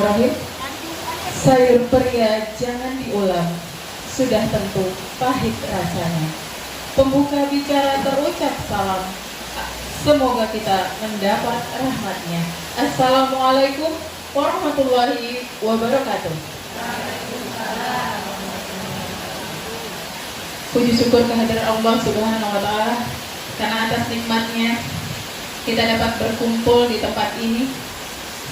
Bismillahirrahmanirrahim. Sayur pria jangan diulang, sudah tentu pahit rasanya. Pembuka bicara terucap salam, semoga kita mendapat rahmatnya. Assalamualaikum warahmatullahi wabarakatuh. Puji syukur kehadiran Allah Subhanahu wa Ta'ala, karena atas nikmatnya kita dapat berkumpul di tempat ini.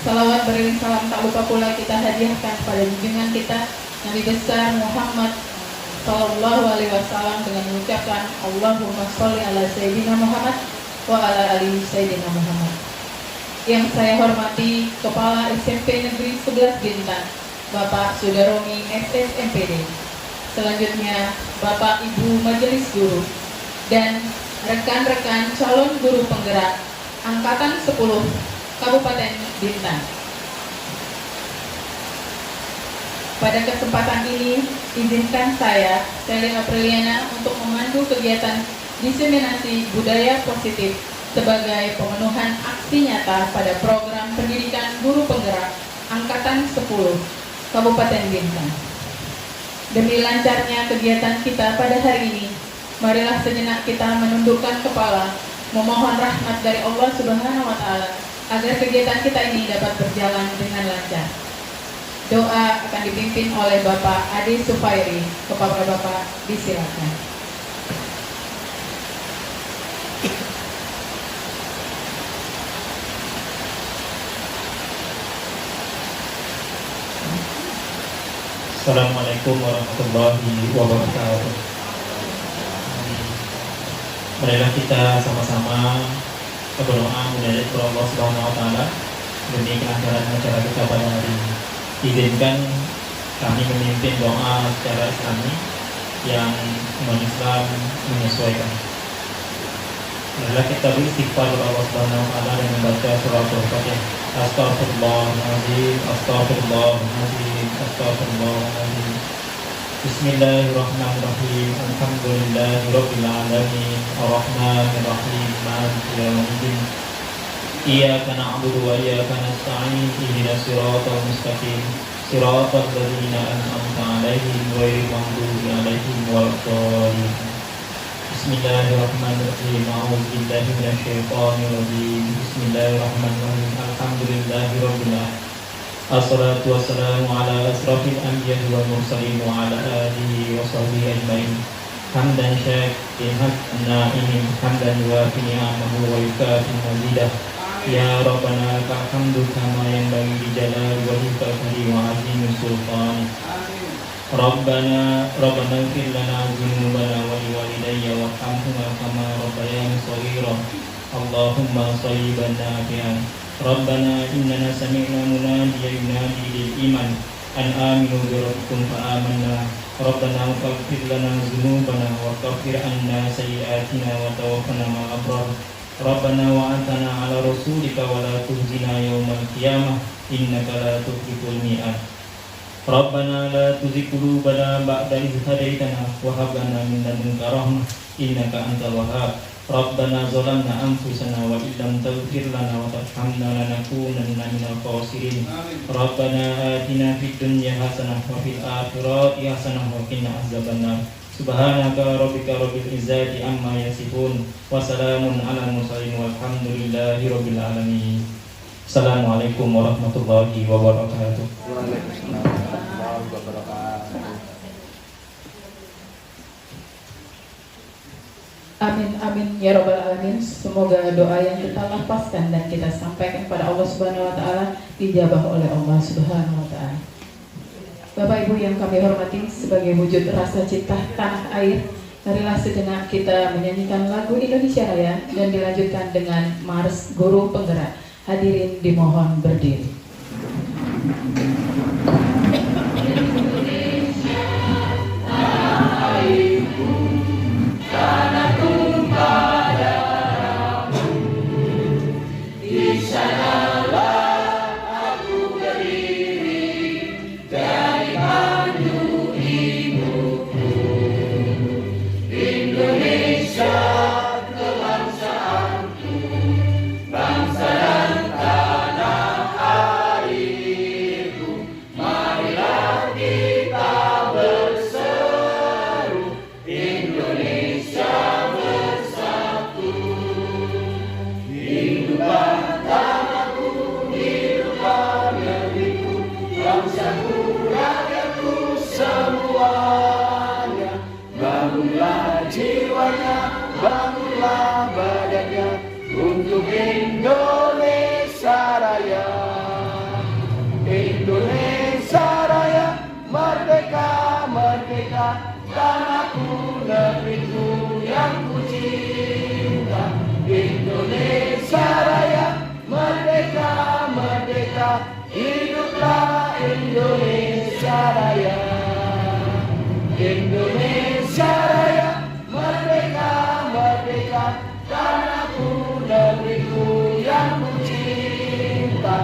Salawat beriring salam tak lupa pula kita hadiahkan pada junjungan kita Nabi besar Muhammad Sallallahu Alaihi Wasallam dengan mengucapkan Allahumma sholli ala Sayyidina Muhammad wa ala ali Sayyidina Muhammad. Yang saya hormati Kepala SMP Negeri 11 Bintan, Bapak Sudaromi SSMPD. Selanjutnya Bapak Ibu Majelis Guru dan rekan-rekan calon guru penggerak Angkatan 10 Kabupaten Bintan. Pada kesempatan ini, izinkan saya, Selin Apriliana, untuk memandu kegiatan diseminasi budaya positif sebagai pemenuhan aksi nyata pada program pendidikan guru penggerak Angkatan 10 Kabupaten Bintan. Demi lancarnya kegiatan kita pada hari ini, marilah sejenak kita menundukkan kepala, memohon rahmat dari Allah Subhanahu wa Ta'ala agar kegiatan kita ini dapat berjalan dengan lancar. Doa akan dipimpin oleh Bapak Adi Sufairi. Kepada Bapak disilakan. Assalamualaikum warahmatullahi wabarakatuh. Marilah kita sama-sama berdoa menyadari kepada Allah Subhanahu wa Ta'ala demi kelancaran acara kita pada hari ini. Izinkan kami memimpin doa secara Islami yang umat Islam menyesuaikan. Marilah kita beristighfar kepada Allah Subhanahu wa Ta'ala dengan membaca surah Al-Fatihah. Astaghfirullahaladzim, astaghfirullahaladzim, astaghfirullahaladzim. Bismillahirrahmanirrahim. Alhamdulillahirabbil alamin. Arrahmanirrahim. Maliki yaumiddin. Iyyaka na'budu wa iyyaka nasta'in. Ihdinas siratal mustaqim. Siratal ladzina an'amta 'alaihim ghairil maghdubi 'alaihim waladdallin. Bismillahirrahmanirrahim. A'udzu billahi minasyaitonir rajim. Bismillahirrahmanirrahim. Alhamdulillahirabbil alamin. Assalatu wassalamu ala asrafil anbiya'i wal mursalin wa ala alihi wa sahbihi ajma'in. Hamdan syakiran na'imin, hamdan yuwafi ni'amahu wa yukafi mazidah. Ya Rabbana lakal hamdu kama yanbaghi li jalali wajhika wa 'azimi sultanik. Rabbana ighfir lana dhunubana wa liwalidayya warhamhuma kama rabbayani shaghira. Allahumma shayyiban nafi'an. Rabbana innana sami'na munadiyan yunadi lil iman an aminu bi rabbikum fa amanna. Rabbana faghfir lana dhunubana wa kaffir anna sayyi'atina wa tawaffana ma'al abrar. Rabbana wa atana ala rasulika wa la tuhzina yawmal qiyamah innaka la tukhliful mi'ad. Rabbana la tuzigh qulubana ba'da idh hadaitana wa hab lana min ladunka rahmah innaka antal wahhab. Rabbana zalamna anfusana wa illam taghfir lana wa tarhamna lanakunanna minal khasirin. Rabbana atina fid dunya hasanah wa fil akhirati hasanah wa qina azabannar. Subhanaka rabbika rabbil izzati amma yasifun wa salamun alal mursalin walhamdulillahi rabbil alamin. Assalamualaikum warahmatullahi wabarakatuh. Waalaikumsalam warahmatullahi wabarakatuh. Amin amin ya robbal alamin. Semoga doa yang kita lapaskan dan kita sampaikan kepada Allah Subhanahu wa Ta'ala dijabah oleh Allah Subhanahu wa Ta'ala. Bapak Ibu yang kami hormati, sebagai wujud rasa cinta tanah air, marilah sejenak kita menyanyikan lagu Indonesia Raya dan dilanjutkan dengan Mars Guru Penggerak. Hadirin dimohon berdiri. Bangsa dan tanah airku. hiduplah Indonesia Raya. Indonesia Raya, merdeka, merdeka, tanahku, negeriku yang ku cinta.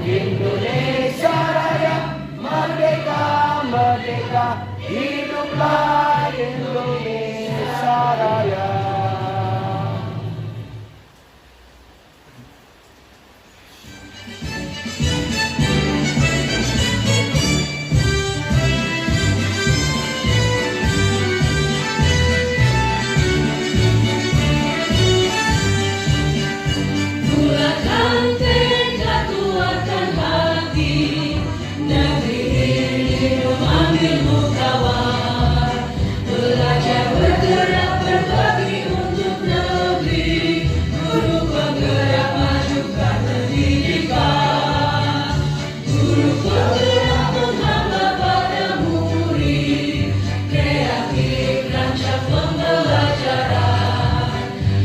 Indonesia Raya, merdeka, merdeka, hiduplah Indonesia Raya. Bulatkan tekad, kuatkan hati, negeri ini memanggilmu kawan. Belajar bergerak berbagi untuk negeri, guru penggerak majukan pendidikan. Guru penggerak menghamba pada murid, kreatif rancang pembelajaran,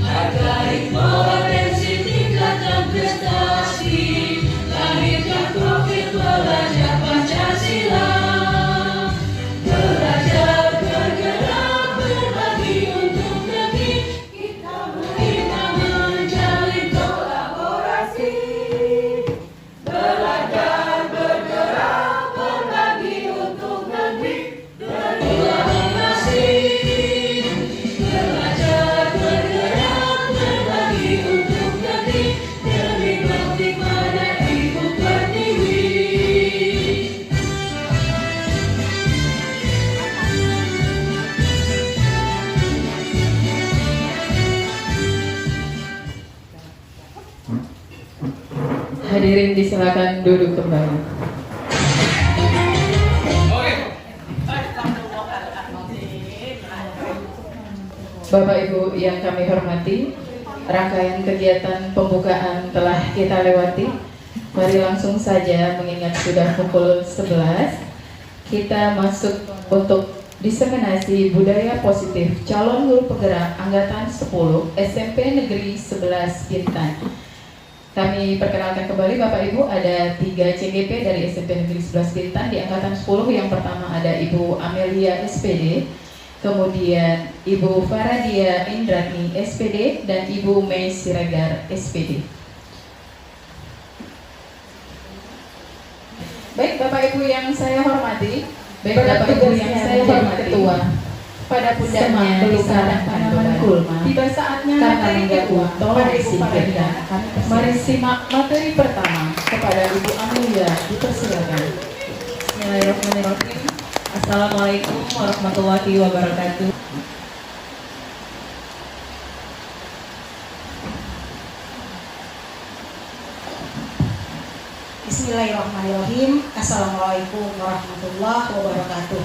agar potensi tingkatkan prestasi, lahirkan profil belajar Pancasila. Belajar bergerak berbagi untuk negeri, kita menjalin kolaborasi. Belajar bergerak berbagi untuk negeri, berkolaborasi. Belajar bergerak berbagi untuk negeri, demi bakti pada Ibu Pertiwi. Hadirin disilakan duduk kembali. Bapak Ibu yang kami hormati, rangkaian kegiatan pembukaan telah kita lewati. Mari langsung saja, mengingat sudah pukul 11, kita masuk untuk diseminasi budaya positif calon guru penggerak angkatan 10 SMP Negeri 11 Bintan. Kami perkenalkan kembali Bapak Ibu, ada 3 CGP dari SMP Negeri 11 Bintan di angkatan 10. Yang pertama ada Ibu Amelia SPD, kemudian Ibu Faradia Indratni SPD, dan Ibu Mei Siregar SPD. Baik Bapak Ibu yang saya hormati, Ketua pada pundaknya disarankan tanaman kulma. Tiba saatnya materi kedua pada Ibu Faradia. Mari simak materi pertama kepada Ibu Amelia, dipersilakan. Bismillahirrahmanirrahim. Assalamualaikum warahmatullahi wabarakatuh. Bismillahirrahmanirrahim. Assalamualaikum warahmatullahi wabarakatuh.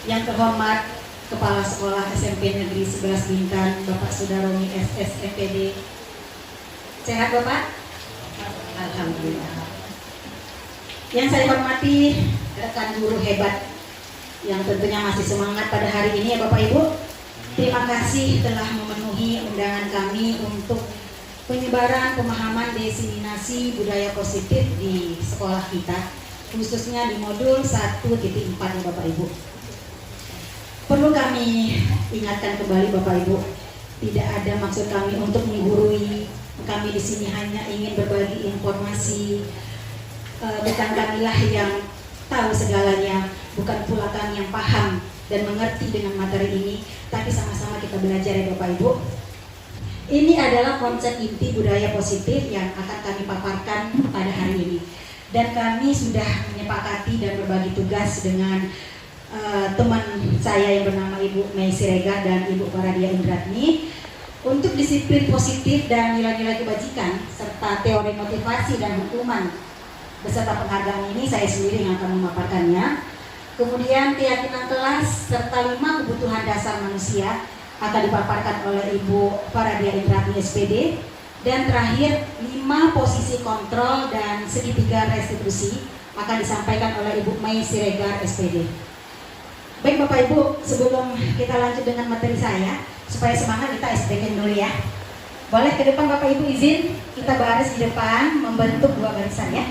Yang terhormat Kepala Sekolah SMP Negeri 11 Bintan, Bapak Sudaroni SS MPD. Sehat Bapak? Alhamdulillah. Yang saya hormati rekan guru hebat yang tentunya masih semangat pada hari ini ya Bapak Ibu. Terima kasih telah memenuhi undangan kami untuk penyebaran pemahaman diseminasi budaya positif di sekolah kita, khususnya di modul 1.4 ya Bapak Ibu. Perlu kami ingatkan kembali Bapak Ibu, tidak ada maksud kami untuk menggurui. Kami di sini hanya ingin berbagi informasi. Bukan kamilah yang tahu segalanya, bukan pula kami yang paham dan mengerti dengan materi ini, tapi sama-sama kita belajar ya Bapak Ibu. Ini adalah konsep inti budaya positif yang akan kami paparkan pada hari ini. Dan kami sudah menyepakati dan berbagi tugas dengan teman saya yang bernama Ibu Mei Siregar dan Ibu Faradia Indratni untuk disiplin positif dan nilai-nilai kebajikan serta teori motivasi dan hukuman beserta penghargaan ini saya sendiri yang akan memaparkannya. Kemudian keyakinan kelas serta 5 kebutuhan dasar manusia akan dipaparkan oleh Ibu Faradia Indratni SPD. Dan terakhir 5 posisi kontrol dan segitiga restitusi akan disampaikan oleh Ibu Mei Siregar SPD. Baik Bapak Ibu, sebelum kita lanjut dengan materi saya, supaya semangat kita SPK dulu ya. Boleh ke depan Bapak Ibu izin kita baris di depan membentuk 2 barisan ya.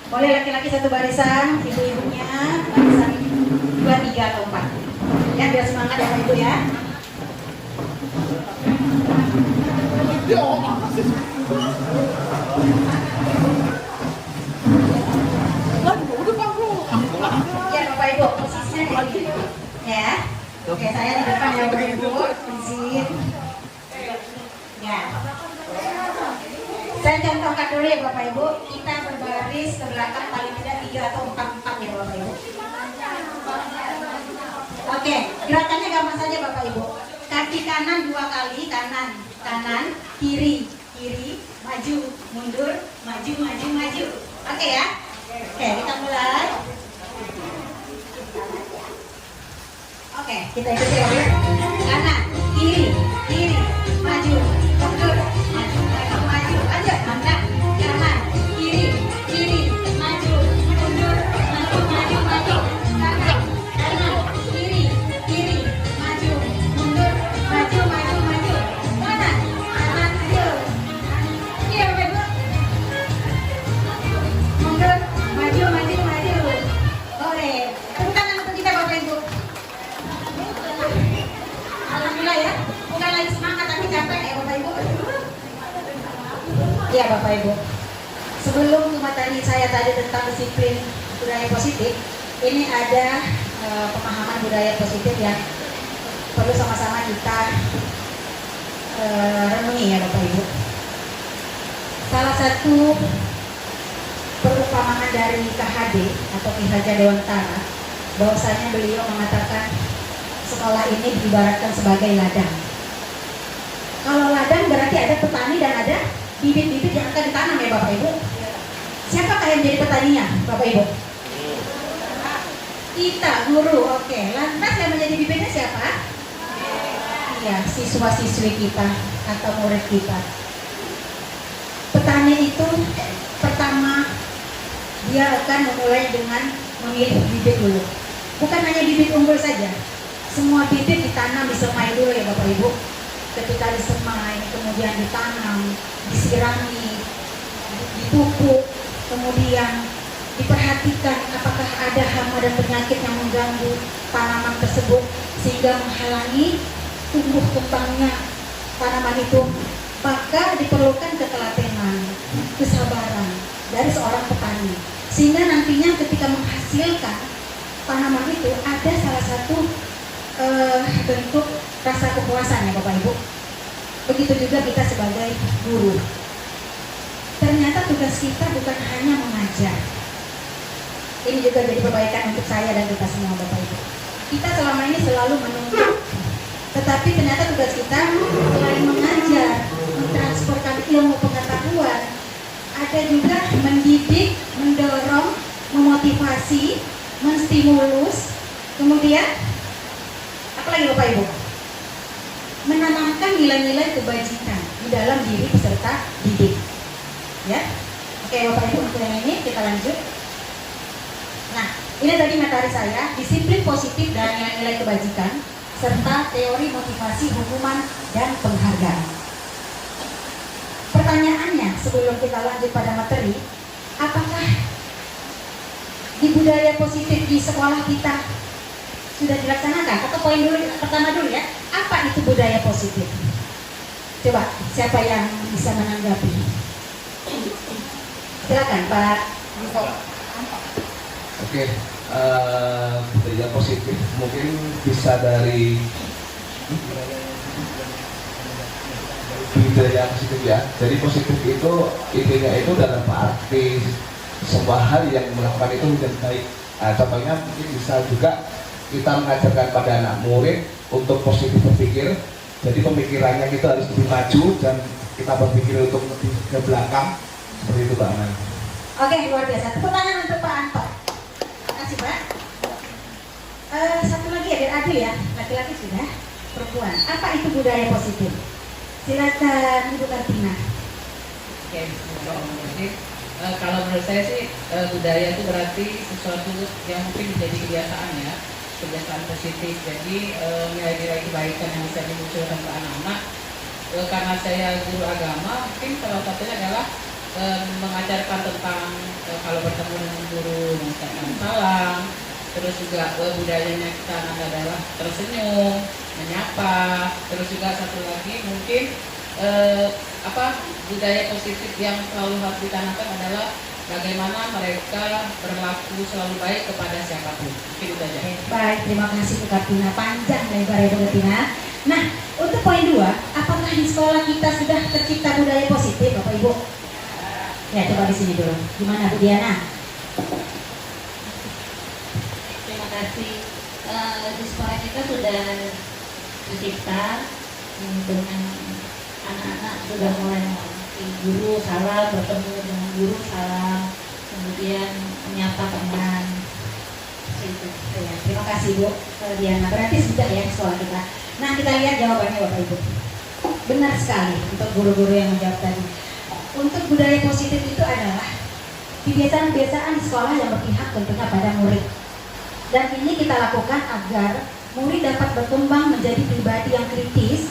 Boleh laki-laki 1 barisan, ibu-ibunya barisan 2, 3 atau 4. Ya biar semangat ya Bapak Ibu ya. Ya Bapak Ibu posisinya kayak gini ya. Oke saya di depan ya Bapak Ibu izin. Ya. Saya contohkan dulu ya Bapak Ibu, kita berbaris ke belakang paling tidak 3 atau 4 ya Bapak Ibu. Oke, gerakannya gampang saja Bapak Ibu. Kaki kanan 2 kali, kanan, kiri, maju, mundur, maju. Oke ya? Oke, kita mulai. Oke, kita ikuti ya. Kanan, kiri, maju, mundur, maju. Lanjut, kanan, kiri, maju, mundur, maju. Kanan, kiri, maju, mundur, maju. Kanan, maju. Iya, Bapak Ibu. Mundur, maju. Oke, tepuk tangan untuk kita Bapak Ibu. Alhamdulillah ya, bukan lagi semangat tapi capek ya Bapak Ibu. Iya Bapak Ibu. Sebelum materi saya tadi tentang disiplin budaya positif, ini ada pemahaman budaya positif yang perlu sama-sama kita renungi ya Bapak Ibu. Salah satu perumpamaan dari KHD atau Ki Hajar Dewantara, bahwasanya beliau mengatakan sekolah ini diibaratkan sebagai ladang. Kalau ladang berarti ada petani dan ada bibit-bibit yang akan ditanam ya Bapak Ibu. Siapakah yang menjadi petaninya Bapak Ibu? Kita, guru, oke. Lantas yang menjadi bibitnya siapa? Iya, siswa-siswi kita atau murid kita. Petani itu pertama dia akan memulai dengan memilih bibit dulu. Bukan hanya bibit unggul saja. Semua bibit ditanam, disemai dulu ya Bapak Ibu. Ketika disemai, kemudian ditanam, disirami, dipupuk, kemudian diperhatikan apakah ada hama dan penyakit yang mengganggu tanaman tersebut sehingga menghalangi tumbuh kembangnya tanaman itu. Maka diperlukan ketelatenan, kesabaran dari seorang petani sehingga nantinya ketika menghasilkan tanaman itu ada salah satu bentuk rasa kepuasan ya Bapak Ibu. Begitu juga kita sebagai guru. Ternyata tugas kita bukan hanya mengajar. Ini juga jadi kebaikan untuk saya dan kita semua Bapak Ibu. Kita selama ini selalu menuntut, tetapi ternyata tugas kita selain mengajar, mentransferkan ilmu pengetahuan, ada juga mendidik, mendorong, memotivasi, menstimulus, kemudian apa lagi Bapak Ibu? Menanamkan nilai-nilai kebajikan di dalam diri peserta didik. Ya, oke Bapak Ibu, untuk yang ini kita lanjut. Nah, ini tadi materi saya, disiplin positif dan nilai-nilai kebajikan serta teori motivasi, hukuman dan penghargaan. Pertanyaannya sebelum kita lanjut pada materi, apakah di budaya positif di sekolah kita sudah dilaksanakan? Atau poin dulu pertama dulu ya, apa itu budaya positif? Coba siapa yang bisa menanggapi? Silakan Pak. Oke, budaya positif mungkin bisa dari budaya positif ya. Jadi positif itu intinya itu dalam arti sebuah hal yang melakukan itu menjadi baik. Contohnya mungkin bisa juga kita mengajarkan pada anak murid untuk positif berpikir. Jadi pemikirannya kita harus lebih maju dan kita berpikir untuk lebih ke belakang. Seperti itu Pak Aman. Oke, luar biasa. Tepuk tangan untuk Pak Anto. Terima kasih Pak. Satu lagi ya, biar adil ya. Laki-laki sudah, perempuan. Apa itu budaya positif? Silakan Ibu Kartina. Oke, bismillahirrahmanirrahim. Kalau menurut saya sih budaya itu berarti sesuatu yang mungkin menjadi kebiasaan ya, kebiasaan positif. Jadi nilai-nilai kebaikan yang bisa dimunculkan ke anak-anak karena saya guru agama, mungkin salah satunya adalah mengajarkan tentang kalau bertemu dengan guru mengucapkan salam, terus juga budayanya kita adalah tersenyum, menyapa, terus juga satu lagi mungkin budaya positif yang selalu harus ditanamkan adalah bagaimana mereka berlaku selalu baik kepada siapapun. Mungkin itu aja. Baik, terima kasih Bu Kartina, panjang lebar ya Bu Kartina. Nah, untuk poin 2, apakah di sekolah kita sudah tercipta budaya positif Bapak Ibu? Ya, coba di sini dulu. Gimana Bu Diana? Terima kasih. Di sekolah kita sudah tercipta dengan anak-anak sudah mulai menghormati guru, salam, bertemu dengan guru, salam, kemudian menyapa teman. Itu. Ya, terima kasih Bu Diana. Berarti sudah ya sekolah kita. Nah, kita lihat jawabannya Bapak Ibu. Benar sekali untuk guru-guru yang menjawab tadi. Untuk budaya positif itu adalah kebiasaan-kebiasaan di sekolah yang berpihak tentunya pada murid. Dan ini kita lakukan agar murid dapat berkembang menjadi pribadi yang kritis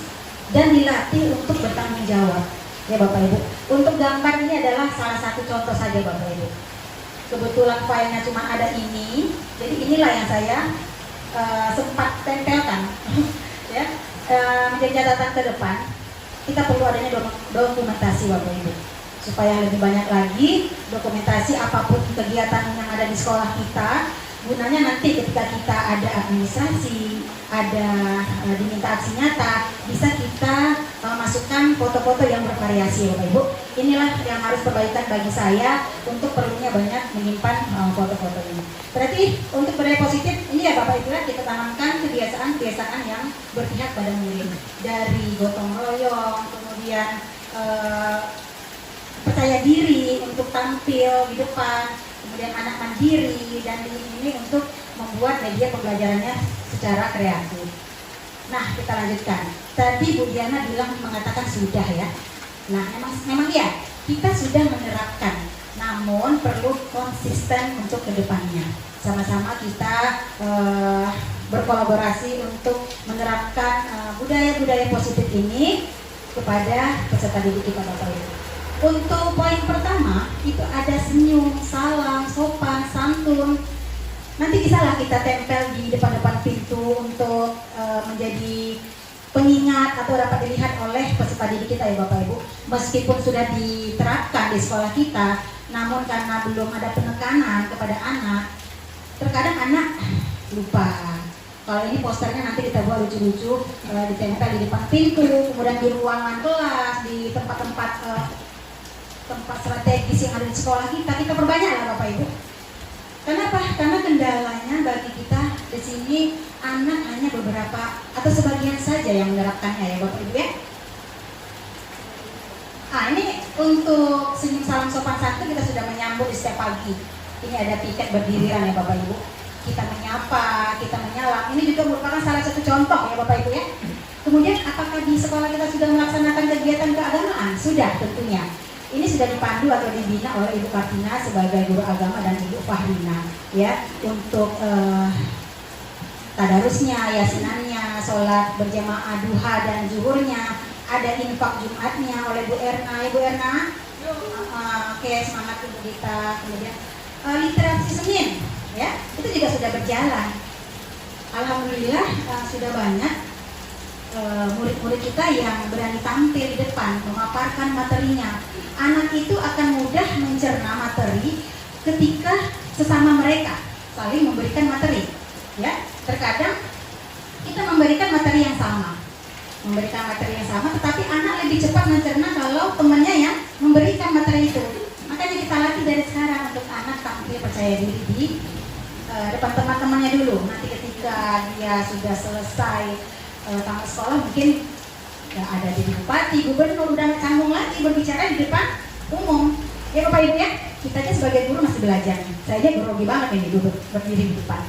dan dilatih untuk bertanggung jawab. Ya Bapak Ibu. Untuk gambar ini adalah salah satu contoh saja Bapak Ibu. Kebetulan filenya cuma ada ini, jadi inilah yang saya sempat tempelkan. Ya, menjadi catatan ke depan. Kita perlu adanya dokumentasi Bapak Ibu, supaya lebih banyak lagi dokumentasi apapun kegiatan yang ada di sekolah kita. Gunanya nanti ketika kita ada administrasi, ada diminta aksi nyata, bisa kita masukkan foto-foto yang bervariasi Bapak Ibu. Inilah yang harus perbaikan bagi saya untuk perlunya banyak menyimpan foto-foto ini. Berarti untuk budaya positif ini ya Bapak Ibu, kita tanamkan kebiasaan-kebiasaan yang berpihak pada murid, dari gotong royong, kemudian percaya diri untuk tampil di depan, kemudian anak mandiri, dan ini untuk membuat media pembelajarannya secara kreatif. Nah, kita lanjutkan. Tadi Bu Diana mengatakan sudah ya. Nah, memang ya, kita sudah menerapkan, namun perlu konsisten untuk kedepannya. Sama-sama kita berkolaborasi untuk menerapkan budaya-budaya positif ini kepada peserta didik kita Bapak Ibu. Untuk poin pertama itu ada senyum, salam, sopan, santun. Nanti bisalah kita tempel di depan-depan pintu untuk menjadi pengingat atau dapat dilihat oleh peserta didik kita ya Bapak Ibu. Meskipun sudah diterapkan di sekolah kita, namun karena belum ada penekanan kepada anak, terkadang anak lupa. Kalau ini posternya nanti kita buat lucu-lucu, ditempel di depan pintu, kemudian di ruangan kelas, di tempat-tempat strategis yang ada di sekolah kita perbanyak lah Bapak Ibu. Kenapa? Karena kendalanya bagi kita di sini anak hanya beberapa atau sebagian saja yang menerapkannya ya Bapak Ibu ya. Ini untuk senyum salam sopan santun kita sudah menyambut di setiap pagi. Ini ada piket berdirian ya Bapak Ibu. Kita menyapa, kita menyalam. Ini juga merupakan salah satu contoh ya Bapak Ibu ya. Kemudian apakah di sekolah kita sudah melaksanakan kegiatan keagamaan? Sudah tentunya. Ini sudah dipandu atau dibina oleh Ibu Kartina sebagai guru agama dan Ibu Fahrina ya, untuk tadarusnya, yasinannya, sholat berjamaah duha dan zuhurnya, ada infak Jumatnya oleh Bu Erna. Ibu Erna, oke, semangat untuk kita. Kemudian literasi Senin ya, itu juga sudah berjalan. Alhamdulillah sudah banyak murid-murid kita yang berani tampil di depan memaparkan materinya. Anak itu akan mudah mencerna materi ketika sesama mereka saling memberikan materi. Ya, terkadang kita memberikan materi yang sama, tetapi anak lebih cepat mencerna kalau temannya yang memberikan materi itu. Makanya kita latih dari sekarang untuk anak tampil percaya diri di depan teman-temannya dulu. Nanti ketika dia sudah selesai tamat sekolah, mungkin ya ada jadi bupati, gubernur, udah nggak canggung lagi berbicara di depan umum. Ya Bapak Ibu ya, kita aja sebagai guru masih belajar. Saya aja grogi banget ini duduk berdiri di depan.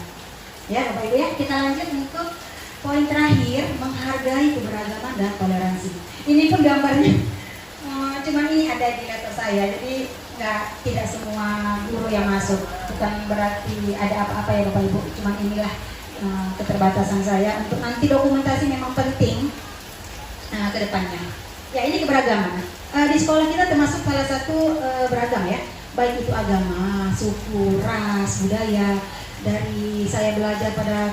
Ya Bapak Ibu ya, kita lanjut untuk poin terakhir, menghargai keberagaman dan toleransi. Ini pun gambarnya, cuman ini ada di laptop saya, jadi tidak semua guru yang masuk. Bukan berarti ada apa-apa ya Bapak Ibu, cuman inilah keterbatasan saya. Untuk nanti dokumentasi memang penting ke depannya. Ya, ini keberagaman. Di sekolah kita termasuk salah satu beragam ya, baik itu agama, suku, ras, budaya. Dari saya belajar pada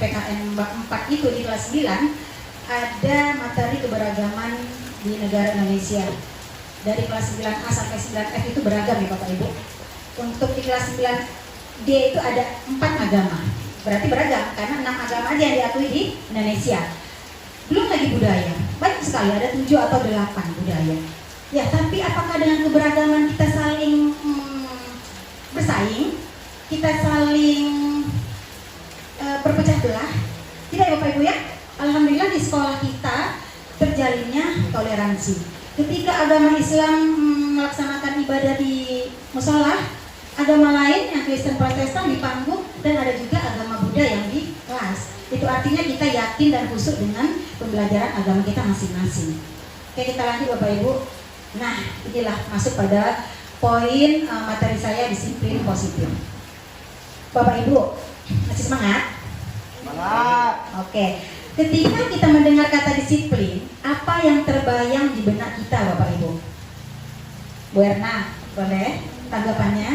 PKN 4 itu di kelas 9 ada materi keberagaman di negara Indonesia. Dari kelas 9A sampai 9F itu beragam ya Bapak Ibu. Untuk di kelas 9D itu ada 4 agama. Berarti beragam karena 6 agama aja yang diakui di Indonesia. Belum lagi budaya. Banyak sekali, ada 7 atau 8 budaya. Ya, tapi apakah dengan keberagaman kita saling bersaing? Kita saling berpecah belah? Tidak ya Bapak Ibu ya? Alhamdulillah di sekolah kita terjalinnya toleransi. Ketika agama Islam melaksanakan ibadah di musola, agama lain yang Kristen Protestan di panggung, dan ada juga agama Buddha yang di kelas. Itu artinya kita yakin dan khusyuk dengan pembelajaran agama kita masing-masing. Oke, kita lanjut Bapak Ibu. Nah, inilah masuk pada poin materi saya, disiplin positif. Bapak Ibu, masih semangat? Semangat. Oke. Ketika kita mendengar kata disiplin, apa yang terbayang di benak kita Bapak Ibu? Bu Erna, boleh tanggapannya?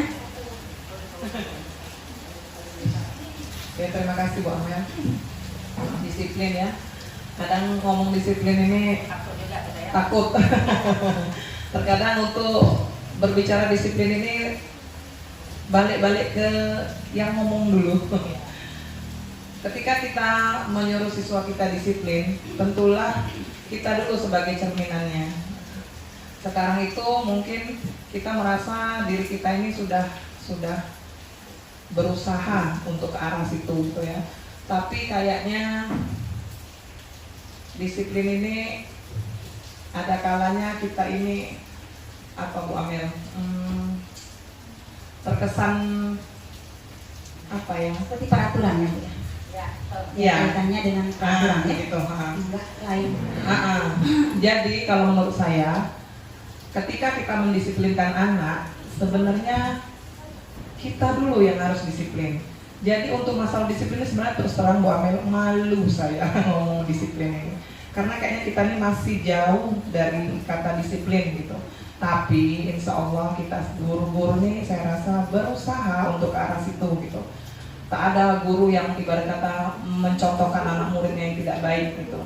Ya, terima kasih Bu Amel. Disiplin ya. Kadang ngomong disiplin ini takut. Terkadang untuk berbicara disiplin ini balik-balik ke yang ngomong dulu. Ketika kita menyuruh siswa kita disiplin, tentulah kita dulu sebagai cerminannya. Sekarang itu mungkin kita merasa diri kita ini sudah berusaha untuk ke arah situ gitu ya. Tapi kayaknya disiplin ini ada kalanya kita ini apa Bu Amel? Terkesan apa ya? Seperti peraturan ya Bu ya? Ya, kaitannya dengan peraturan ya? Gitu, enggak lain. Jadi kalau menurut saya, ketika kita mendisiplinkan anak, sebenarnya kita dulu yang harus disiplin. Jadi untuk masalah disiplin ini sebenarnya terus terang Bu Amel, malu saya ngomong disiplin ini. Karena kayaknya kita ini masih jauh dari kata disiplin gitu. Tapi insya Allah kita guru-guru nih saya rasa berusaha untuk ke arah situ gitu. Tak ada guru yang ibarat kata mencontohkan anak muridnya yang tidak baik gitu.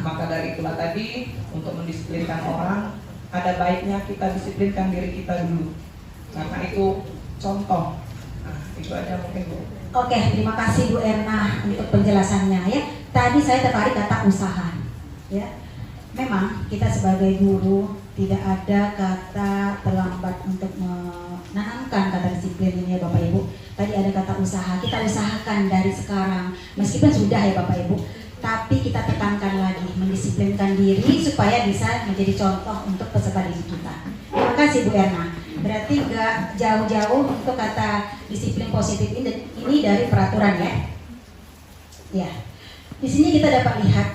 Maka dari itulah tadi untuk mendisiplinkan orang, ada baiknya kita disiplinkan diri kita dulu. Karena itu contoh. Itu aja mungkin Bu. Oke, terima kasih Bu Erna untuk penjelasannya ya. Tadi saya tertarik kata usaha ya. Memang kita sebagai guru tidak ada kata terlambat untuk menanamkan kata disiplin ini ya Bapak Ibu. Tadi ada kata usaha, kita usahakan dari sekarang. Meskipun sudah ya Bapak Ibu, tapi kita tekankan lagi, mendisiplinkan diri supaya bisa menjadi contoh untuk peserta didik kita. Terima kasih Bu Erna. Berarti nggak jauh-jauh untuk kata disiplin positif ini dari peraturan ya. Ya, di sini kita dapat lihat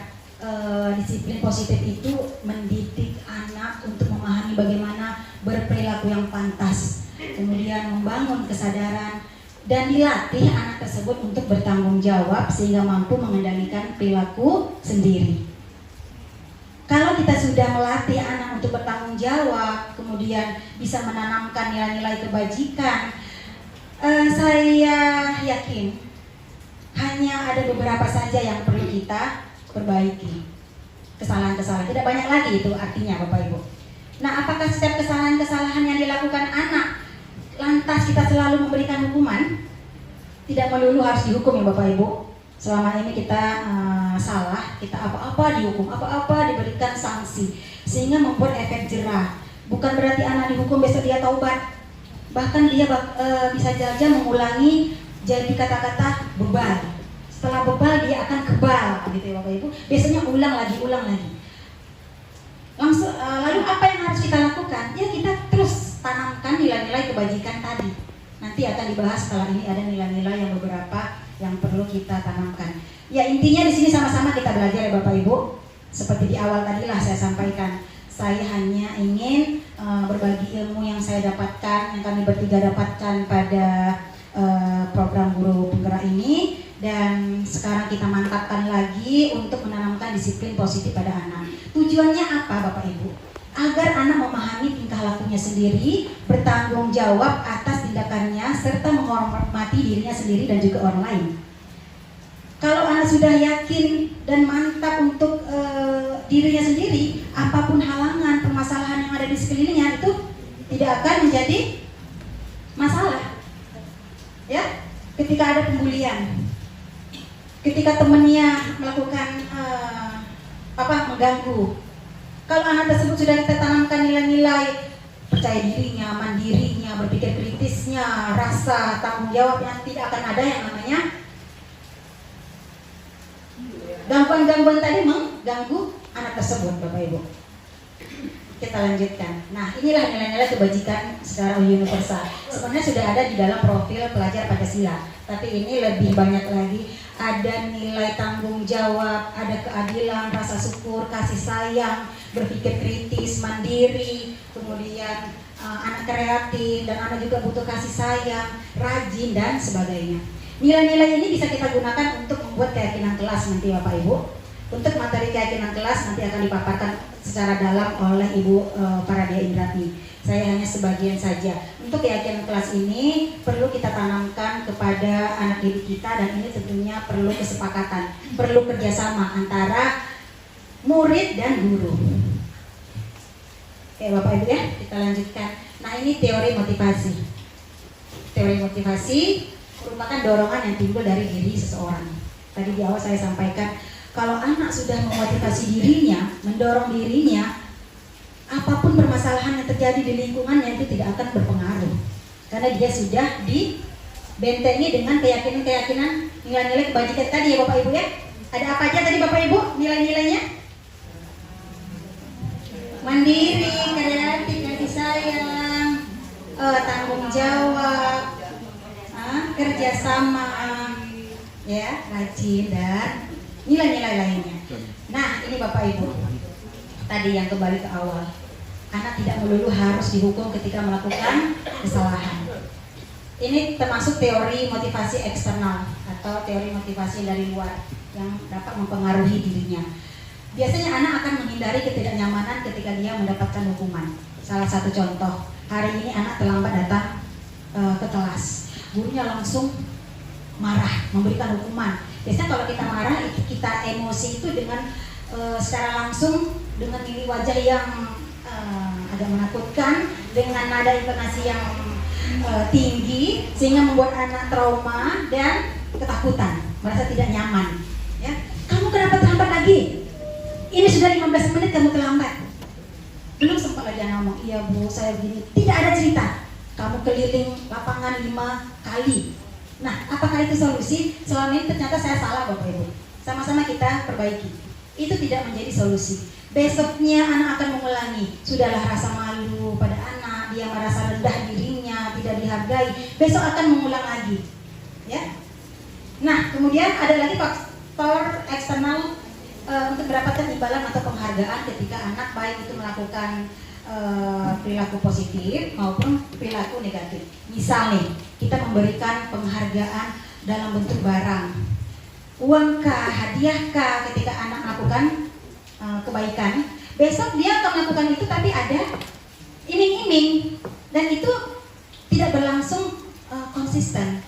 disiplin positif itu mendidik anak untuk memahami bagaimana berperilaku yang pantas, kemudian membangun kesadaran dan dilatih anak tersebut untuk bertanggung jawab sehingga mampu mengendalikan perilaku sendiri. Kalau kita sudah melatih anak untuk bertanggung jawab, kemudian bisa menanamkan nilai-nilai kebajikan, saya yakin hanya ada beberapa saja yang perlu kita perbaiki. Kesalahan-kesalahan, tidak banyak lagi itu artinya Bapak Ibu. Nah, apakah setiap kesalahan-kesalahan yang dilakukan anak lantas kita selalu memberikan hukuman? Tidak melulu harus dihukum ya Bapak Ibu. Selama ini kita salah, kita apa-apa dihukum, apa-apa diberikan sanksi, sehingga membuat efek jerah. Bukan berarti anak dihukum besok dia taubat. Bahkan dia bisa saja mengulangi jadi kata-kata bebal. Setelah bebal dia akan kebal, gitu ya Bapak Ibu. Biasanya ulang lagi. Langsung, lalu apa yang harus kita lakukan? Ya kita terus tanamkan nilai-nilai kebajikan tadi. Nanti akan dibahas setelah ini ada nilai-nilai yang beberapa yang perlu kita tanamkan. Ya intinya di sini sama-sama kita belajar ya Bapak Ibu. Seperti di awal tadi lah saya sampaikan, saya hanya ingin berbagi ilmu yang saya dapatkan, yang kami bertiga dapatkan pada program Guru Penggerak ini, dan sekarang kita mantapkan lagi untuk menanamkan disiplin positif pada anak. Tujuannya apa Bapak Ibu? Agar anak memahami tingkah lakunya sendiri, bertanggung jawab atas tindakannya, serta menghormati dirinya sendiri dan juga orang lain. Kalau anak sudah yakin dan mantap untuk dirinya sendiri, apapun halangan, permasalahan yang ada di sekelilingnya itu tidak akan menjadi masalah. Ya, ketika ada pembulian, ketika temannya melakukan mengganggu, kalau anak tersebut sudah kita tanamkan nilai-nilai percaya dirinya, mandirinya, berpikir kritisnya, rasa tanggung jawabnya, tidak akan ada yang namanya gangguan-gangguan tadi mengganggu anak tersebut, Bapak Ibu. Kita lanjutkan. Nah, inilah nilai-nilai kebajikan secara universal. Sebenarnya sudah ada di dalam profil pelajar Pancasila, tapi ini lebih banyak lagi. Ada nilai tanggung jawab, ada keadilan, rasa syukur, kasih sayang, berpikir kritis, mandiri, kemudian anak kreatif, dan anak juga butuh kasih sayang, rajin, dan sebagainya. Nilai-nilai ini bisa kita gunakan untuk membuat keyakinan kelas nanti Bapak Ibu. Untuk materi keyakinan kelas nanti akan dipaparkan secara dalam oleh Ibu Paradia Indrati. Saya hanya sebagian saja. Untuk keyakinan kelas ini perlu kita tanamkan kepada anak didik kita, dan ini tentunya perlu kesepakatan, perlu kerjasama antara murid dan guru. Oke Bapak Ibu ya, kita lanjutkan. Nah, ini teori motivasi. Teori motivasi merupakan dorongan yang timbul dari diri seseorang. Tadi di awal saya sampaikan, kalau anak sudah memotivasi dirinya, mendorong dirinya, apapun permasalahan yang terjadi di lingkungannya itu tidak akan berpengaruh, karena dia sudah dibentengi dengan keyakinan-keyakinan, nilai-nilai kebajikan tadi ya Bapak Ibu ya. Ada apa aja tadi Bapak Ibu nilai-nilainya? Mandiri, kreatif, kasih sayang, tanggung jawab, kerjasama, ya, rajin, dan nilai-nilai lainnya. Nah, ini Bapak Ibu, tadi yang kembali ke awal, anak tidak melulu harus dihukum ketika melakukan kesalahan. Ini termasuk teori motivasi eksternal atau teori motivasi dari luar yang dapat mempengaruhi dirinya. Biasanya anak akan menghindari ketidaknyamanan ketika dia mendapatkan hukuman. Salah satu contoh, hari ini anak terlambat datang ke kelas, gurunya langsung marah, memberikan hukuman. Biasanya kalau kita marah, kita emosi itu dengan secara langsung, dengan mimik wajah yang agak menakutkan, dengan nada intonasi yang tinggi, sehingga membuat anak trauma dan ketakutan, merasa tidak nyaman. Ya, kamu kenapa terlambat lagi? Ini sudah 15 menit kamu terlambat. Belum sempat lagi anak ngomong, iya bu, saya begini. Tidak ada cerita. Kamu keliling lapangan 5 kali. Nah, apakah itu solusi? Selama ini ternyata saya salah Bapak Ibu. Sama-sama kita perbaiki. Itu tidak menjadi solusi. Besoknya anak akan mengulangi. Sudahlah rasa malu pada anak, dia merasa rendah dirinya, tidak dihargai. Besok akan mengulang lagi. Ya. Nah, kemudian ada lagi faktor eksternal untuk mendapatkan imbalan atau penghargaan ketika anak baik itu melakukan perilaku positif maupun perilaku negatif. Misalnya, kita memberikan penghargaan dalam bentuk barang, uangkah, hadiahkah ketika anak melakukan kebaikan. Besok dia akan melakukan itu, tapi ada iming-iming, dan itu tidak berlangsung konsisten.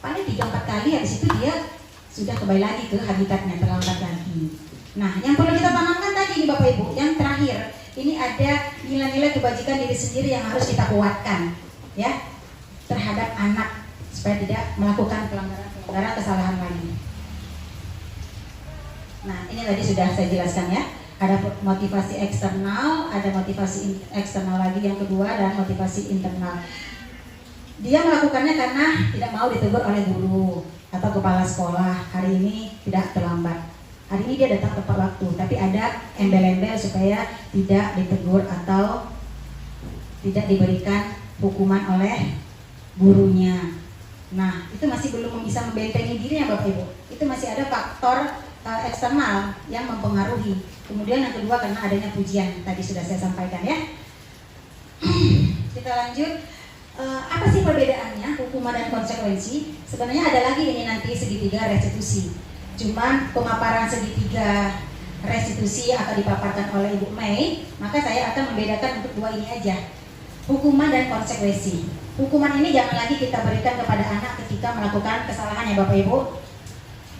Paling 3-4 kali, habis itu dia sudah kembali lagi ke habitatnya, terlambat lagi. Nah, yang perlu kita tanamkan tadi nih Bapak Ibu, yang terakhir, ini ada nilai-nilai kebajikan diri sendiri yang harus kita kuatkan, ya, terhadap anak supaya tidak melakukan pelanggaran kesalahan lagi. Nah, ini tadi sudah saya jelaskan ya. Ada motivasi eksternal, ada motivasi eksternal lagi yang kedua, dan motivasi internal. Dia melakukannya karena tidak mau ditegur oleh guru atau kepala sekolah. Hari ini tidak terlambat. Hari ini dia datang tepat waktu, tapi ada embel-embel supaya tidak ditegur atau tidak diberikan hukuman oleh gurunya. Nah, itu masih belum bisa membentengi dirinya Bapak Ibu. Itu masih ada faktor eksternal yang mempengaruhi. Kemudian yang kedua karena adanya pujian, tadi sudah saya sampaikan ya. Kita lanjut. Apa sih perbedaannya hukuman dan konsekuensi? Sebenarnya ada lagi ini nanti segitiga restitusi. Cuman pemaparan segitiga restitusi akan dipaparkan oleh Ibu Mei, maka saya akan membedakan untuk dua ini aja, hukuman dan konsekuensi. Hukuman ini jangan lagi kita berikan kepada anak ketika melakukan kesalahan ya Bapak Ibu,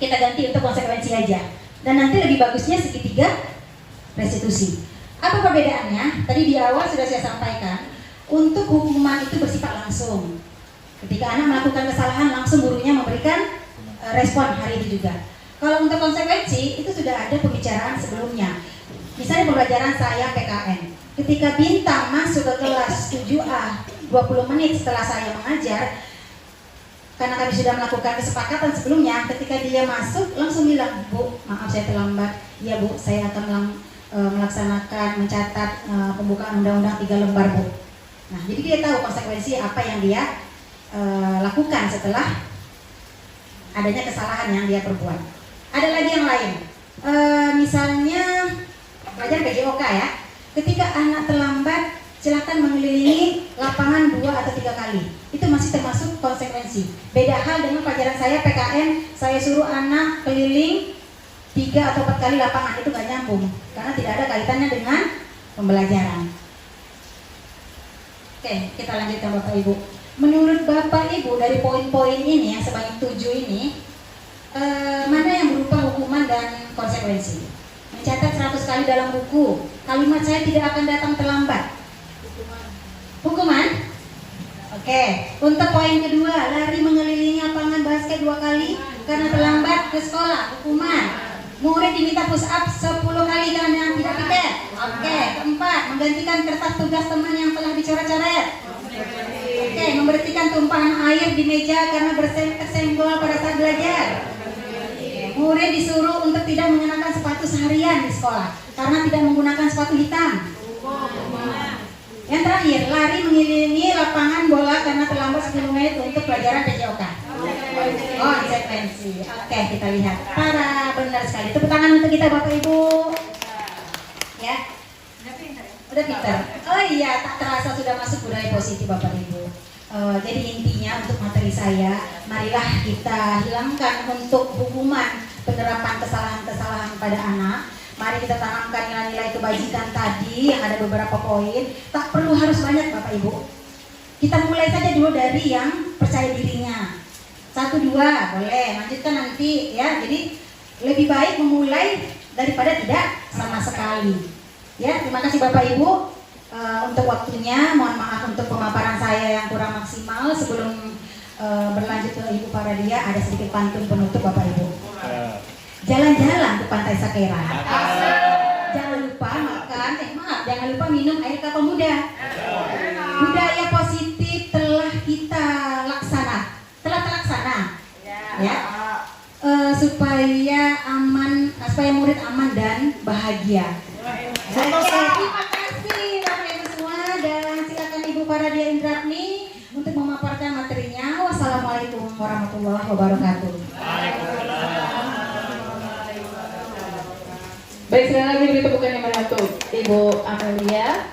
kita ganti untuk konsekuensi aja. Dan nanti lebih bagusnya segitiga restitusi. Apa perbedaannya? Tadi di awal sudah saya sampaikan, untuk hukuman itu bersifat langsung. Ketika anak melakukan kesalahan, langsung gurunya memberikan respon hari itu juga. Kalau untuk konsekuensi, itu sudah ada pembicaraan sebelumnya. Misalnya pembelajaran saya PKN. Ketika Bintang masuk ke kelas 7A 20 menit setelah saya mengajar, karena kami sudah melakukan kesepakatan sebelumnya, ketika dia masuk langsung bilang, Bu, maaf saya terlambat. Ya Bu, saya akan melaksanakan, mencatat pembukaan undang-undang 3 lembar Bu. Nah, jadi dia tahu konsekuensi apa yang dia lakukan setelah adanya kesalahan yang dia perbuat. Ada lagi yang lain, misalnya pelajar PJOK ya. Ketika anak terlambat, silakan mengelilingi lapangan 2 atau 3 kali. Itu masih termasuk konsekuensi. Beda hal dengan pelajaran saya PKN, saya suruh anak keliling 3 atau 4 kali lapangan, itu gak nyambung karena tidak ada kaitannya dengan pembelajaran. Oke, kita lanjutkan Bapak Ibu. Menurut Bapak Ibu dari poin-poin ini yang sebanyak 7 ini, mana yang berupa hukuman dan konsekuensi? Mencatat 100 kali dalam buku, kalimat saya tidak akan datang terlambat. Hukuman? Oke. Untuk poin kedua, lari mengelilingi lapangan basket 2 kali karena terlambat ke sekolah, hukuman. Murid diminta push up 10 kali karena yang tidak piket. Oke. Keempat, menggantikan kertas tugas teman yang telah dicoret-coret. Oke. Memberhentikan tumpahan air di meja karena tersenggol pada saat belajar. Murid disuruh untuk tidak mengenakan sepatu seharian di sekolah karena tidak menggunakan sepatu hitam. Yang terakhir, lari mengelilingi lapangan bola karena terlambat 10 menit untuk pelajaran PJOK. Konsekuensi. Oke, kita lihat. Para benar sekali. Tepuk tangan untuk kita Bapak Ibu. Ya. Udah pintar. Oh iya, tak terasa sudah masuk budaya positif Bapak Ibu. Jadi intinya untuk materi saya, marilah kita hilangkan untuk hukuman penerapan kesalahan-kesalahan pada anak. Mari kita tanamkan nilai-nilai kebajikan tadi yang ada beberapa poin. Tak perlu harus banyak Bapak Ibu. Kita mulai saja dulu dari yang percaya dirinya. 1, 2 boleh, lanjutkan nanti ya. Jadi lebih baik memulai daripada tidak sama sekali. Ya, terima kasih Bapak Ibu. Untuk waktunya, mohon maaf untuk pemaparan saya yang kurang maksimal. Sebelum berlanjut ke Ibu Paradia, ada sedikit pantun penutup Bapak Ibu. Jalan-jalan ke Pantai Sakera. Jangan lupa makan, jangan lupa minum air kelapa muda. Budaya positif telah kita terlaksana, ya, supaya aman, supaya murid aman dan bahagia. Terima kasih Bapak Ibu semua, dan silakan Ibu Paradia Indratni untuk memaparkan materinya. Wassalamualaikum warahmatullahi wabarakatuh. Baik, sekali lagi beri tepukan yang meriah untuk Ibu Amelia.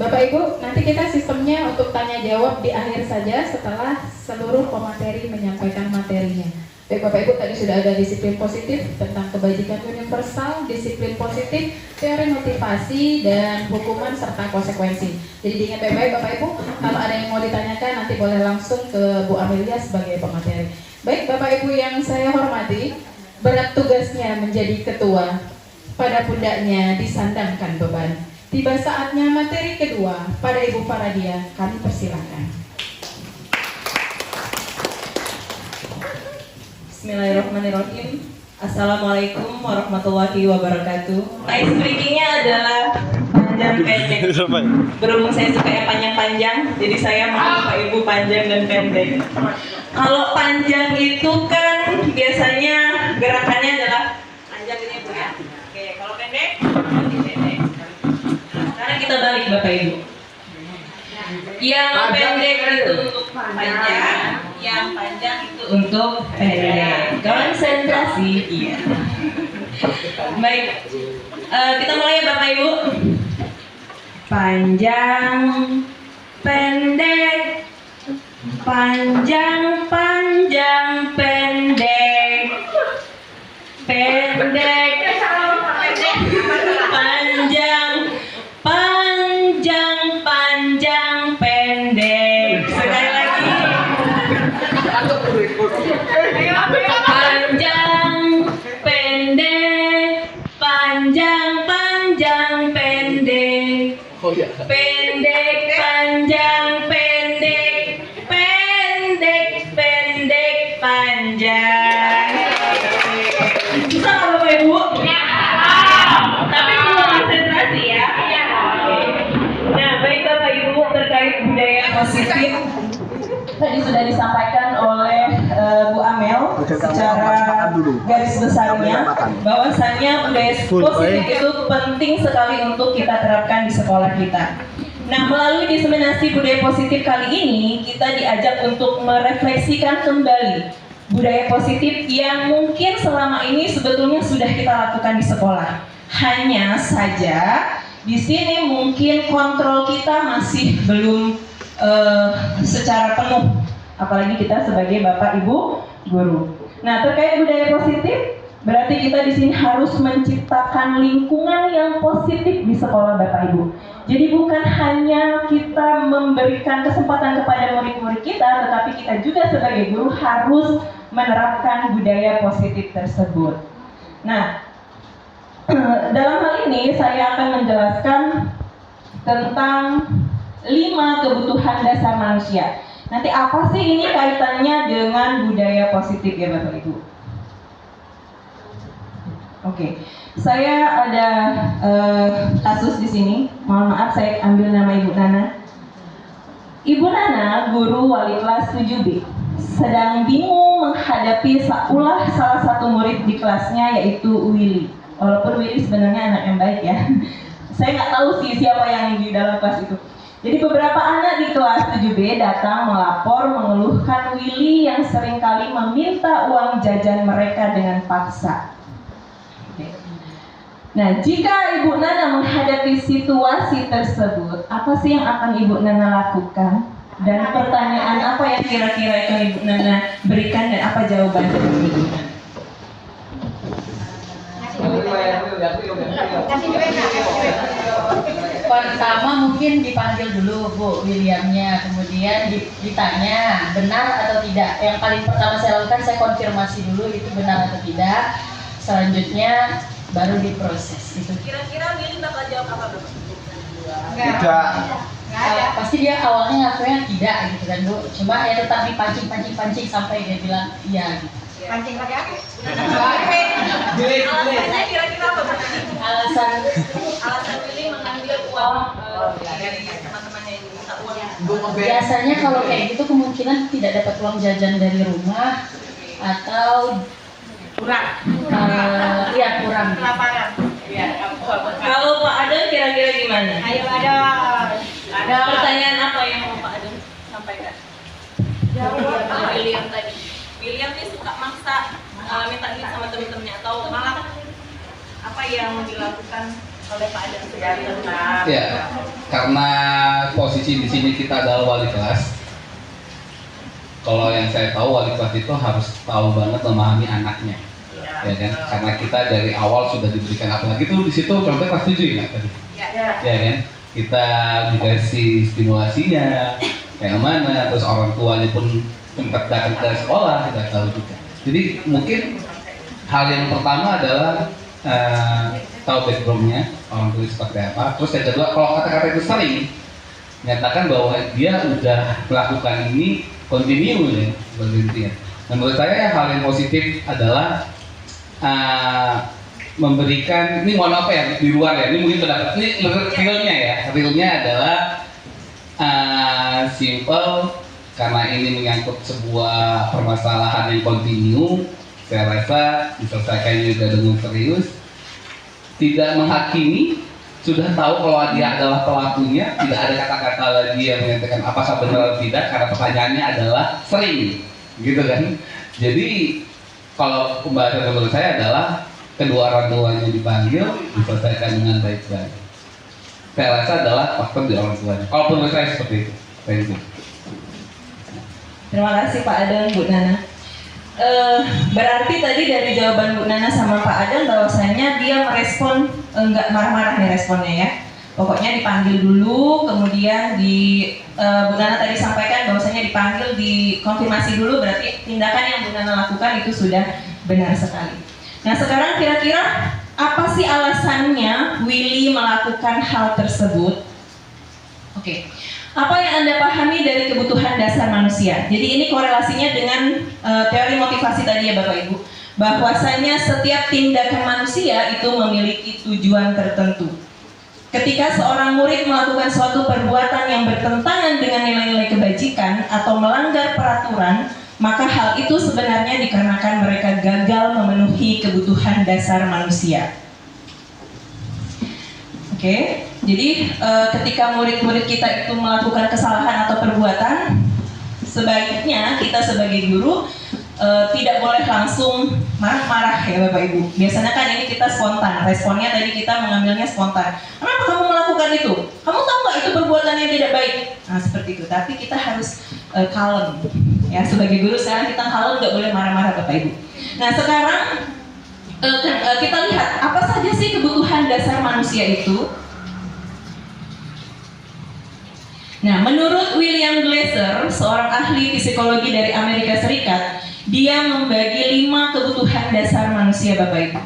Bapak Ibu, nanti kita sistemnya untuk tanya jawab di akhir saja setelah seluruh pemateri menyampaikan materinya. Baik Bapak Ibu, tadi sudah ada disiplin positif tentang kebajikan universal, disiplin positif, teori motivasi, dan hukuman serta konsekuensi. Jadi diingat baik-baik Bapak Ibu, kalau ada yang mau ditanyakan nanti boleh langsung ke Bu Amelia sebagai pemateri. Baik Bapak Ibu yang saya hormati, berat tugasnya menjadi ketua. Pada pundaknya disandangkan beban. Tiba saatnya materi kedua. Pada Ibu Paradia, kami persilakan. Bismillahirrahmanirrahim. Assalamualaikum warahmatullahi wabarakatuh. Ice breakingnya adalah panjang pendek. Berhubung saya suka yang panjang-panjang, jadi saya mau Bapak Ibu panjang dan pendek. Kalau panjang itu kan biasanya gerakannya adalah panjang ini Bu ya. Oke, kalau pendek, lebih pendek. Sekarang kita balik Bapak Ibu. Yang pendek itu untuk panjang, yang panjang itu untuk pendek. Konsentrasi, iya. Baik, kita mulai ya Bapak Ibu. Panjang, pendek, panjang, pendek, pendek, pendek, Oh ya. pendek, panjang, pendek, pendek, pendek, panjang. Bisa nggak Bapak Ibu? Tapi perlu konsentrasi ya. Nah, baik Bapak Ibu, terkait budaya positif tadi sudah disampaikan oleh Bu Amel secara garis besarnya bahwasannya budaya positif itu penting sekali untuk kita terapkan di sekolah kita. Nah, melalui diseminasi budaya positif kali ini kita diajak untuk merefleksikan kembali budaya positif yang mungkin selama ini sebetulnya sudah kita lakukan di sekolah. Hanya saja di sini mungkin kontrol kita masih belum secara penuh, apalagi kita sebagai Bapak Ibu guru. Nah, terkait budaya positif, berarti kita di sini harus menciptakan lingkungan yang positif di sekolah Bapak Ibu. Jadi bukan hanya kita memberikan kesempatan kepada murid-murid kita, tetapi kita juga sebagai guru harus menerapkan budaya positif tersebut. Nah, dalam hal ini saya akan menjelaskan tentang 5 kebutuhan dasar manusia. Nanti apa sih ini kaitannya dengan budaya positif ya Bapak Ibu? Oke, saya ada kasus di sini. Mohon maaf, saya ambil nama Ibu Nana. Ibu Nana, guru wali kelas 7B, sedang bingung menghadapi ulah salah satu murid di kelasnya yaitu Willy. Walaupun Willy sebenarnya anak yang baik ya. Saya nggak tahu sih siapa yang di dalam kelas itu. Jadi beberapa anak di kelas 7B datang melapor mengeluhkan Willy yang seringkali meminta uang jajan mereka dengan paksa. Nah, jika Ibu Nana menghadapi situasi tersebut, apa sih yang akan Ibu Nana lakukan? Dan pertanyaan apa yang kira-kira akan Ibu Nana berikan dan apa jawabannya Ibu Nana? Pertama mungkin dipanggil dulu Bu Williamnya, kemudian ditanya benar atau tidak. Yang paling pertama saya lakukan, saya konfirmasi dulu itu benar atau tidak. Selanjutnya baru diproses. Itu. Kira-kira Willy bakal jawab apa Bu? Tidak. Pasti dia awalnya ngakunya tidak gitu kan Bu. Cuma ya tetap dipancing sampai dia bilang iya gitu. Pancing pakai apa? Alasannya kira-kira apa Bu? Alasan Willy mengambil uang dari teman-temannya yang minta uang. biasanya kalau kayak gitu kemungkinan tidak dapat uang jajan dari rumah atau kurang. Iya kurang. Kelaparan. Kalau Pak Adel kira-kira gimana? Ayo ada. Pertanyaan apa yang mau Pak Adel sampaikan? Jawab William tadi. William nih suka maksa minta duit sama temen-temennya atau malah apa yang dilakukan oleh Pak Adel sebagai guru? Ya, karena posisi di sini kita adalah wali kelas. Kalau yang saya tahu, wali kelas itu harus tahu banget memahami anaknya, ya kan? Karena kita dari awal sudah diberikan, apalagi tuh di situ contohnya kelas 7 ya tadi, ya kan? Kita dikasih stimulasinya, kayak mana, terus orang tuanya pun sempat datang ke sekolah, kita tahu juga. Jadi mungkin hal yang pertama adalah tahu backgroundnya orang tua seperti apa. Terus yang kedua, kalau kata-kata itu sering menyatakan bahwa dia udah melakukan ini continue ya, berhenti. Nah, menurut saya hal yang positif adalah memberikan, ini mohon apa ya di luar ya, ini mungkin pendapat, ini realnya ya, realnya adalah simple. Karena ini menyangkut sebuah permasalahan yang kontinu, saya rasa diselesaikan juga dengan serius, tidak menghakimi, sudah tahu kalau dia adalah pelakunya, tidak ada kata-kata lagi yang menyatakan apakah benar atau tidak, karena pertanyaannya adalah sering, gitu kan? Jadi kalau pembahasan menurut saya adalah kedua orang tuanya dipanggil, diselesaikan dengan baik-baik. Saya rasa adalah faktor di orang tuanya. Kalau menurut saya seperti itu. Thank you. Terima kasih Pak Adel, Bu Nana. Berarti tadi dari jawaban Bu Nana sama Pak Adel bahwasanya dia merespon enggak marah-marah nih responnya ya. Pokoknya dipanggil dulu, kemudian Bu Nana tadi sampaikan bahwasanya dipanggil, dikonfirmasi dulu, berarti tindakan yang Bu Nana lakukan itu sudah benar sekali. Nah sekarang kira-kira Apa sih alasannya Willy melakukan hal tersebut? Oke. Apa yang Anda pahami dari kebutuhan dasar manusia? Jadi ini korelasinya dengan teori motivasi tadi ya Bapak Ibu. Bahwasanya setiap tindakan manusia itu memiliki tujuan tertentu. Ketika seorang murid melakukan suatu perbuatan yang bertentangan dengan nilai-nilai kebajikan atau melanggar peraturan, maka hal itu sebenarnya dikarenakan mereka gagal memenuhi kebutuhan dasar manusia. Oke, jadi ketika murid-murid kita itu melakukan kesalahan atau perbuatan, sebaiknya kita sebagai guru tidak boleh langsung marah-marah ya Bapak Ibu. Biasanya kan ini kita spontan, responnya tadi kita mengambilnya spontan. Kenapa kamu melakukan itu? Kamu tahu nggak itu perbuatan yang tidak baik? Nah seperti itu, tapi kita harus kalem. Ya, sebagai guru sekarang kita kalem, nggak boleh marah-marah Bapak Ibu. Nah sekarang kita lihat apa saja sih kebutuhan dasar manusia itu. Nah menurut William Glasser, seorang ahli psikologi dari Amerika Serikat, dia membagi 5 kebutuhan dasar manusia Bapak Ibu.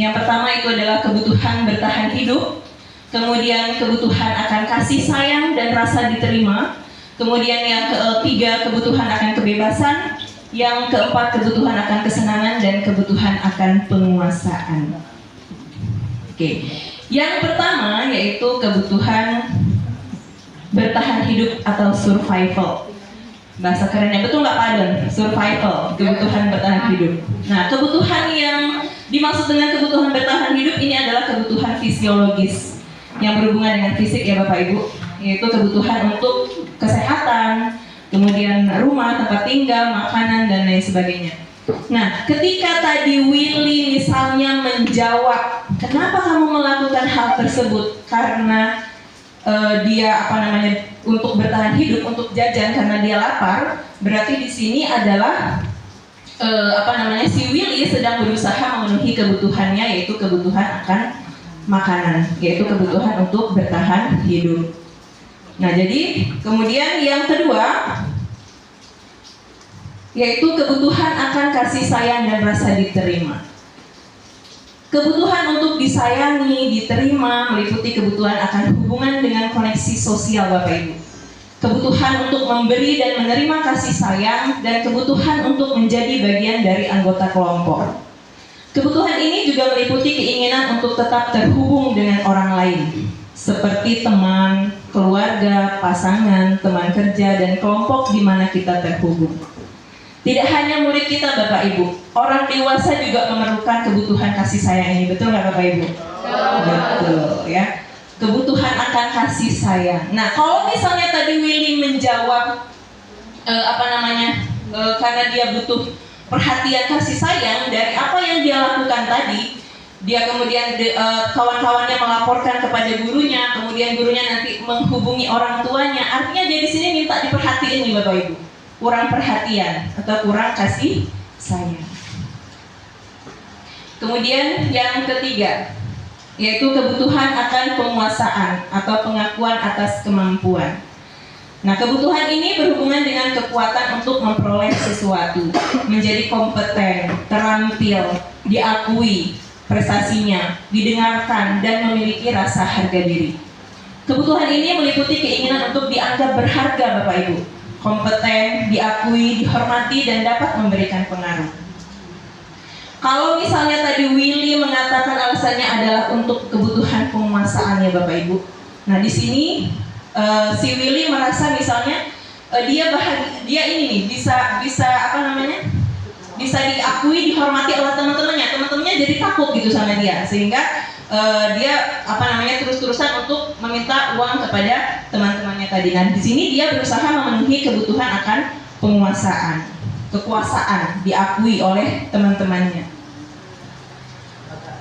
Yang pertama itu adalah kebutuhan bertahan hidup, kemudian kebutuhan akan kasih sayang dan rasa diterima, kemudian yang ketiga kebutuhan akan kebebasan, yang keempat kebutuhan akan kesenangan, dan kebutuhan akan penguasaan. Oke. Yang pertama yaitu kebutuhan bertahan hidup atau survival. Bahasa kerennya betul nggak Pak Adon? Survival, kebutuhan bertahan hidup. Nah, kebutuhan yang dimaksud dengan kebutuhan bertahan hidup ini adalah kebutuhan fisiologis yang berhubungan dengan fisik ya Bapak Ibu, yaitu kebutuhan untuk kesehatan, kemudian rumah, tempat tinggal, makanan, dan lain sebagainya. Nah, ketika tadi Willy misalnya menjawab, kenapa kamu melakukan hal tersebut? Karena dia untuk bertahan hidup, untuk jajan karena dia lapar. Berarti di sini adalah si Willy sedang berusaha memenuhi kebutuhannya, yaitu kebutuhan akan makanan, yaitu kebutuhan untuk bertahan hidup. Nah, jadi kemudian yang kedua yaitu kebutuhan akan kasih sayang dan rasa diterima. Kebutuhan untuk disayangi, diterima, meliputi kebutuhan akan hubungan dengan koneksi sosial Bapak Ibu. Kebutuhan untuk memberi dan menerima kasih sayang, dan kebutuhan untuk menjadi bagian dari anggota kelompok. Kebutuhan ini juga meliputi keinginan untuk tetap terhubung dengan orang lain, seperti teman, keluarga, pasangan, teman kerja, dan kelompok di mana kita terhubung. Tidak hanya murid kita Bapak Ibu, orang dewasa juga memerlukan kebutuhan kasih sayang ini, betul nggak Bapak Ibu? Betul ya. Kebutuhan akan kasih sayang. Nah, kalau misalnya tadi Willy menjawab karena dia butuh perhatian kasih sayang dari apa yang dia lakukan tadi, dia kemudian kawan-kawannya melaporkan kepada gurunya, kemudian gurunya nanti menghubungi orang tuanya. Artinya dia di sini minta diperhatiin nih Bapak Ibu. Kurang perhatian atau kurang kasih sayang. Kemudian yang ketiga yaitu kebutuhan akan penguasaan atau pengakuan atas kemampuan. Nah, kebutuhan ini berhubungan dengan kekuatan untuk memperoleh sesuatu, menjadi kompeten, terampil, diakui prestasinya, didengarkan, dan memiliki rasa harga diri. Kebutuhan ini meliputi keinginan untuk dianggap berharga Bapak Ibu, kompeten, diakui, dihormati, dan dapat memberikan pengaruh. Kalau misalnya tadi Willy mengatakan alasannya adalah untuk kebutuhan penguasaan ya Bapak Ibu. Nah di sini si Willy merasa misalnya dia ini nih bisa diakui, dihormati oleh teman-temannya jadi takut gitu sama dia, sehingga dia terus-terusan untuk meminta uang kepada teman-temannya tadi. Nah di sini dia berusaha memenuhi kebutuhan akan penguasaan, kekuasaan, diakui oleh teman-temannya.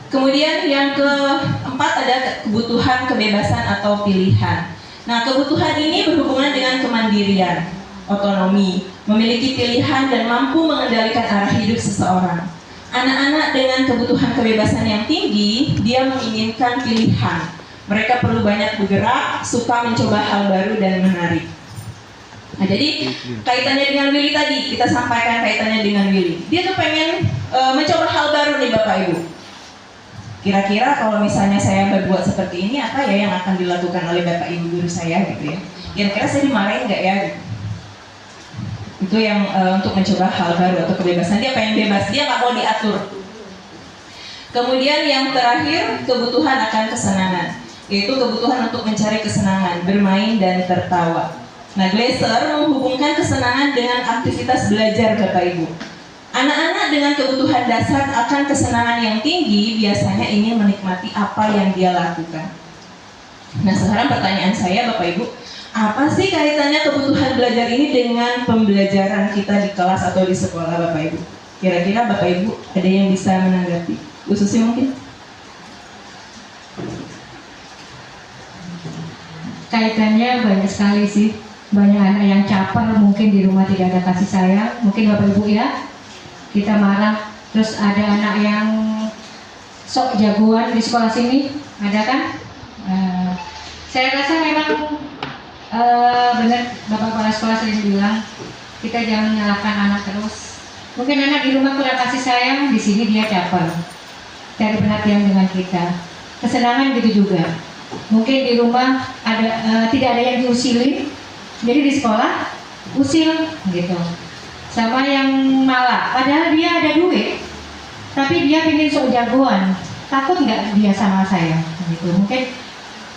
Kemudian yang keempat ada kebutuhan kebebasan atau pilihan. Nah, kebutuhan ini berhubungan dengan kemandirian, otonomi, memiliki pilihan dan mampu mengendalikan arah hidup seseorang. Anak-anak dengan kebutuhan kebebasan yang tinggi, dia menginginkan pilihan. Mereka perlu banyak bergerak, suka mencoba hal baru dan menarik. Nah, jadi kaitannya dengan Willy tadi, kita sampaikan kaitannya dengan Willy. Dia tuh pengen mencoba hal baru nih Bapak Ibu. Kira-kira kalau misalnya saya berbuat seperti ini, apa ya yang akan dilakukan oleh Bapak Ibu guru saya gitu ya. Kira-kira saya dimarahin nggak ya? Gitu. Itu yang untuk mencoba hal baru atau kebebasan. Dia pengen bebas, dia nggak mau diatur. Kemudian yang terakhir, kebutuhan akan kesenangan, yaitu kebutuhan untuk mencari kesenangan, bermain dan tertawa. Nah, Glaser menghubungkan kesenangan dengan aktivitas belajar Bapak Ibu. Anak-anak dengan kebutuhan dasar akan kesenangan yang tinggi biasanya ingin menikmati apa yang dia lakukan. Nah, sekarang pertanyaan saya Bapak Ibu, apa sih kaitannya kebutuhan belajar ini dengan pembelajaran kita di kelas atau di sekolah Bapak Ibu? Kira-kira Bapak Ibu ada yang bisa menanggapi? Bu Susi mungkin? Kaitannya banyak sekali sih. Banyak anak yang caper, mungkin di rumah tidak ada kasih sayang. Mungkin Bapak Ibu ya, kita marah. Terus ada anak yang sok jagoan di sekolah sini, ada kan? Saya rasa memang benar Bapak Kepala Sekolah sering bilang, kita jangan menyalahkan anak terus. Mungkin anak di rumah kurang kasih sayang, di sini dia caper, cari perhatian dengan kita. Kesenangan gitu juga. Mungkin di rumah ada tidak ada yang diusilin, jadi di sekolah usil gitu. Sama yang malah, padahal dia ada duit, tapi dia pengen sok jagoan. Takut nggak dia sama saya? Gitu. Mungkin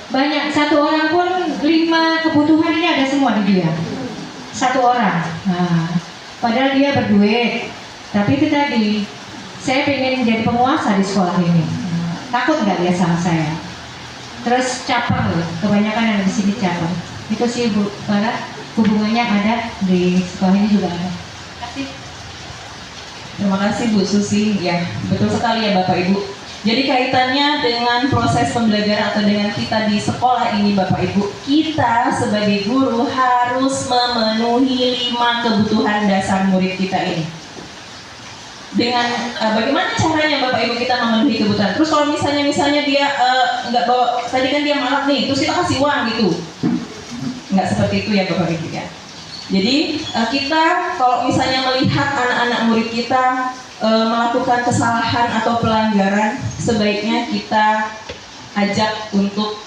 banyak, satu orang pun 5 kebutuhan ini ada semua di dia. Satu orang. Nah, padahal dia berduit, tapi itu tadi, saya pengen jadi penguasa di sekolah ini. Takut nggak dia sama saya? Terus caper loh, kebanyakan yang di sini caper. Itu sih Bu Farah, hubungannya ada di sekolah ini juga ada. Terima kasih Bu Susi. Ya, betul sekali ya Bapak Ibu. Jadi kaitannya dengan proses pembelajaran atau dengan kita di sekolah ini Bapak Ibu, kita sebagai guru harus memenuhi 5 kebutuhan dasar murid kita ini. Dengan bagaimana caranya Bapak Ibu kita memenuhi kebutuhan? Terus kalau misalnya dia nggak bawa, tadi kan dia malak nih, terus kita kasih uang gitu. Nggak seperti itu ya Bapak Ibu ya. Jadi kita kalau misalnya melihat anak-anak murid kita melakukan kesalahan atau pelanggaran, sebaiknya kita ajak untuk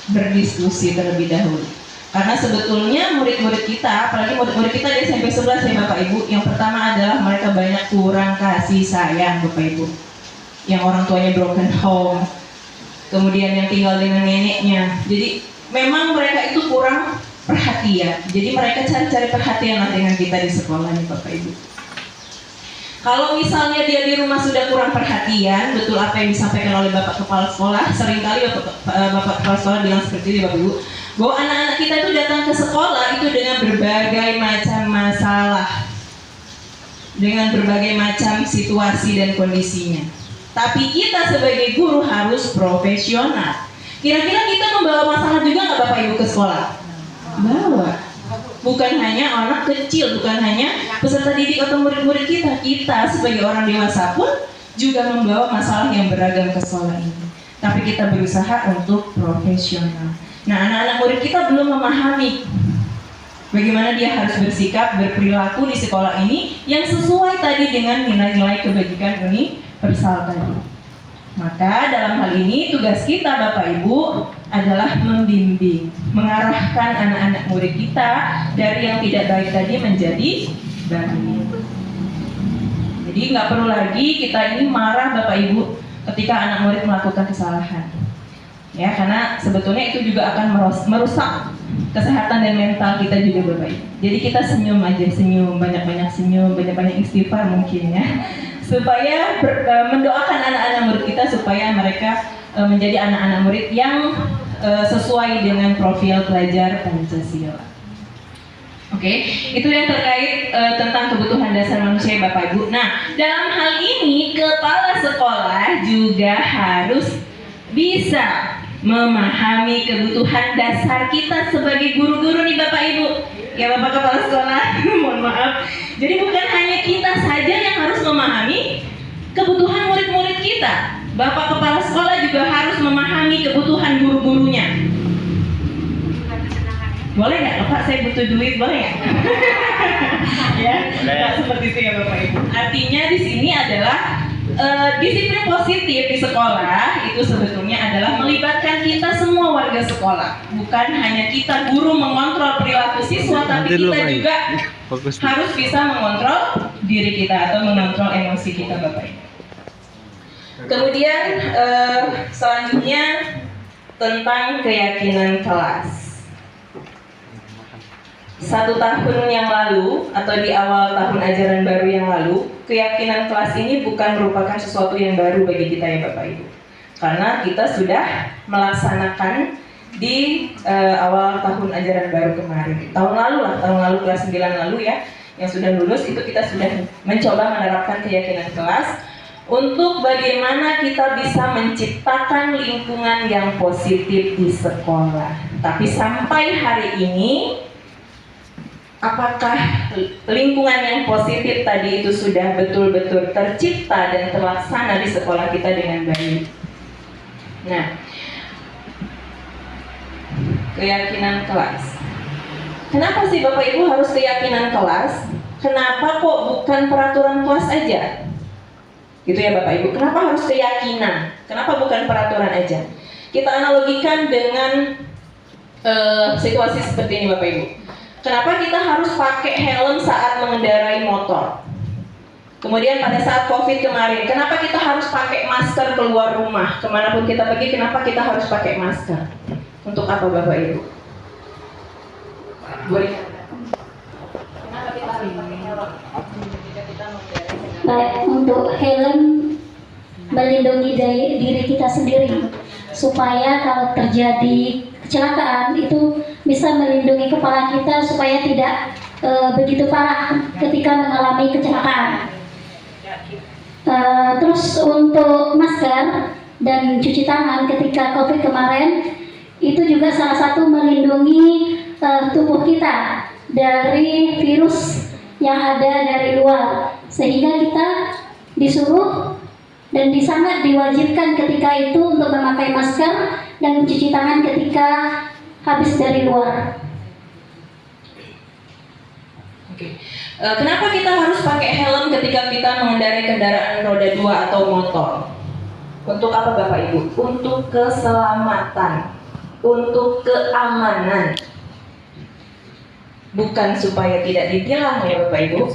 berdiskusi terlebih dahulu. Karena sebetulnya murid-murid kita, apalagi murid-murid kita di SMP 11 ya Bapak Ibu, yang pertama adalah mereka banyak kurang kasih sayang Bapak Ibu. Yang orang tuanya broken home, kemudian yang tinggal dengan neneknya. Jadi memang mereka itu kurang perhatian. Jadi mereka cari-cari perhatian lah dengan kita di sekolah nih Bapak Ibu. Kalau misalnya dia di rumah sudah kurang perhatian, betul apa yang disampaikan oleh Bapak Kepala Sekolah, seringkali Bapak Kepala Sekolah bilang seperti ini Bapak Ibu, bahwa anak-anak kita itu datang ke sekolah itu dengan berbagai macam masalah, dengan berbagai macam situasi dan kondisinya. Tapi kita sebagai guru harus profesional. Kira-kira kita membawa masalah juga nggak Bapak Ibu ke sekolah? Bawa. Bukan hanya anak kecil, bukan hanya peserta didik atau murid-murid kita. Kita sebagai orang dewasa pun juga membawa masalah yang beragam ke sekolah ini. Tapi kita berusaha untuk profesional. Nah, anak-anak murid kita belum memahami bagaimana dia harus bersikap, berperilaku di sekolah ini yang sesuai tadi dengan nilai-nilai kebajikan universal tadi. Maka dalam hal ini tugas kita Bapak Ibu adalah membimbing, mengarahkan anak-anak murid kita dari yang tidak baik tadi menjadi baik. Jadi nggak perlu lagi kita ini marah Bapak Ibu ketika anak murid melakukan kesalahan. Ya, karena sebetulnya itu juga akan merusak kesehatan dan mental kita juga Bapak Ibu. Jadi kita senyum aja, senyum, banyak-banyak senyum, banyak-banyak istighfar mungkin ya. Supaya mendoakan anak-anak murid kita supaya mereka menjadi anak-anak murid yang sesuai dengan profil pelajar Pancasila. Oke, itu yang terkait tentang kebutuhan dasar manusia Bapak Ibu. Nah, dalam hal ini kepala sekolah juga harus bisa memahami kebutuhan dasar kita sebagai guru-guru nih Bapak Ibu. Ya Bapak Kepala Sekolah, mohon maaf. Jadi bukan hanya kita saja yang harus memahami kebutuhan murid-murid kita. Bapak Kepala Sekolah juga harus memahami kebutuhan guru-gurunya. Boleh nggak Bapak, saya butuh duit, boleh nggak? Ya, nggak seperti itu ya Bapak Ibu. Artinya di sini adalah Disiplin positif di sekolah itu sebetulnya adalah melibatkan kita semua warga sekolah, bukan hanya kita guru mengontrol perilaku siswa, tapi kita juga harus bisa mengontrol diri kita atau mengontrol emosi kita, Bapak Ibu. Kemudian selanjutnya tentang keyakinan kelas. 1 tahun yang lalu atau di awal tahun ajaran baru yang lalu, keyakinan kelas ini bukan merupakan sesuatu yang baru bagi kita ya Bapak Ibu. Karena kita sudah melaksanakan di awal tahun ajaran baru kemarin. Tahun lalu kelas 9 lalu ya, yang sudah lulus itu kita sudah mencoba menerapkan keyakinan kelas untuk bagaimana kita bisa menciptakan lingkungan yang positif di sekolah. Tapi sampai hari ini, apakah lingkungan yang positif tadi itu sudah betul-betul tercipta dan terlaksana di sekolah kita dengan baik? Nah, keyakinan kelas. Kenapa sih Bapak Ibu harus keyakinan kelas? Kenapa kok bukan peraturan kelas aja? Gitu ya Bapak Ibu. Kenapa harus keyakinan? Kenapa bukan peraturan aja? Kita analogikan dengan situasi seperti ini Bapak Ibu. Kenapa kita harus pakai helm saat mengendarai motor? Kemudian pada saat COVID kemarin, kenapa kita harus pakai masker keluar rumah? Kemanapun kita pergi, kenapa kita harus pakai masker? Untuk apa Bapak Ibu? Boleh. Kenapa kita harus pakai helm? Untuk helm melindungi diri kita sendiri, supaya kalau terjadi kecelakaan itu bisa melindungi kepala kita supaya tidak begitu parah ketika mengalami kecelakaan. Terus untuk masker dan cuci tangan ketika COVID kemarin itu juga salah satu melindungi tubuh kita dari virus yang ada dari luar, sehingga kita disuruh dan sangat diwajibkan ketika itu untuk memakai masker dan mencuci tangan ketika habis dari luar. Oke. Kenapa kita harus pakai helm ketika kita mengendarai kendaraan roda 2 atau motor? Untuk apa Bapak Ibu? Untuk keselamatan, untuk keamanan. Bukan supaya tidak ditilang ya Bapak Ibu,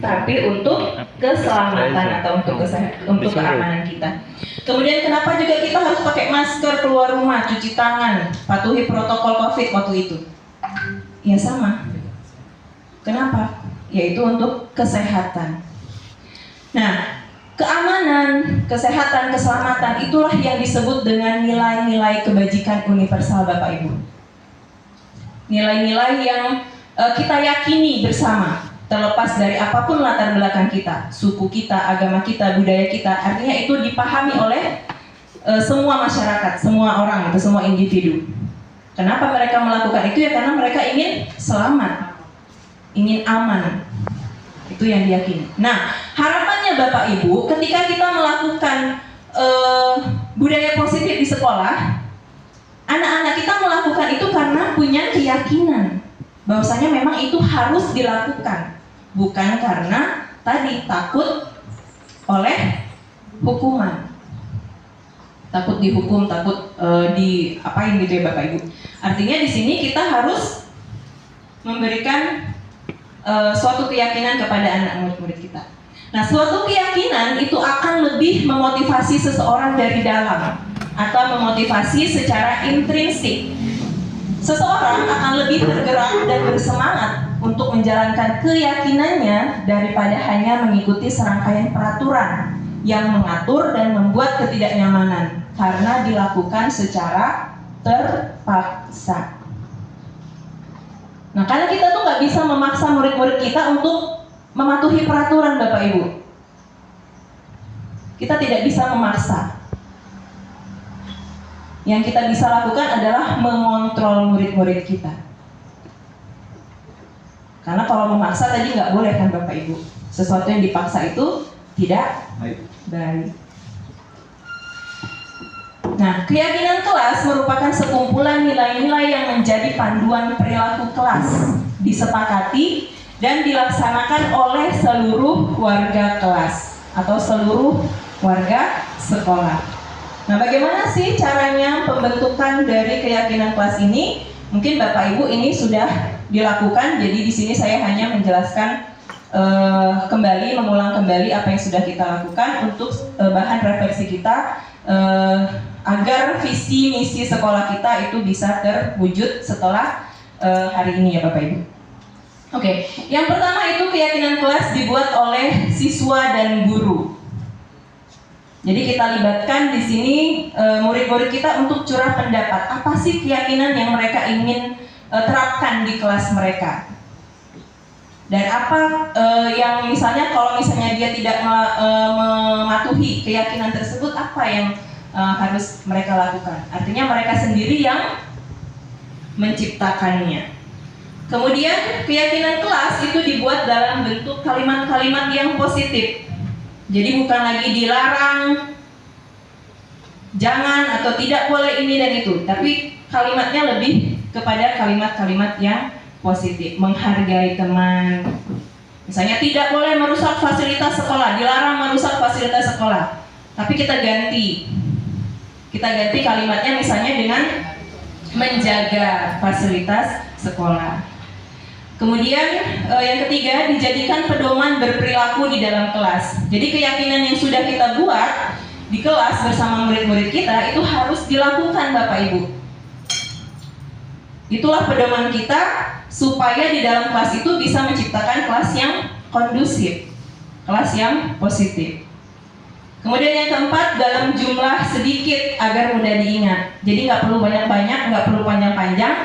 tapi untuk keselamatan atau untuk keamanan kita. Kemudian kenapa juga kita harus pakai masker keluar rumah, cuci tangan, patuhi protokol COVID waktu itu? Ya sama. Kenapa? Yaitu untuk kesehatan. Nah, keamanan, kesehatan, keselamatan itulah yang disebut dengan nilai-nilai kebajikan universal Bapak Ibu. Nilai-nilai yang kita yakini bersama, terlepas dari apapun latar belakang kita, suku kita, agama kita, budaya kita. Artinya itu dipahami oleh semua masyarakat, semua orang, itu semua individu. Kenapa mereka melakukan itu? Ya karena mereka ingin selamat, ingin aman. Itu yang diyakini. Nah, harapannya Bapak Ibu, ketika kita melakukan budaya positif di sekolah, anak-anak kita melakukan itu karena punya keyakinan bahwasanya memang itu harus dilakukan, bukan karena tadi takut oleh hukuman, takut dihukum, takut diapain gitu ya Bapak Ibu. Artinya di sini kita harus memberikan suatu keyakinan kepada anak murid-murid kita. Nah, suatu keyakinan itu akan lebih memotivasi seseorang dari dalam atau memotivasi secara intrinsik. Seseorang akan lebih bergerak dan bersemangat untuk menjalankan keyakinannya daripada hanya mengikuti serangkaian peraturan yang mengatur dan membuat ketidaknyamanan karena dilakukan secara terpaksa. Nah, karena kita tuh nggak bisa memaksa murid-murid kita untuk mematuhi peraturan Bapak Ibu. Kita tidak bisa memaksa. Yang kita bisa lakukan adalah mengontrol murid-murid kita. Karena kalau memaksa tadi nggak boleh kan Bapak Ibu. Sesuatu yang dipaksa itu tidak baik. Nah, keyakinan kelas merupakan sekumpulan nilai-nilai yang menjadi panduan perilaku kelas, disepakati dan dilaksanakan oleh seluruh warga kelas. atau seluruh warga sekolah. Nah, bagaimana sih caranya pembentukan dari keyakinan kelas ini? Mungkin Bapak Ibu ini sudah dilakukan, jadi di sini saya hanya menjelaskan mengulang kembali apa yang sudah kita lakukan untuk bahan refleksi kita agar visi misi sekolah kita itu bisa terwujud setelah hari ini ya Bapak Ibu. Oke, yang pertama itu keyakinan kelas dibuat oleh siswa dan guru. Jadi kita libatkan di sini murid-murid kita untuk curah pendapat. Apa sih keyakinan yang mereka ingin terapkan di kelas mereka? Dan apa yang misalnya kalau misalnya dia tidak mematuhi keyakinan tersebut, apa yang harus mereka lakukan? Artinya mereka sendiri yang menciptakannya. Kemudian keyakinan kelas itu dibuat dalam bentuk kalimat-kalimat yang positif. Jadi bukan lagi dilarang, jangan atau tidak boleh ini dan itu, tapi kalimatnya lebih kepada kalimat-kalimat yang positif, menghargai teman. Misalnya tidak boleh merusak fasilitas sekolah, dilarang merusak fasilitas sekolah. Tapi kita ganti kalimatnya misalnya dengan menjaga fasilitas sekolah. Kemudian yang ketiga, dijadikan pedoman berperilaku di dalam kelas. Jadi keyakinan yang sudah kita buat di kelas bersama murid-murid kita itu harus dilakukan Bapak Ibu. Itulah pedoman kita supaya di dalam kelas itu bisa menciptakan kelas yang kondusif, kelas yang positif. Kemudian yang keempat, dalam jumlah sedikit agar mudah diingat. Jadi nggak perlu banyak-banyak, nggak perlu panjang-panjang,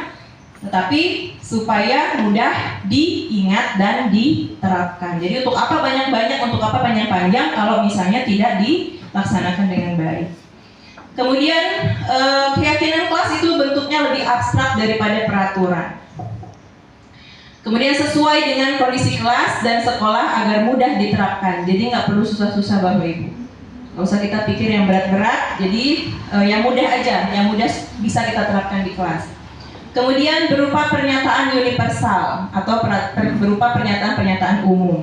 tetapi supaya mudah diingat dan diterapkan. Jadi untuk apa banyak-banyak, untuk apa panjang-panjang kalau misalnya tidak dilaksanakan dengan baik. Kemudian keyakinan kelas itu bentuknya lebih abstrak daripada peraturan. Kemudian sesuai dengan kondisi kelas dan sekolah agar mudah diterapkan. Jadi nggak perlu susah-susah Bapak Ibu. Nggak usah kita pikir yang berat-berat. Jadi yang mudah aja, yang mudah bisa kita terapkan di kelas. Kemudian berupa pernyataan universal atau berupa pernyataan-pernyataan umum.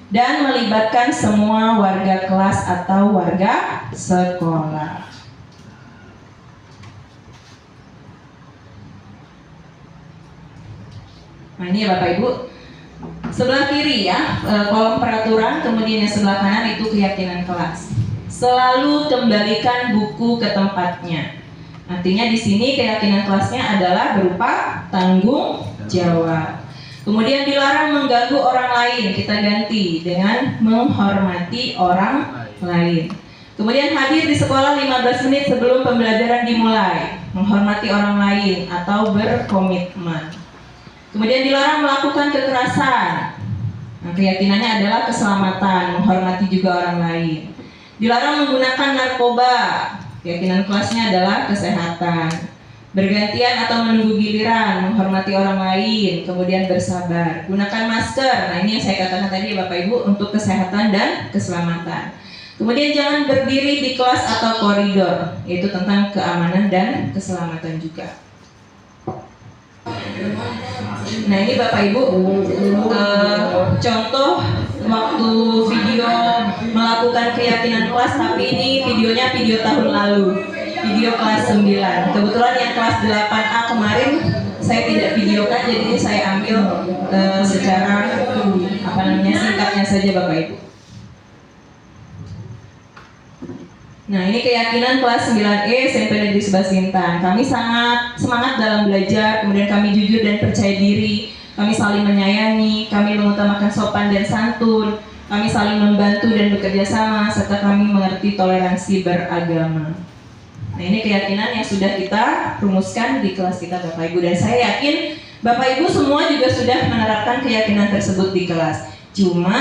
Dan melibatkan semua warga kelas atau warga sekolah. Nah ini ya Bapak Ibu, sebelah kiri ya kolom peraturan, kemudian yang sebelah kanan itu keyakinan kelas. Selalu kembalikan buku ke tempatnya. Artinya di sini keyakinan kelasnya adalah berupa tanggung jawab. Kemudian dilarang mengganggu orang lain, kita ganti dengan menghormati orang lain. Kemudian hadir di sekolah 15 menit sebelum pembelajaran dimulai, menghormati orang lain atau berkomitmen. Kemudian dilarang melakukan kekerasan. Nah, keyakinannya adalah keselamatan, menghormati juga orang lain. Dilarang menggunakan narkoba. Keyakinan kelasnya adalah kesehatan. Bergantian atau menunggu giliran, menghormati orang lain, kemudian bersabar. Gunakan masker. Nah ini yang saya katakan tadi Bapak Ibu untuk kesehatan dan keselamatan. Kemudian jangan berdiri di kelas atau koridor, yaitu tentang keamanan dan keselamatan juga. Nah ini Bapak Ibu contoh waktu video melakukan keyakinan kelas, tapi ini videonya video tahun lalu, video kelas 9. Kebetulan yang kelas 8A kemarin saya tidak videokan, jadi ini saya ambil secara singkatnya saja Bapak Ibu. Nah ini keyakinan kelas 9E SMP Negeri 11 Bintan. Kami sangat semangat dalam belajar, kemudian kami jujur dan percaya diri, kami saling menyayangi, kami mengutamakan sopan dan santun, kami saling membantu dan bekerja sama, serta kami mengerti toleransi beragama. Nah ini keyakinan yang sudah kita rumuskan di kelas kita Bapak Ibu, dan saya yakin Bapak Ibu semua juga sudah menerapkan keyakinan tersebut di kelas. Cuma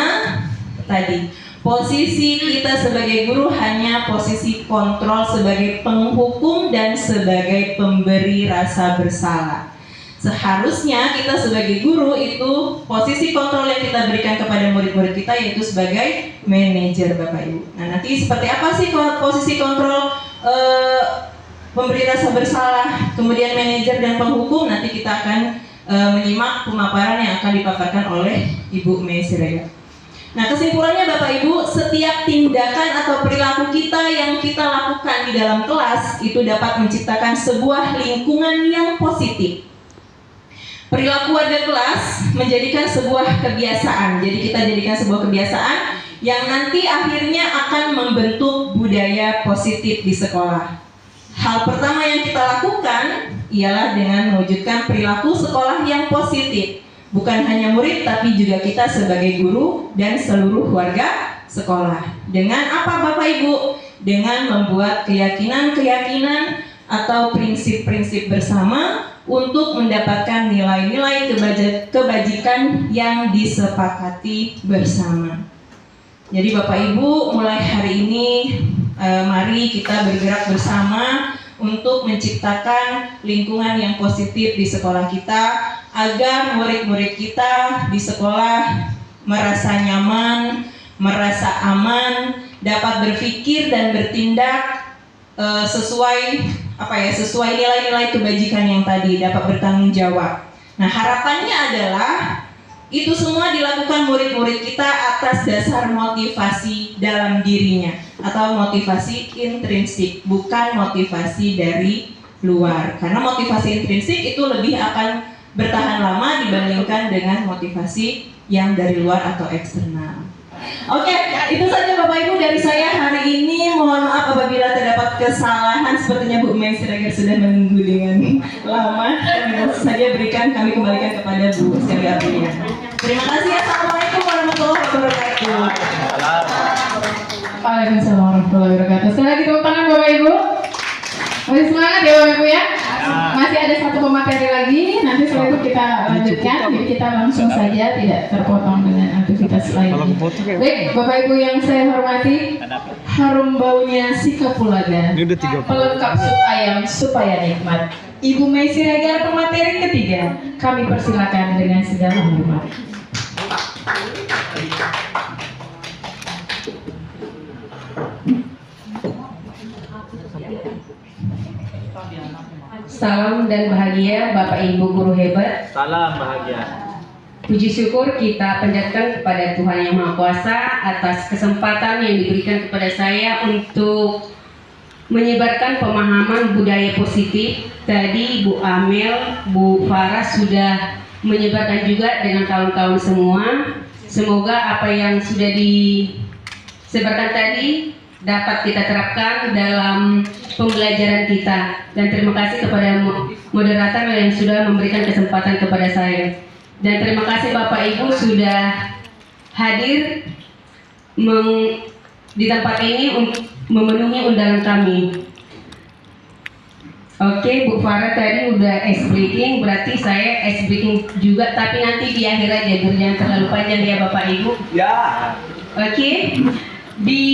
tadi posisi kita sebagai guru hanya posisi kontrol sebagai penghukum dan sebagai pemberi rasa bersalah. Seharusnya kita sebagai guru itu posisi kontrol yang kita berikan kepada murid-murid kita yaitu sebagai manajer Bapak Ibu. Nah nanti seperti apa sih posisi kontrol pemberi rasa bersalah, kemudian manajer dan penghukum, nanti kita akan menyimak pemaparan yang akan dipaparkan oleh Ibu Mei Siregar. Nah, kesimpulannya Bapak Ibu, setiap tindakan atau perilaku kita yang kita lakukan di dalam kelas itu dapat menciptakan sebuah lingkungan yang positif. Perilaku warga kelas menjadikan sebuah kebiasaan. Jadi kita jadikan sebuah kebiasaan yang nanti akhirnya akan membentuk budaya positif di sekolah. Hal pertama yang kita lakukan ialah dengan mewujudkan perilaku sekolah yang positif. Bukan hanya murid, tapi juga kita sebagai guru dan seluruh warga sekolah. Dengan apa Bapak Ibu? Dengan membuat keyakinan-keyakinan atau prinsip-prinsip bersama untuk mendapatkan nilai-nilai kebajikan yang disepakati bersama. Jadi Bapak Ibu, mulai hari ini mari kita bergerak bersama untuk menciptakan lingkungan yang positif di sekolah kita, agar murid-murid kita di sekolah merasa nyaman, merasa aman, dapat berpikir dan bertindak sesuai nilai-nilai kebajikan yang tadi, dapat bertanggung jawab. Nah, harapannya adalah itu semua dilakukan murid-murid kita atas dasar motivasi dalam dirinya atau motivasi intrinsik, bukan motivasi dari luar. Karena motivasi intrinsik itu lebih akan bertahan lama dibandingkan dengan motivasi yang dari luar atau eksternal. Oke, itu saja Bapak Ibu dari saya hari ini. Mohon maaf apabila terdapat kesalahan. Sepertinya Bu Mei Siregar sudah menunggu dengan lama. Saya berikan, kami kembalikan kepada Bu Siregar. Terima kasih. Assalamualaikum warahmatullahi wabarakatuh. Waalaikumsalam warahmatullahi wabarakatuh. Sekali lagi tepuk tangan Bapak Ibu. Masih semangat ya Bapak Ibu ya. Masih ada satu pemateri lagi. Nanti setelah itu kita lanjutkan. Jadi kita langsung saja, tidak terpotong dengan aktivitas lainnya. Baik Bapak Ibu yang saya hormati, harum baunya si kapulaga, pelengkap sup ayam supaya nikmat. Ibu Mei Siregar pemateri ketiga, kami persilakan dengan segala hormat. Salam dan bahagia Bapak Ibu guru hebat. Salam bahagia. Puji syukur kita panjatkan kepada Tuhan Yang Maha Kuasa atas kesempatan yang diberikan kepada saya untuk menyebarkan pemahaman budaya positif. Tadi Bu Amel, Bu Farah sudah menyebarkan juga dengan kawan-kawan semua. Semoga apa yang sudah disebarkan tadi dapat kita terapkan dalam pembelajaran kita. Dan terima kasih kepada moderator yang sudah memberikan kesempatan kepada saya. Dan terima kasih Bapak Ibu sudah hadir di tempat ini untuk memenuhi undangan kami. Oke, Bu Farah tadi udah ice breaking, berarti saya ice breaking juga, tapi nanti di akhir aja, biar jangan terlalu panjang ya Bapak Ibu. Ya. Oke. Di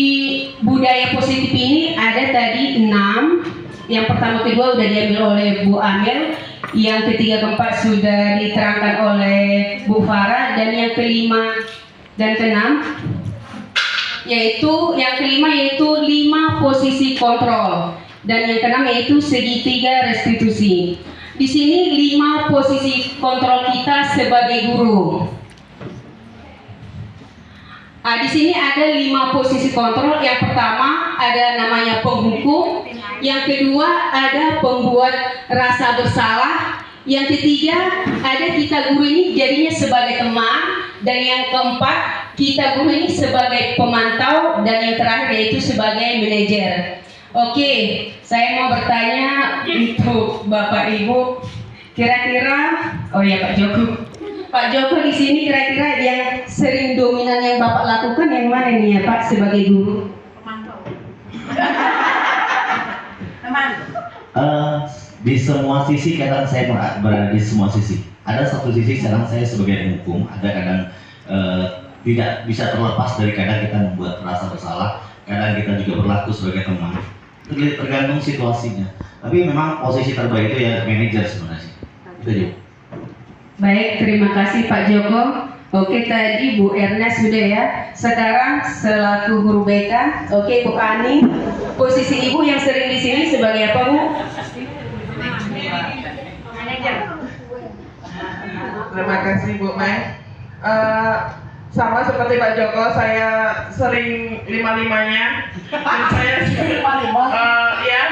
budaya positif ini ada tadi 6. Yang pertama kedua udah diambil oleh Bu Amel, yang ketiga keempat sudah diterangkan oleh Bu Farah, dan yang kelima dan keenam yaitu yang kelima yaitu 5 posisi kontrol, dan yang keenam yaitu segitiga restitusi. Di sini 5 posisi kontrol kita sebagai guru. Di sini ada 5 posisi kontrol. Yang pertama ada namanya penghukum, yang kedua ada pembuat rasa bersalah, yang ketiga ada kita guru ini jadinya sebagai teman, dan yang keempat kita guru ini sebagai pemantau, dan yang terakhir yaitu sebagai manajer. Oke, saya mau bertanya untuk Bapak Ibu, kira-kira, oh ya Pak Joko di sini kira-kira yang sering dominan yang Bapak lakukan yang mana nih ya Pak sebagai guru? Di semua sisi kadang saya berada di semua sisi. Ada satu sisi kadang saya sebagai penghukum, ada kadang tidak bisa terlepas dari kadang kita membuat rasa bersalah, kadang kita juga berlaku sebagai teman. Itu tergantung situasinya. Tapi memang posisi terbaik itu ya manajer sebenarnya. Itu aja. Baik, terima kasih Pak Joko. Oke, tadi Bu Erna sudah ya. Sekarang selaku guru BK, oke Bu Ani, posisi Ibu yang sering di sini sebagai apa Bu? Terima kasih Bu Mei. Sama seperti Pak Joko, saya sering lima-limanya. Dan saya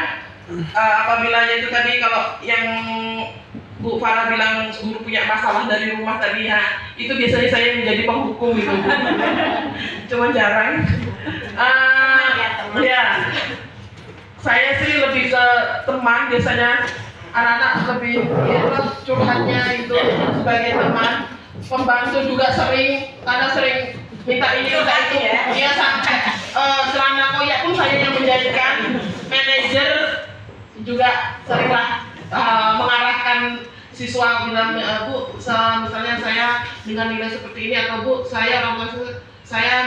apabila itu tadi kalau yang Bu Farah bilang guru punya masalah dari rumah tadi ya, itu biasanya saya menjadi penghukum gitu. Cuma jarang. Saya sih lebih ke teman, biasanya anak-anak lebih curhatnya itu sebagai teman. Pembantu juga sering, karena sering minta ini minta itu ya. Dia sampai celana koyak pun saya yang menjadikan. Manajer juga seringlah mengarahkan siswa bilang, Bu, misalnya saya dengan nilai seperti ini, atau Bu, saya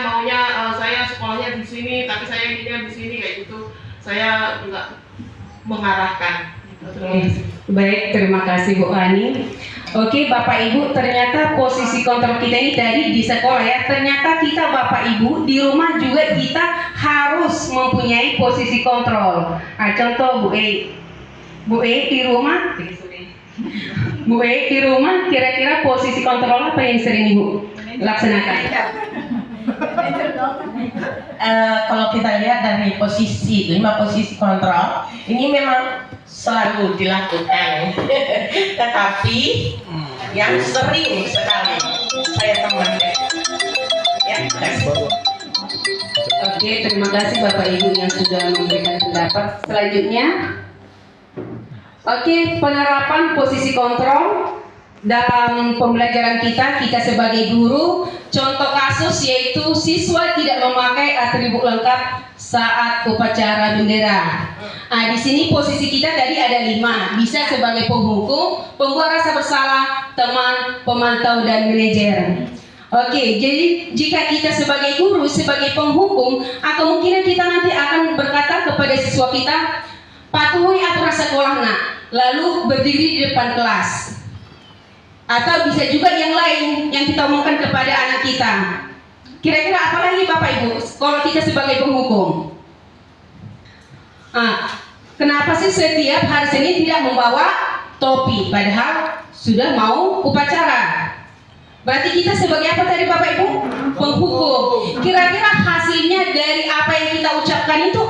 maunya saya sekolahnya di sini, tapi saya inginnya di sini kayak gitu. Saya juga mengarahkan. Baik, terima kasih Bu Ani. Oke, Bapak Ibu, ternyata posisi kontrol kita ini tadi di sekolah ya. Ternyata kita Bapak Ibu di rumah juga kita harus mempunyai posisi kontrol. Contoh Bu E di rumah, kira-kira posisi kontrol apa yang sering Ibu laksanakan? Kalau kita lihat dari posisi 5 posisi kontrol, ini memang selalu dilakukan, tetapi yang sering sekali saya temukan. Oke, terima kasih Bapak Ibu yang sudah memberikan pendapat. Selanjutnya, penerapan posisi kontrol dalam pembelajaran kita sebagai guru. Contoh kasus yaitu siswa tidak memakai atribut lengkap saat upacara bendera. Di sini posisi kita tadi ada 5, bisa sebagai penghukum, pembuat rasa bersalah, teman, pemantau, dan manajer. Oke, jadi jika kita sebagai guru, sebagai penghukum, kemungkinan kita nanti akan berkata kepada siswa kita, patuhi aturan sekolah nak, lalu berdiri di depan kelas. Atau bisa juga yang lain yang kita omongkan kepada anak kita. Kira-kira apa lagi Bapak Ibu kalau kita sebagai penghukum? Kenapa sih setiap hari Senin tidak membawa topi padahal sudah mau upacara? Berarti kita sebagai apa tadi Bapak Ibu? Penghukum. Kira-kira hasilnya dari apa yang kita ucapkan itu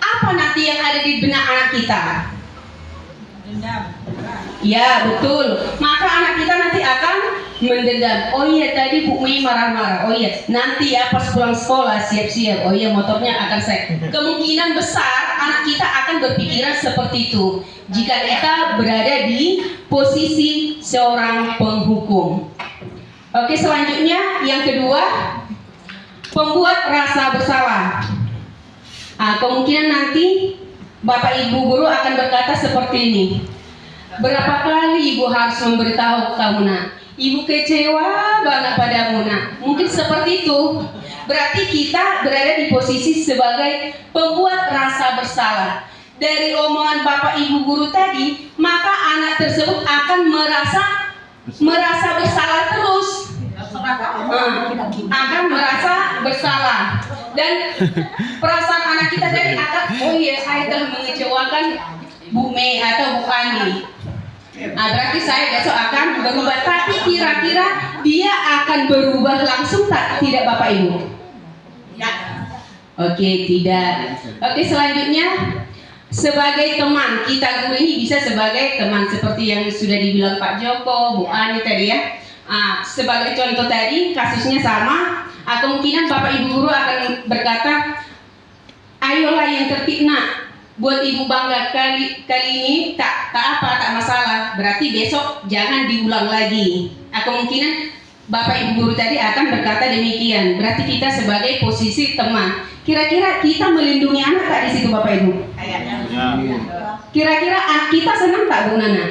apa nanti yang ada di benak anak kita? Ya betul, maka anak kita nanti akan mendendam. Oh iya tadi Bu Mei marah-marah. Oh iya nanti ya pas pulang sekolah siap-siap. Oh iya motornya akan saya. Kemungkinan besar anak kita akan berpikiran seperti itu jika kita berada di posisi seorang penghukum. Oke, selanjutnya yang kedua, pembuat rasa bersalah. Kemungkinan nanti Bapak Ibu guru akan berkata seperti ini. Berapa kali Ibu harus memberitahu kamu nak? Ibu kecewa banget padamu nak. Mungkin seperti itu. Berarti kita berada di posisi sebagai pembuat rasa bersalah. Dari omongan Bapak Ibu guru tadi, maka anak tersebut akan merasa bersalah terus. Akan merasa bersalah. Dan perasaan anak kita tadi akan, oh iya saya telah mengecewakan Bu Mei atau Bu Ani. Berarti saya besok akan berubah. Tapi kira-kira dia akan berubah langsung tidak Bapak Ibu? Oke, tidak. Oke, selanjutnya sebagai teman, kita guru ini bisa sebagai teman seperti yang sudah dibilang Pak Joko, Bu Ani tadi ya. Sebagai contoh tadi kasusnya sama. Kemungkinan Bapak Ibu guru akan berkata, ayolah yang tertib nak, buat Ibu bangga kali ini tak masalah. Berarti besok jangan diulang lagi. Kemungkinan Bapak Ibu guru tadi akan berkata demikian. Berarti kita sebagai posisi teman. Kira-kira kita melindungi anak tak di situ Bapak Ibu? Kira-kira kita senang tak Bu Nana?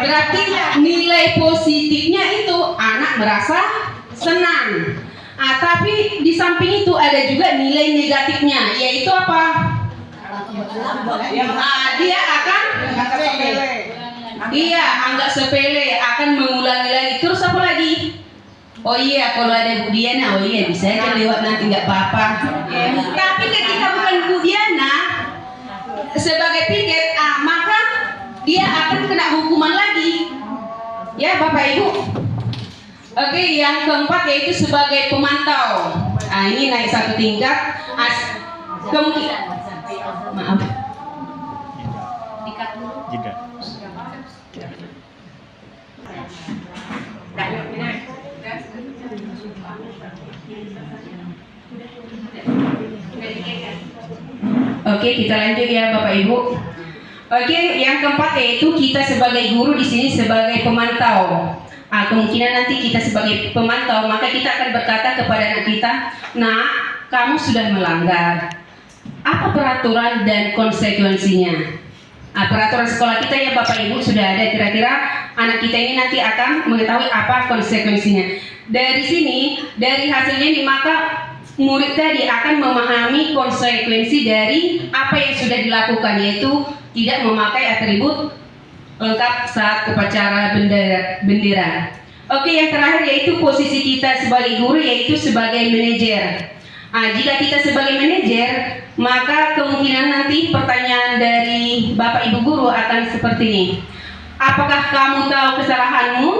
Berarti nilai positifnya itu anak merasa senang. Tapi di samping itu ada juga nilai negatifnya, yaitu apa? Dia akan anggap sepele, akan mengulangi lagi. Terus apa lagi? Oh iya, kalau ada Bu Diana, oh iya bisa aja lewat nanti nggak apa-apa. Tapi ketika bukan Bu Diana sebagai piket, maka dia akan kena hukuman lagi. Ya Bapak Ibu. Oke, yang keempat yaitu sebagai pemantau. Nah, ini naik satu tingkat. Kemungkinan, maaf. Jika. Oke, kita lanjut ya Bapak Ibu. Oke, yang keempat yaitu kita sebagai guru di sini sebagai pemantau. Kemungkinan nanti kita sebagai pemantau, maka kita akan berkata kepada anak kita, "Nak, kamu sudah melanggar. Apa peraturan dan konsekuensinya?" Peraturan sekolah kita ya Bapak Ibu sudah ada, kira-kira anak kita ini nanti akan mengetahui apa konsekuensinya. Dari sini, dari hasilnya ini, maka murid tadi akan memahami konsekuensi dari apa yang sudah dilakukan, yaitu tidak memakai atribut lengkap saat upacara bendera. Oke, yang terakhir yaitu posisi kita sebagai guru, yaitu sebagai manajer. Jika kita sebagai manajer, maka kemungkinan nanti pertanyaan dari Bapak Ibu guru akan seperti ini. Apakah kamu tahu kesalahanmu?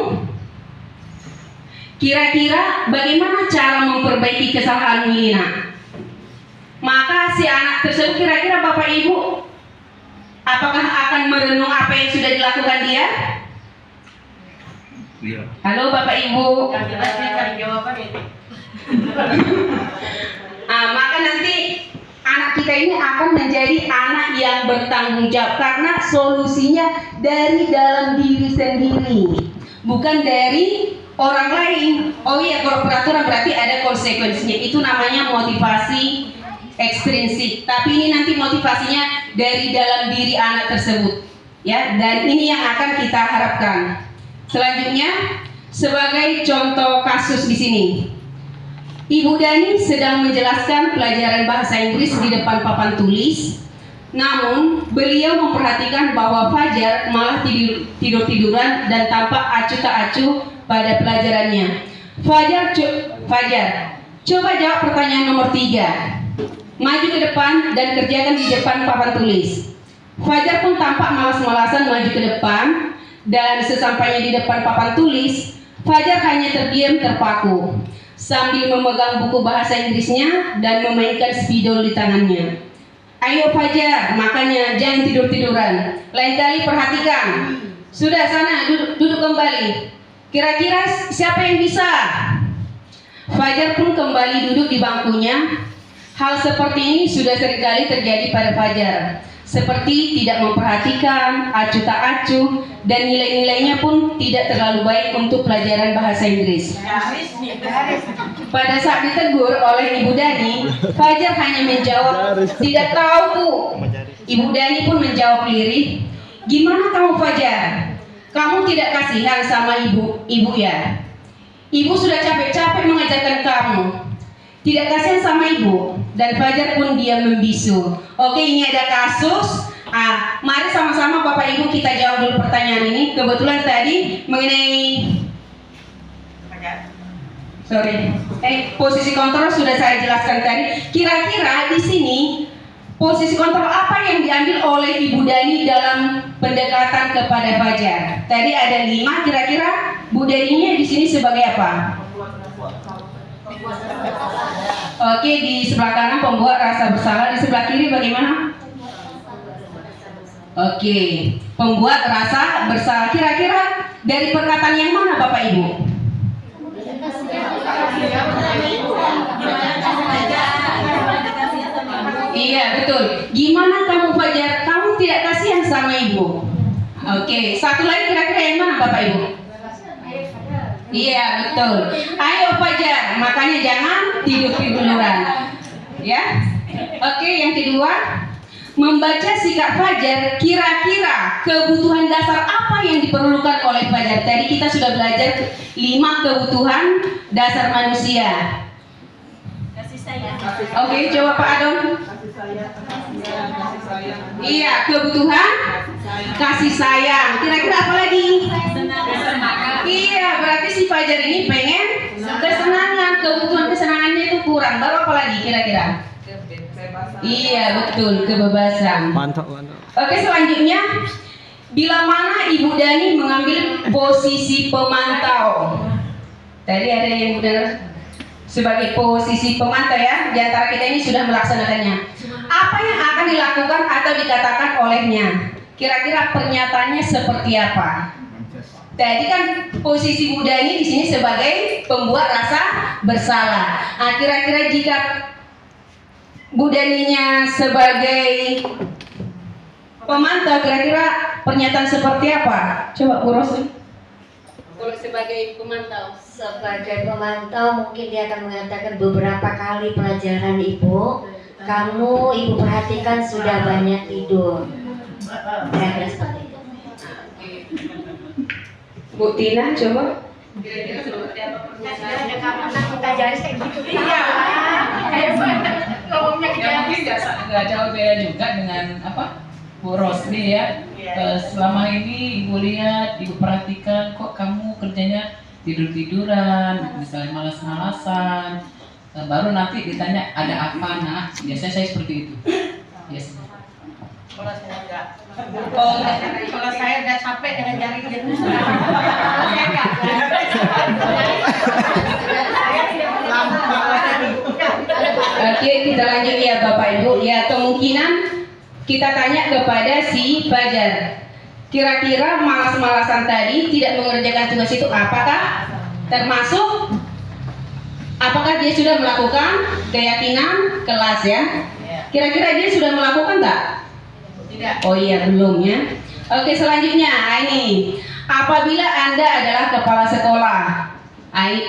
Kira-kira bagaimana cara memperbaiki kesalahanmu ini, nak? Maka si anak tersebut kira-kira Bapak Ibu, apakah akan merenung apa yang sudah dilakukan dia? Iya. Halo Bapak Ibu. Maka nanti anak kita ini akan menjadi anak yang bertanggung jawab karena solusinya dari dalam diri sendiri, bukan dari orang lain. Oh iya, kalau peraturan berarti ada konsekuensinya. Itu namanya motivasi ekstrinsik. Tapi ini nanti motivasinya dari dalam diri anak tersebut, ya. Dan ini yang akan kita harapkan. Selanjutnya, sebagai contoh kasus di sini, Ibu Dani sedang menjelaskan pelajaran bahasa Inggris di depan papan tulis. Namun, beliau memperhatikan bahwa Fajar malah tidur-tiduran dan tampak acuh tak acuh pada pelajarannya. Fajar, coba jawab pertanyaan nomor 3. Maju ke depan dan kerjakan di depan papan tulis. Fajar pun tampak malas-malasan maju ke depan, dan sesampainya di depan papan tulis, Fajar hanya terdiam terpaku sambil memegang buku bahasa Inggrisnya dan memainkan spidol di tangannya. Ayo Fajar, makanya jangan tidur-tiduran. Lain kali perhatikan. Sudah, sana duduk kembali. Kira-kira siapa yang bisa? Fajar pun kembali duduk di bangkunya. Hal seperti ini sudah seringkali terjadi pada Fajar. Seperti tidak memperhatikan, acuh tak acuh, dan nilai-nilainya pun tidak terlalu baik untuk pelajaran bahasa Inggris. Pada saat ditegur oleh Ibu Dani, Fajar hanya menjawab, "Tidak tahu, Bu." Ibu Dani pun menjawab lirih, "Gimana kamu Fajar? Kamu tidak kasihan sama ibu ya? Ibu sudah capek-capek mengajarkan kamu. Tidak kasihan sama ibu." Dan Fajar pun diam membisu. Oke, ini ada kasus. Mari sama-sama Bapak Ibu kita jawab dulu pertanyaan ini. Kebetulan tadi mengenai posisi kontrol sudah saya jelaskan tadi. Kira-kira di sini posisi kontrol apa yang diambil oleh Ibu Dani dalam pendekatan kepada Fajar? Tadi ada 5. Kira-kira Bu Daninya di sini sebagai apa? Oke, di sebelah kanan pembuat rasa bersalah, di sebelah kiri bagaimana? Oke, pembuat rasa bersalah. Kira-kira dari perkataan yang mana Bapak Ibu? Iya, betul. Gimana kamu Fajar? Kamu tidak kasihan sama ibu? Oke, satu lagi kira-kira yang mana Bapak Ibu? Iya, betul. Ayo Fajar, makanya jangan tidur-tiduran. Ya. Oke, yang kedua, membaca sikap Fajar, kira-kira kebutuhan dasar apa yang diperlukan oleh Fajar? Tadi kita sudah belajar 5 kebutuhan dasar manusia. Oke, coba Pak Adon. Iya, kebutuhan kasih sayang. Kira-kira apa lagi? Iya, berarti si Fajar ini pengen kesenangan. Kebutuhan kesenangannya itu kurang. Baru apa lagi kira-kira? Iya, betul, kebebasan. Mantap. Oke, selanjutnya, bila mana Ibu Dani mengambil posisi pemantau? Tadi ada yang benar sebagai posisi pemantau ya, di antara kita ini sudah melaksanakannya. Apa yang akan dilakukan atau dikatakan olehnya? Kira-kira pernyataannya seperti apa? Tadi kan posisi Bu Dani di sini sebagai pembuat rasa bersalah. Nah, kira-kira jika Bu Daninya sebagai pemantau, kira-kira pernyataan seperti apa? Coba Bu Rosi. Kalau sebagai pemantau. Sebagai pemantau mungkin dia akan mengatakan beberapa kali pelajaran Ibu, kamu Ibu perhatikan sudah banyak tidur. Kira-kira seperti itu. Bu Tina coba. Kira-kira seperti apa pernyataannya? Kamu kita jadi kayak gitu. Iya. Ngomongnya Ya mungkin nggak jauh beda juga dengan apa Bu Rosli ya. Selama ini Ibu lihat, Ibu perhatikan kok kamu kerjanya tidur-tiduran, misalnya malas-malasan. Baru nanti ditanya ada apa, nah biasanya saya seperti itu. Biasanya. Kalau saya enggak. Kalau saya udah capek dengan jaring gitu. Saya enggak. Oke, kita lanjut ya Bapak Ibu. Ya, kemungkinan kita tanya kepada si Fajar. Kira-kira malas-malasan tadi tidak mengerjakan tugas itu apakah termasuk? Apakah dia sudah melakukan keyakinan kelas ya? Kira-kira dia sudah melakukan tak? Tidak. Oh iya, belum ya. Oke, selanjutnya ini apabila Anda adalah kepala sekolah.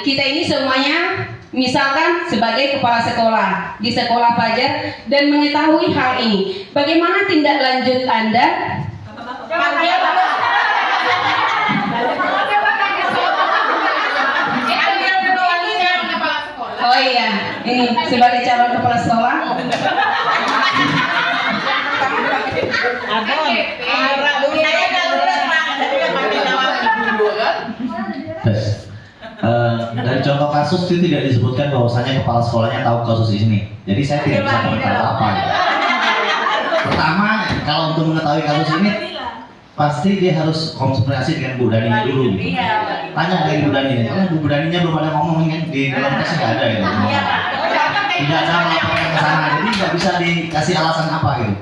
Kita ini semuanya misalkan sebagai kepala sekolah di sekolah Fajar dan mengetahui hal ini. Bagaimana tindak lanjut Anda? Oh iya, ini sebagai calon kepala sekolah. Dari contoh kasus itu tidak disebutkan bahwasanya kepala sekolahnya tahu kasus ini. Jadi saya tidak bisa komentar apa. Pertama, kalau untuk mengetahui kasus ini pasti dia harus konsultasi dengan Bu Daninya dulu. Gitu. Tanya dari Bu Daninya, karena Bu Daninya belum ada ngomong kan di dalam tes nggak ada gitu. Tidak ada melaporkan ke sana, jadi nggak bisa dikasih alasan apa gitu.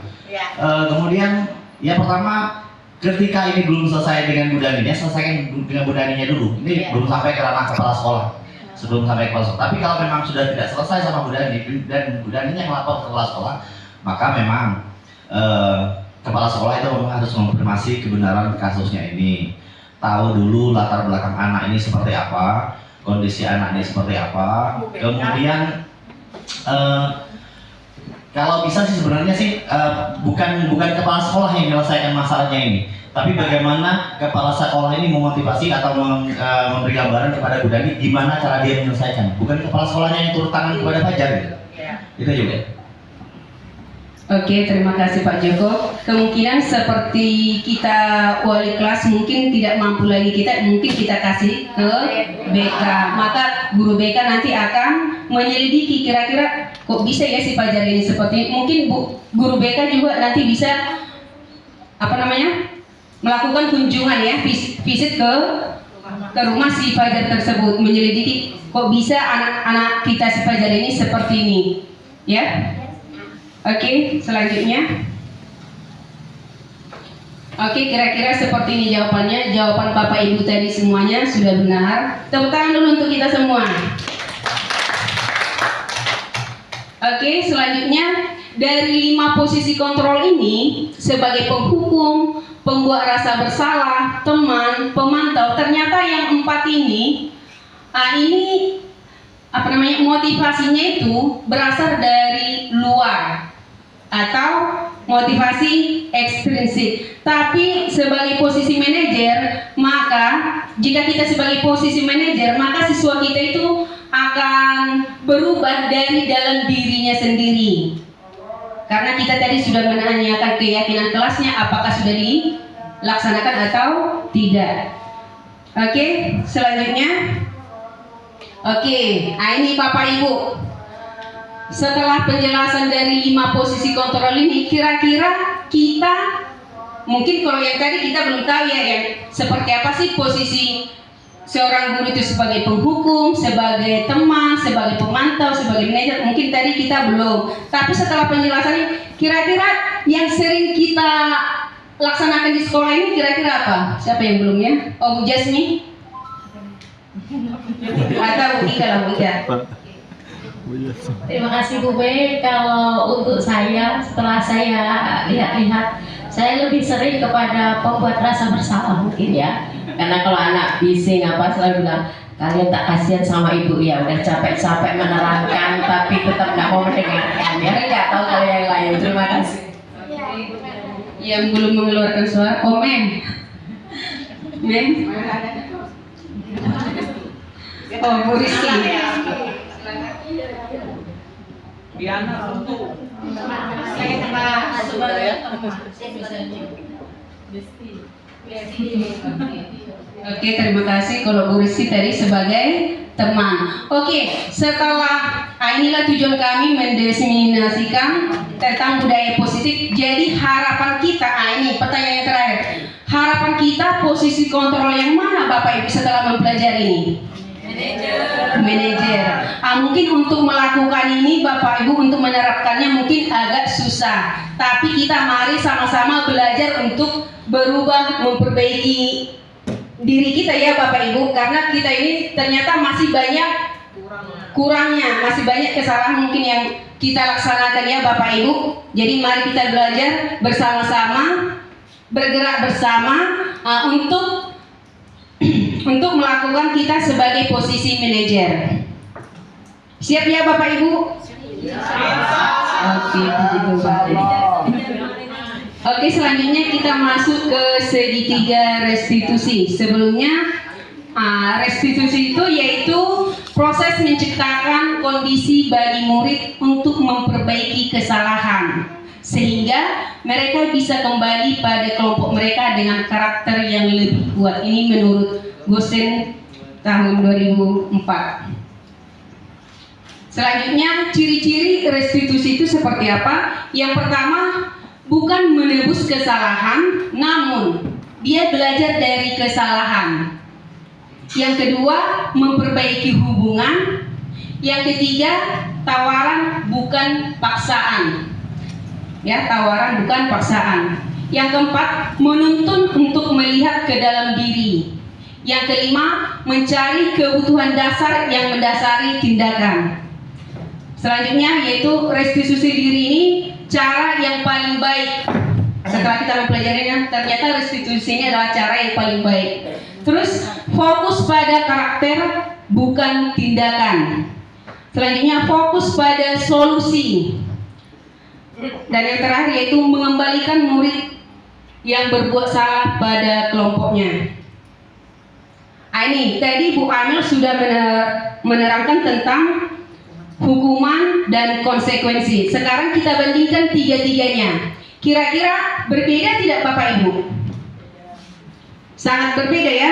Kemudian ya pertama, ketika ini belum selesai dengan Bu Daninya, selesaikan dengan Bu Daninya dulu. Ini belum sampai ke ranah kepala sekolah. Sebelum sampai kepala sekolah. Tapi kalau memang sudah tidak selesai sama Bu Dani dan Bu Daninya melapor ke kepala sekolah, maka memang kepala sekolah itu memang harus mengonfirmasi kebenaran kasusnya ini. Tahu dulu latar belakang anak ini seperti apa, kondisi anak ini seperti apa. Kemudian kalau bisa sih sebenarnya sih bukan kepala sekolah yang menyelesaikan masalahnya ini, tapi bagaimana kepala sekolah ini memotivasi atau memberi gambaran kepada Bu Dani gimana cara dia menyelesaikan. Bukan kepala sekolahnya yang turun tangan kepada Fajar gitu. Itu juga. Oke, terima kasih Pak Joko. Kemungkinan seperti kita wali kelas mungkin tidak mampu lagi mungkin kita kasih ke BK. Maka guru BK nanti akan menyelidiki kira-kira kok bisa ya si Fajar ini seperti ini. Mungkin guru BK juga nanti bisa melakukan kunjungan ya, visit ke rumah si Fajar tersebut, menyelidiki kok bisa anak-anak kita si Fajar ini seperti ini, ya. Oke, selanjutnya. Oke, kira-kira seperti ini jawabannya. Jawaban Bapak Ibu tadi semuanya sudah benar. Tepuk tangan dulu untuk kita semua. Oke, selanjutnya dari 5 posisi kontrol ini sebagai penghukum, pembuat rasa bersalah, teman, pemantau, ternyata yang 4 ini motivasinya itu berasal dari luar atau motivasi ekstrinsik. Tapi sebagai posisi manajer, maka jika kita sebagai posisi manajer, maka siswa kita itu akan berubah dari dalam dirinya sendiri. Karena kita tadi sudah menanyakan keyakinan kelasnya apakah sudah dilaksanakan atau tidak. Oke, selanjutnya. Oke, ini Bapak Ibu. Setelah penjelasan dari 5 posisi kontrol ini, kira-kira kita mungkin kalau yang tadi kita belum tahu ya, seperti apa sih posisi seorang guru itu sebagai penghukum, sebagai teman, sebagai pemantau, sebagai manajer. Mungkin tadi kita belum. Tapi setelah penjelasannya, kira-kira yang sering kita laksanakan di sekolah ini kira-kira apa? Siapa yang belum ya? Oh, Bu Jasmi? Atau Bu Ika lah, Bu Ika. Terima kasih Bu Be. Kalau untuk saya, setelah saya lihat-lihat, saya lebih sering kepada pembuat rasa bersalah mungkin ya. Karena kalau anak bising apa selalu bilang, kalian tak kasihan sama ibu ya, udah capek-capek menerangkan tapi tetap nggak mau mendengarkan. Ya nggak tahu kalau yang lain. Terima kasih. Yang belum mengeluarkan suara, oh Mem. Mem. Oh, Bu Rizky. Diana untuk Saya sebagai Oke, terima kasih kalau Bu Rizky tadi sebagai teman. Oke, setelah inilah tujuan kami mendiseminasikan tentang budaya positif. Jadi harapan kita, ini pertanyaan yang terakhir. Harapan kita posisi kontrol yang mana Bapak Ibu setelah mempelajari ini? Manajer. Mungkin untuk melakukan ini Bapak Ibu untuk menerapkannya mungkin agak susah. Tapi kita mari sama-sama belajar untuk berubah, memperbaiki diri kita ya Bapak Ibu, karena kita ini ternyata masih banyak kurangnya, masih banyak kesalahan mungkin yang kita laksanakan ya Bapak Ibu. Jadi mari kita belajar bersama-sama, bergerak bersama untuk melakukan kita sebagai posisi manajer. Siap ya Bapak Ibu? Oke, Oke, selanjutnya kita masuk ke segitiga restitusi. Sebelumnya, restitusi itu yaitu proses menciptakan kondisi bagi murid untuk memperbaiki kesalahan, sehingga mereka bisa kembali pada kelompok mereka dengan karakter yang lebih kuat. Ini menurut Gosen tahun 2004. Selanjutnya, ciri-ciri restitusi itu seperti apa? Yang pertama, bukan menebus kesalahan, namun dia belajar dari kesalahan. Yang kedua, memperbaiki hubungan. Yang ketiga, tawaran bukan paksaan. Ya, tawaran bukan paksaan. Yang keempat, menuntun untuk melihat ke dalam diri. Yang kelima, mencari kebutuhan dasar yang mendasari tindakan. Selanjutnya yaitu restitusi diri ini cara yang paling baik. Setelah kita mempelajarinya, ternyata restitusi ini adalah cara yang paling baik. Terus fokus pada karakter bukan tindakan. Selanjutnya fokus pada solusi. Dan yang terakhir yaitu mengembalikan murid yang berbuat salah pada kelompoknya. Ini tadi Bu Amel sudah menerangkan tentang hukuman dan konsekuensi. Sekarang kita bandingkan tiga-tiganya. Kira-kira berbeda tidak Bapak Ibu? Sangat berbeda ya.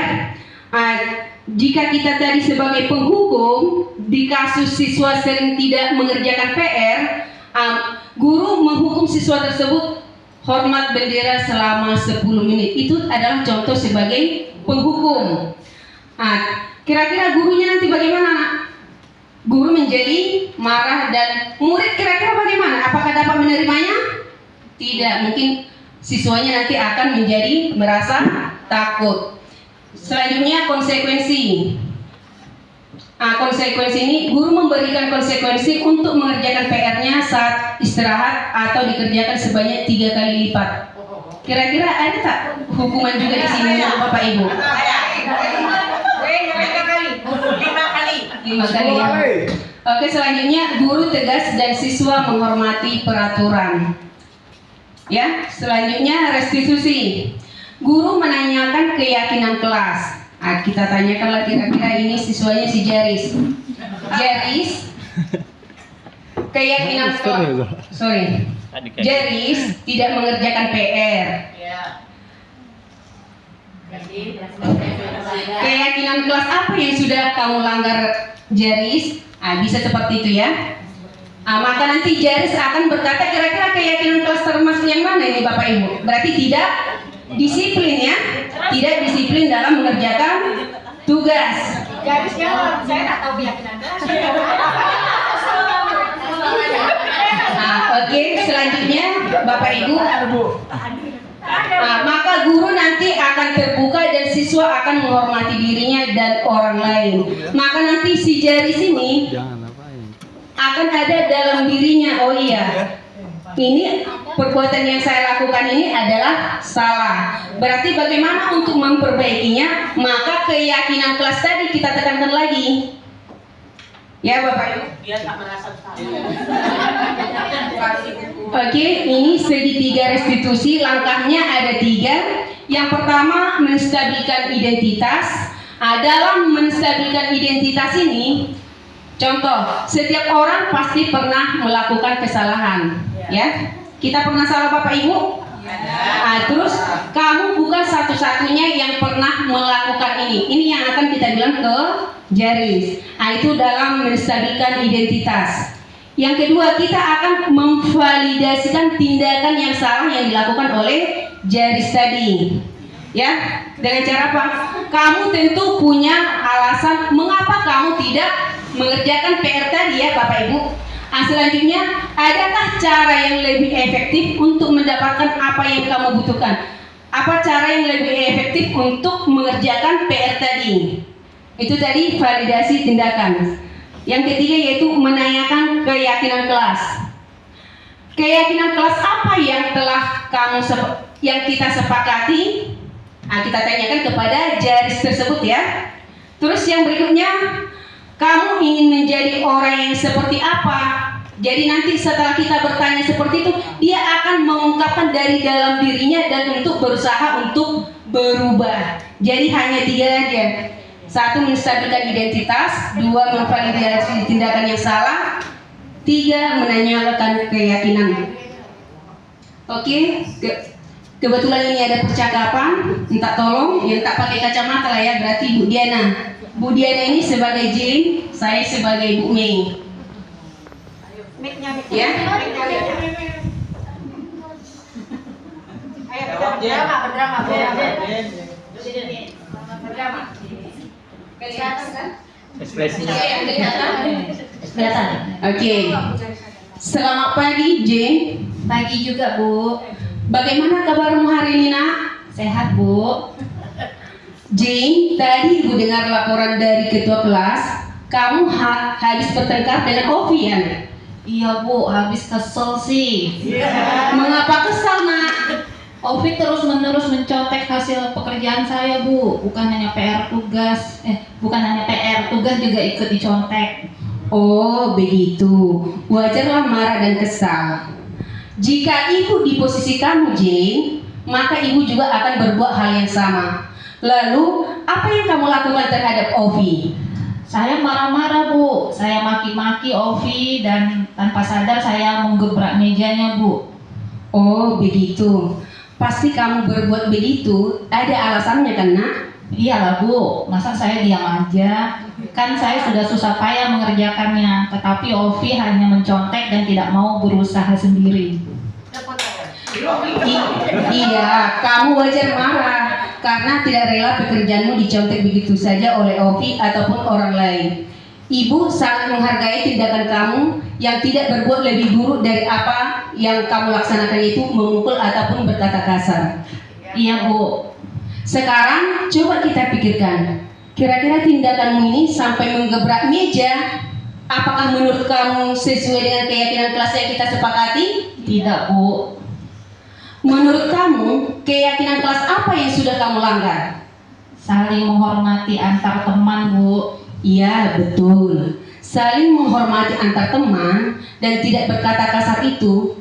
Jika kita tadi sebagai penghukum, di kasus siswa sering tidak mengerjakan PR, guru menghukum siswa tersebut hormat bendera selama 10 menit. Itu adalah contoh sebagai penghukum. Kira-kira gurunya nanti bagaimana, Nak? Guru menjadi marah dan murid kira-kira bagaimana? Apakah dapat menerimanya? Tidak, mungkin siswanya nanti akan menjadi merasa takut. Selanjutnya konsekuensi. Konsekuensi ini guru memberikan konsekuensi untuk mengerjakan PR-nya saat istirahat atau dikerjakan sebanyak 3 kali lipat. Kira-kira ada tak hukuman juga di sini Bapak Ibu? 5 kali ya. Oke, selanjutnya guru tegas dan siswa menghormati peraturan. Ya, selanjutnya restitusi. Guru menanyakan keyakinan kelas. Kita tanyakanlah kira-kira ini siswanya si Jaris. Jaris, keyakinan kelas. Jaris tidak mengerjakan PR. Keyakinan kelas apa yang sudah kamu langgar, Jaris? Bisa seperti itu ya. Maka nanti Jaris akan berkata kira-kira keyakinan kelas termasuk yang mana ini Bapak Ibu? Berarti tidak disiplin ya, tidak disiplin dalam mengerjakan tugas. Garisnya saya tak tahu keyakinan kelas. Oke, selanjutnya Bapak Ibu, maka guru nanti akan terbuka dan siswa akan menghormati dirinya dan orang lain. Maka nanti si jari sini akan ada dalam dirinya. Oh iya, ini perbuatan yang saya lakukan ini adalah salah. Berarti bagaimana untuk memperbaikinya? Maka keyakinan kelas tadi kita tekankan lagi. Ya Bapak Ibu. Dia tak merasa Oke, ini segitiga restitusi. Langkahnya ada 3. Yang pertama, menstabilkan identitas. Dalam menstabilkan identitas ini, contoh, setiap orang pasti pernah melakukan kesalahan. Ya, kita pernah salah Bapak Ibu? Terus kamu bukan satu-satunya yang pernah melakukan ini. Ini yang akan kita bilang ke Jaris. Itu dalam menstabilkan identitas. Yang kedua, kita akan memvalidasikan tindakan yang salah yang dilakukan oleh Jaris tadi. Ya, dengan cara apa? Kamu tentu punya alasan mengapa kamu tidak mengerjakan PR tadi ya Bapak Ibu. Selanjutnya, adakah cara yang lebih efektif untuk mendapatkan apa yang kamu butuhkan? Apa cara yang lebih efektif untuk mengerjakan PR tadi? Itu tadi validasi tindakan. Yang ketiga yaitu menanyakan keyakinan kelas. Keyakinan kelas apa yang telah yang kita sepakati? Kita tanyakan kepada Jaris tersebut ya. Terus yang berikutnya, kamu ingin menjadi orang yang seperti apa? Jadi nanti setelah kita bertanya seperti itu, dia akan mengungkapkan dari dalam dirinya dan untuk berusaha untuk berubah. Jadi hanya 3 aja. 1, menstabilkan identitas. 2, memvalidasi tindakan yang salah. 3, menanyakan keyakinan. Oke, kebetulan ini ada percakapan. Minta tolong, yang tak pakai kacamata lah ya, berarti Bu Diana. Bu Diana ini sebagai Jane, saya sebagai Bu Mei. Ya. Berdrama. Kelihatan kan? Ekspresinya. Kelihatan. Oke. Selamat pagi, Jane. Pagi juga, Bu. Bagaimana kabarmu hari ini, Nak? Sehat, Bu. Jane, tadi Ibu dengar laporan dari ketua kelas. Kamu habis bertengkar dengan Ovi ya? Iya, Bu. Habis kesel sih. Mengapa kesal, Nak? Ovi terus-menerus mencontek hasil pekerjaan saya, Bu. Bukan hanya PR tugas, tugas juga ikut dicontek. Oh, begitu. Wajarlah marah dan kesal. Jika Ibu di posisi kamu, Jane, maka Ibu juga akan berbuat hal yang sama. Lalu, apa yang kamu lakukan terhadap Ovi? Saya marah-marah, Bu. Saya maki-maki Ovi dan tanpa sadar saya menggebrak mejanya, Bu. Oh, begitu. Pasti kamu berbuat begitu, ada alasannya kan, Nak? Iyalah, Bu. Masa saya diam aja? Kan saya sudah susah payah mengerjakannya, tetapi Ovi hanya mencontek dan tidak mau berusaha sendiri. Iya, kamu wajar marah karena tidak rela pekerjaanmu dicontek begitu saja oleh Ovi ataupun orang lain. Ibu sangat menghargai tindakan kamu yang tidak berbuat lebih buruk dari apa yang kamu laksanakan, itu memukul ataupun berkata kasar. Iya, Bu. Sekarang coba kita pikirkan, kira-kira tindakanmu ini sampai menggebrak meja, apakah menurut kamu sesuai dengan keyakinan kelas yang kita sepakati? Tidak, Bu. Menurut kamu, keyakinan kelas apa yang sudah kamu langgar? Saling menghormati antar teman, Bu. Iya, betul. Saling menghormati antar teman dan tidak berkata kasar itu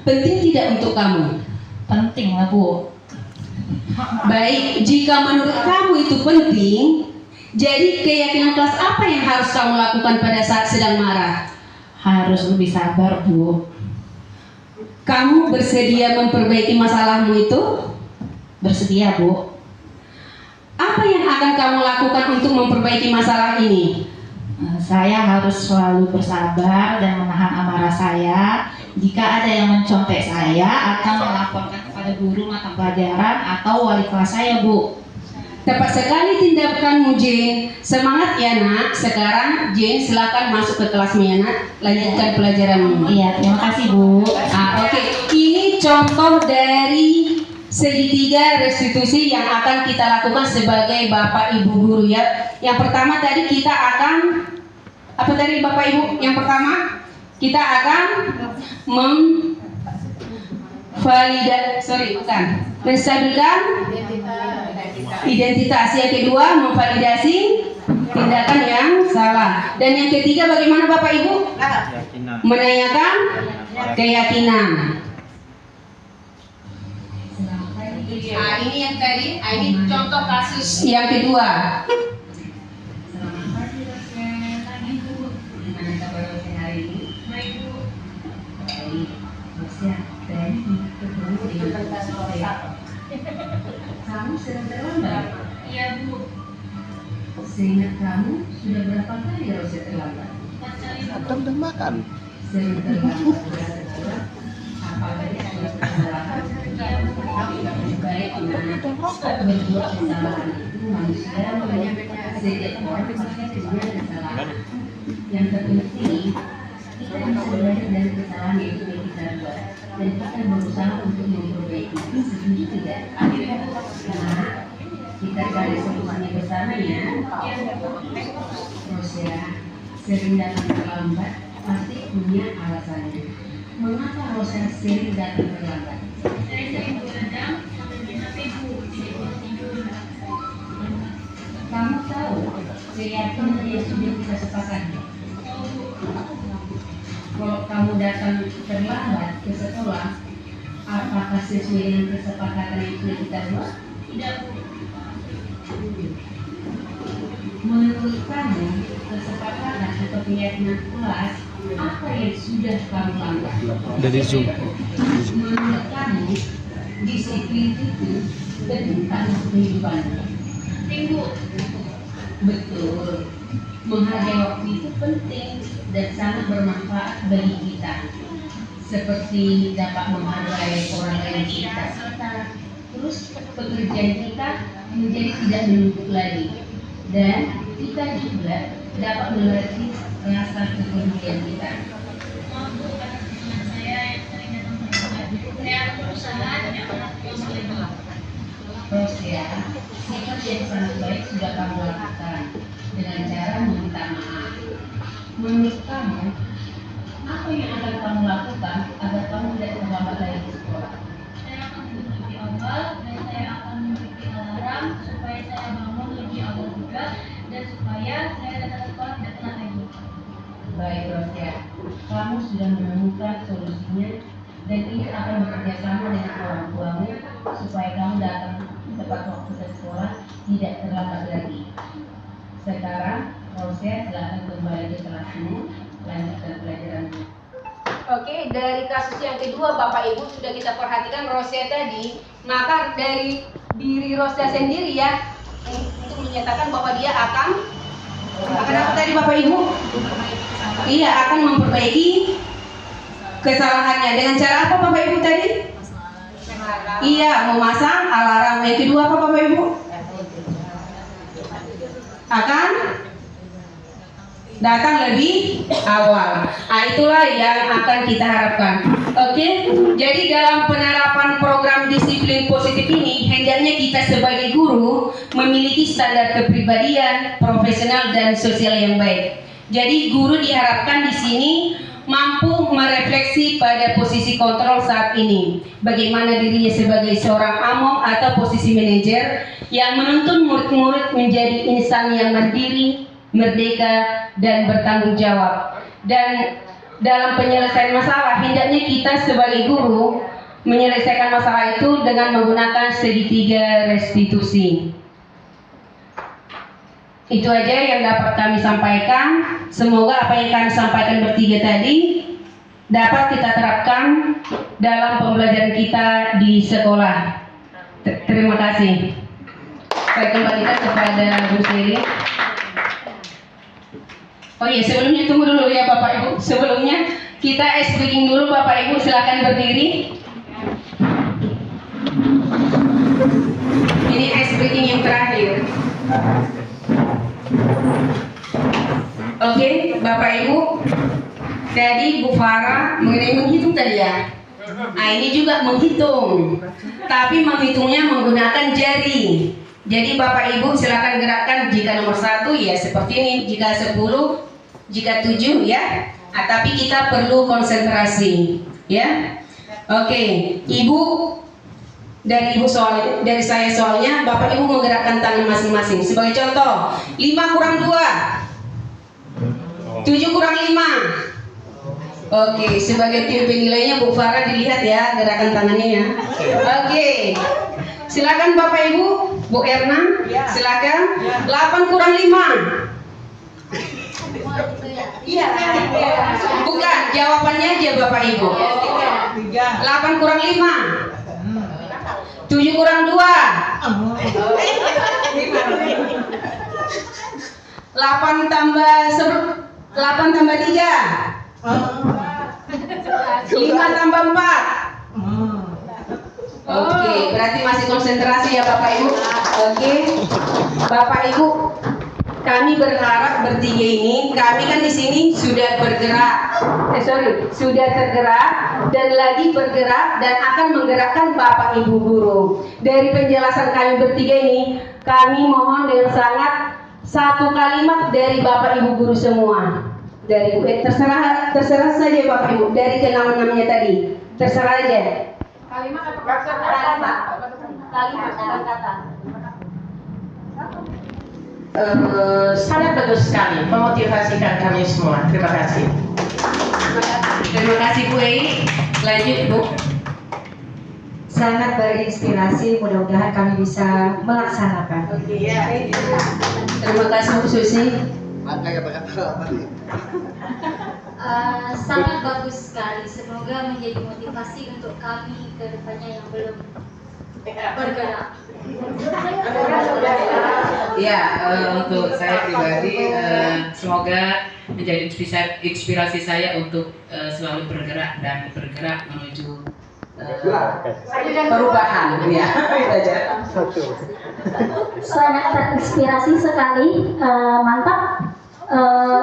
penting tidak untuk kamu? Penting lah, Bu. Baik, jika menurut kamu itu penting, jadi keyakinan kelas apa yang harus kamu lakukan pada saat sedang marah? Harus lebih sabar, Bu. Kamu bersedia memperbaiki masalahmu itu? Bersedia, Bu. Apa yang akan kamu lakukan untuk memperbaiki masalah ini? Saya harus selalu bersabar dan menahan amarah saya. Jika ada yang mencontek saya, akan melaporkan kepada guru mata pelajaran atau wali kelas saya, Bu. Tepat sekali tindakanmu, Jane. Semangat ya nak. Sekarang Jane silakan masuk ke kelasmu ya nak. Lanjutkan pelajaranmu. Iya, terima kasih Bu. Oke. Ini contoh dari segitiga restitusi yang akan kita lakukan sebagai Bapak Ibu guru ya. Yang pertama tadi kita akan apa tadi Bapak Ibu? Yang pertama kita akan menstabilkan identitas. Yang kedua memvalidasi tindakan yang salah. Dan yang ketiga bagaimana Bapak Ibu? Menanyakan keyakinan. Ini yang tadi, ini contoh kasus yang kedua. Kamu sedang terlambat? Iya Bu. Seingat kamu sudah berapa kali Rosia terlambat? Adam udah makan. Sering terlambat. Apalagi sudah kesalahan. Baik berbuat kesalahan itu manusia sejak orang punya kesalahan. Yang terpenting kita bisa belajar dari kesalahan yang sudah kita buat dan kita berusaha untuk memperbaiki. Setuju tidak? Karena kita cari solusinya bersama ya. Terus ya, sering datang terlambat pasti punya alasannya. Mengapa Rosa sering datang terlambat? Saya sering begadang sampai bisa tidur. Kamu tahu keyakinan yang sudah kita sepakati. Kalau kamu datang terlambat ke sekolah, apakah sesuai dengan kesepakatan yang sudah kita buat? Tidak, Bu. Menurut kamu, kesepakatan atau keyakinan kelas apa yang sudah kamu langgar? Dari Zoom. Menurut kamu, disiplin itu penting untuk kehidupanmu? Penting, Bu. Betul. Menghargai waktu itu penting dan sangat bermanfaat bagi kita. Seperti dapat menghargai orang lain kita. Terus pekerjaan kita menjadi tidak menumpuk lagi. Dan kita juga dapat melatih rasa kepedulian kita. Terus ya, sikap yang sangat baik sudah kamu lakukan dengan cara meminta maaf. Menurut kamu, apa yang akan kamu lakukan agar kamu tidak terlambat lagi ke sekolah? Saya akan tidur lebih awal dan saya akan memiliki alarm supaya saya bangun lebih awal juga dan supaya saya datang sekolah tidak telat lagi. Baik Rosia, kamu sudah menemukan solusinya dan ini akan bekerja sama dengan orang tuamu supaya kamu datang tepat waktu ke sekolah tidak terlambat lagi. Sekarang Rosia silakan kembali ke kelasmu, lanjutkan pelajaranmu. Oke, dari kasus yang kedua Bapak Ibu sudah kita perhatikan Rosia tadi, maka dari diri Rosia sendiri ya untuk menyatakan bahwa dia akan apa tadi Bapak Ibu? Iya, akan memperbaiki kesalahannya dengan cara apa Bapak Ibu tadi? Iya, memasang alarm. Yang kedua apa Bapak Ibu? Akan datang lebih awal. Itulah yang akan kita harapkan. Oke, jadi dalam penerapan program disiplin positif ini, hendaknya kita sebagai guru memiliki standar kepribadian, profesional dan sosial yang baik. Jadi guru diharapkan di sini mampu merefleksi pada posisi kontrol saat ini. Bagaimana dirinya sebagai seorang among atau posisi manajer yang menuntun murid-murid menjadi insan yang mandiri, merdeka, dan bertanggung jawab. Dan dalam penyelesaian masalah, hendaknya kita sebagai guru menyelesaikan masalah itu dengan menggunakan segitiga restitusi. Itu aja yang dapat kami sampaikan. Semoga apa yang kami sampaikan bertiga tadi dapat kita terapkan dalam pembelajaran kita di sekolah. Terima kasih. Saya kembalikan kepada Bu Seri. Oh iya, sebelumnya tunggu dulu ya Bapak Ibu. Sebelumnya kita ice breaking dulu Bapak Ibu, silakan berdiri. Ini ice breaking yang terakhir. Oke, Bapak Ibu. Jadi Bu Farah mengenai menghitung tadi ya. Nah, ini juga menghitung. Tapi menghitungnya menggunakan jari. Jadi Bapak Ibu silakan gerakkan, jika nomor 1 ya seperti ini, jika 10, jika 7 ya. Nah, tapi kita perlu konsentrasi ya. Oke, Ibu dari saya soalnya Bapak Ibu menggerakkan tangan masing-masing. Sebagai contoh, 5 kurang 2, 7 kurang 5. Oke, sebagai tim penilainya Bu Farah dilihat ya gerakan tangannya ya. Oke, silakan Bapak Ibu, Bu Erna, silakan. 8 kurang 5. Iya. Bukan, jawabannya aja Bapak Ibu. 8 kurang 5. 7 kurang 2. 8 tambah 3. 5 tambah 4. Oke, berarti masih konsentrasi ya Bapak Ibu. Oke, Bapak Ibu, kami berharap bertiga ini, kami kan di sini sudah bergerak, sudah tergerak dan lagi bergerak dan akan menggerakkan Bapak Ibu guru. Dari penjelasan kami bertiga ini, kami mohon dengan sangat satu kalimat dari Bapak Ibu guru semua. Dari terserah saja Bapak Ibu, dari ke-6-nya tadi, terserah aja. Kalimat atau kata? Kalimat dan kata. Sangat bagus sekali, memotivasikan kami semua. Terima kasih. Terima kasih Bu Ei. Lanjut Bu. Sangat berinspirasi, mudah-mudahan kami bisa melaksanakan. Terima kasih Bu Susi. Sangat bagus sekali. Semoga menjadi motivasi untuk kami ke depannya yang belum bergerak. Ya, untuk saya pribadi semoga menjadi inspirasi saya untuk selalu bergerak dan bergerak menuju perubahan. Ya, itu aja. Sangat terinspirasi sekali, mantap.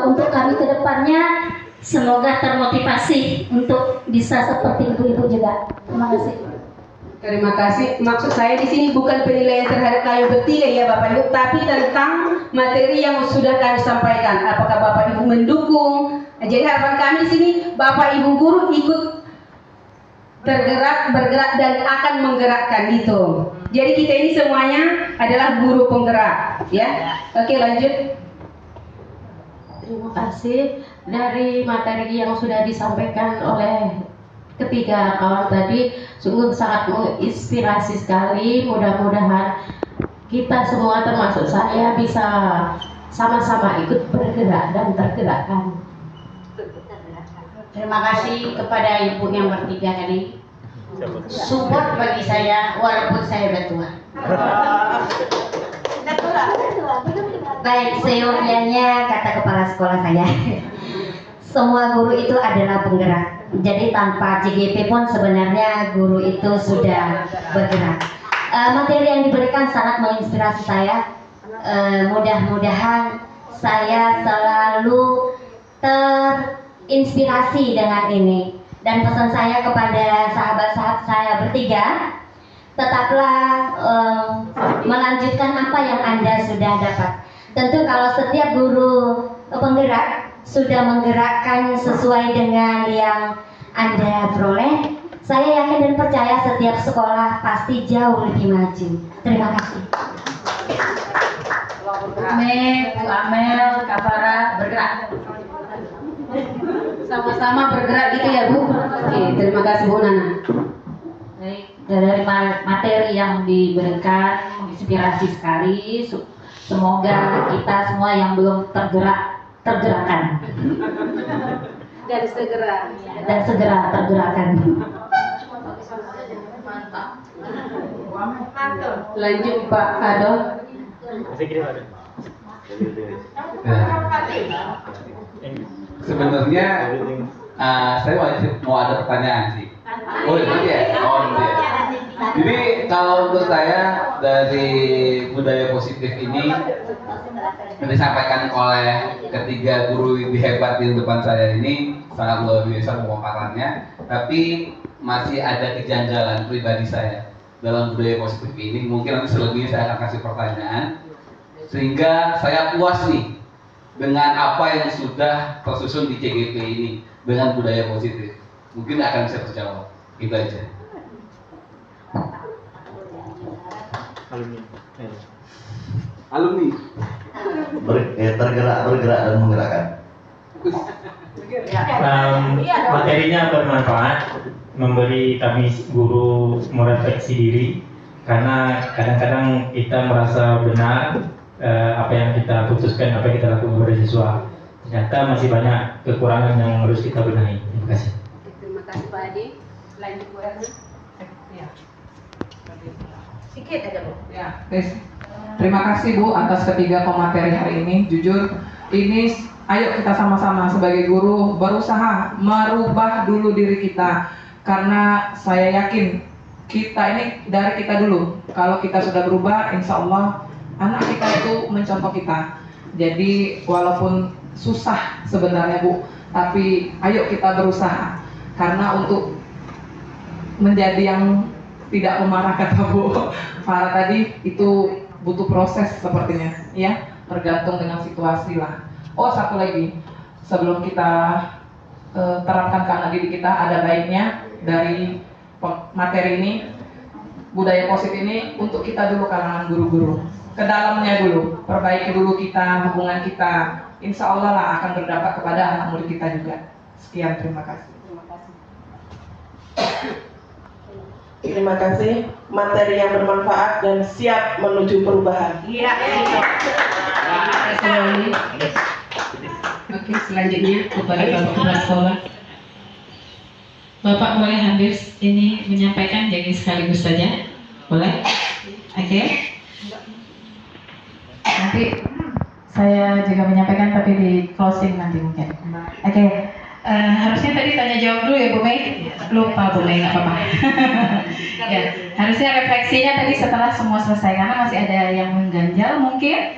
Untuk kami ke depannya semoga termotivasi untuk bisa seperti ibu-ibu juga. Terima kasih. Terima kasih. Maksud saya di sini bukan penilaian terhadap kalian bertiga ya Bapak Ibu, tapi tentang materi yang sudah kami sampaikan. Apakah Bapak Ibu mendukung? Jadi harapan kami di sini Bapak Ibu guru ikut tergerak, bergerak dan akan menggerakkan gitu. Jadi kita ini semuanya adalah guru penggerak, ya. Oke, lanjut. Terima kasih. Dari materi yang sudah disampaikan oleh ketiga kawan tadi sungguh sangat menginspirasi sekali. Mudah-mudahan kita semua termasuk saya bisa sama-sama ikut bergerak dan tergerakkan. Terima kasih kepada ibu yang bertiga tadi. Support bagi saya walaupun saya udah tua. Baik, seyogianya kata kepala sekolah saya. Semua guru itu adalah penggerak. Jadi tanpa CGP pun sebenarnya guru itu sudah bergerak. Materi yang diberikan sangat menginspirasi saya. Mudah-mudahan saya selalu terinspirasi dengan ini. Dan pesan saya kepada sahabat-sahabat saya bertiga, tetaplah melanjutkan apa yang Anda sudah dapat. Tentu kalau setiap guru penggerak sudah menggerakkan sesuai dengan yang Anda peroleh, saya yakin dan percaya setiap sekolah pasti jauh lebih maju. Terima kasih. Bu Amel, Kak Farah bergerak. Sama-sama bergerak gitu ya Bu. Oke, terima kasih Bu Nana. Baik, dari materi yang diberikan menginspirasi sekali. Semoga kita semua yang belum tergerakkan dan segera tergerakkan. Lanjut Pak Ado. Sebenarnya saya mau ada pertanyaan sih. Oh, itu ya. Oh, itu ya. Jadi kalau untuk saya dari budaya positif ini yang disampaikan oleh ketiga guru hebat di depan saya ini sangat luar biasa pemaparannya, tapi masih ada kejanggalan pribadi saya dalam budaya positif ini. Mungkin nanti selebihnya saya akan kasih pertanyaan sehingga saya puas nih dengan apa yang sudah tersusun di CGP ini dengan budaya positif. Mungkin akan bisa terjawab. Itu aja. Alumni. Tergerak dan menggerakkan. Materinya bermanfaat, memberi kami guru merefleksi diri, karena kadang-kadang kita merasa benar apa yang kita putuskan, apa yang kita lakukan kepada siswa. Ternyata masih banyak kekurangan yang harus kita benahi. Terima kasih. Terima kasih Pak Adi. Lanjut Bu Erna. Ya. Sedikit aja Bu. Ya, terima kasih Bu atas ketiga pemateri hari ini. Jujur, ini ayo kita sama-sama sebagai guru berusaha merubah dulu diri kita, karena saya yakin kita ini dari kita dulu. Kalau kita sudah berubah, insya Allah anak kita itu mencontoh kita. Jadi walaupun susah sebenarnya Bu, tapi ayo kita berusaha, karena untuk menjadi yang tidak pemarah kata Bu Farah tadi itu butuh proses sepertinya, ya, tergantung dengan situasi lah. Oh, satu lagi, sebelum kita terapkan ke anak didik kita, ada baiknya dari materi ini, budaya positif ini, untuk kita dulu kalangan guru-guru, ke dalamnya dulu, perbaiki dulu kita, hubungan kita, insya Allah lah akan berdampak kepada anak murid kita juga. Sekian, terima kasih. Terima kasih, materi yang bermanfaat dan siap menuju perubahan. Iya. Oke, selanjutnya kepada Bapak Kepala Sekolah. Bapak boleh hadir ini menyampaikan, jadi sekaligus saja, boleh? Oke. Nanti saya juga menyampaikan, tapi di closing nanti mungkin. Oke. Harusnya tadi tanya jawab dulu ya Bu Mei. Lupa Bu Mei, nggak apa-apa. Ya, harusnya refleksinya tadi setelah semua selesai, karena masih ada yang mengganjal mungkin.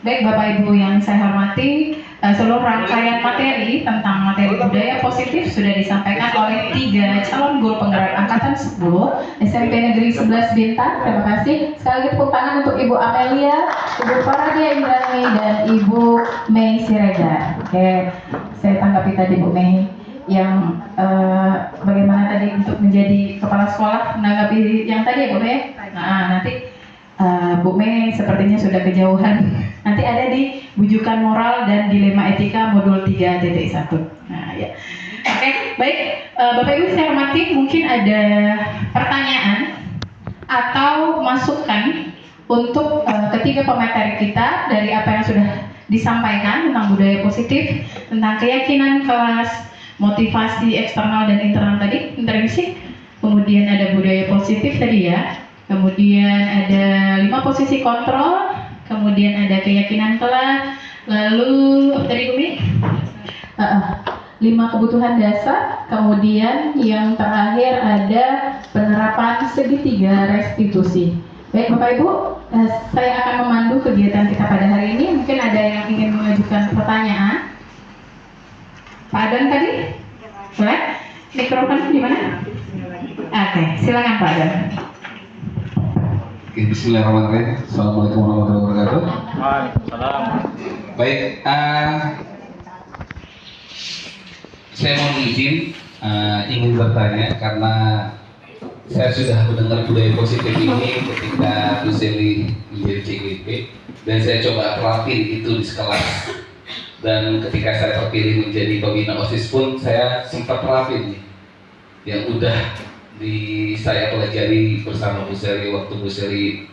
Baik Bapak Ibu yang saya hormati, seluruh rangkaian materi tentang materi budaya positif sudah disampaikan oleh 3 calon guru penggerak angkatan 10 SMP Negeri 11 Bintan. Terima kasih. Sekali lagi tepuk tangan untuk Ibu Amelia, Ibu Faradia Indrani, dan Ibu Mei Siregar. Oke, saya tanggapi tadi Bu Mei yang bagaimana tadi untuk menjadi kepala sekolah, menanggapi yang tadi ya Bu Mei. Nah, nanti Bu Mei sepertinya sudah kejauhan. Nanti ada di bujukan moral dan dilema etika modul 3.1. Nah, ya. Oke, baik. Bapak Ibu saya hormati, mungkin ada pertanyaan atau masukan untuk ketiga pemateri kita dari apa yang sudah disampaikan tentang budaya positif, tentang keyakinan kelas, motivasi eksternal dan internal tadi, intrinsik. Kemudian ada budaya positif tadi ya. Kemudian ada 5 posisi kontrol, kemudian ada keyakinan kelas, lalu apa tadi Bumi? 5 kebutuhan dasar, kemudian yang terakhir ada penerapan segitiga restitusi. Baik Bapak Ibu, saya akan memandu kegiatan kita pada hari ini. Mungkin ada yang ingin mengajukan pertanyaan. Pak Adan tadi? Boleh? Mikrofon di mana? Oke, silakan Pak Adan. Oke, bismillahirrahmanirrahim. Assalamualaikum warahmatullahi wabarakatuh. Waalaikumsalam. Baik, saya mohon izin ingin bertanya karena saya sudah mendengar budaya positif ini ketika Bu Seli menjadi CGP dan saya coba terapin itu di kelas, dan ketika saya terpilih menjadi pembina OSIS pun saya sempat terapin yang udah saya pelajari bersama Bu Seli waktu Bu Seli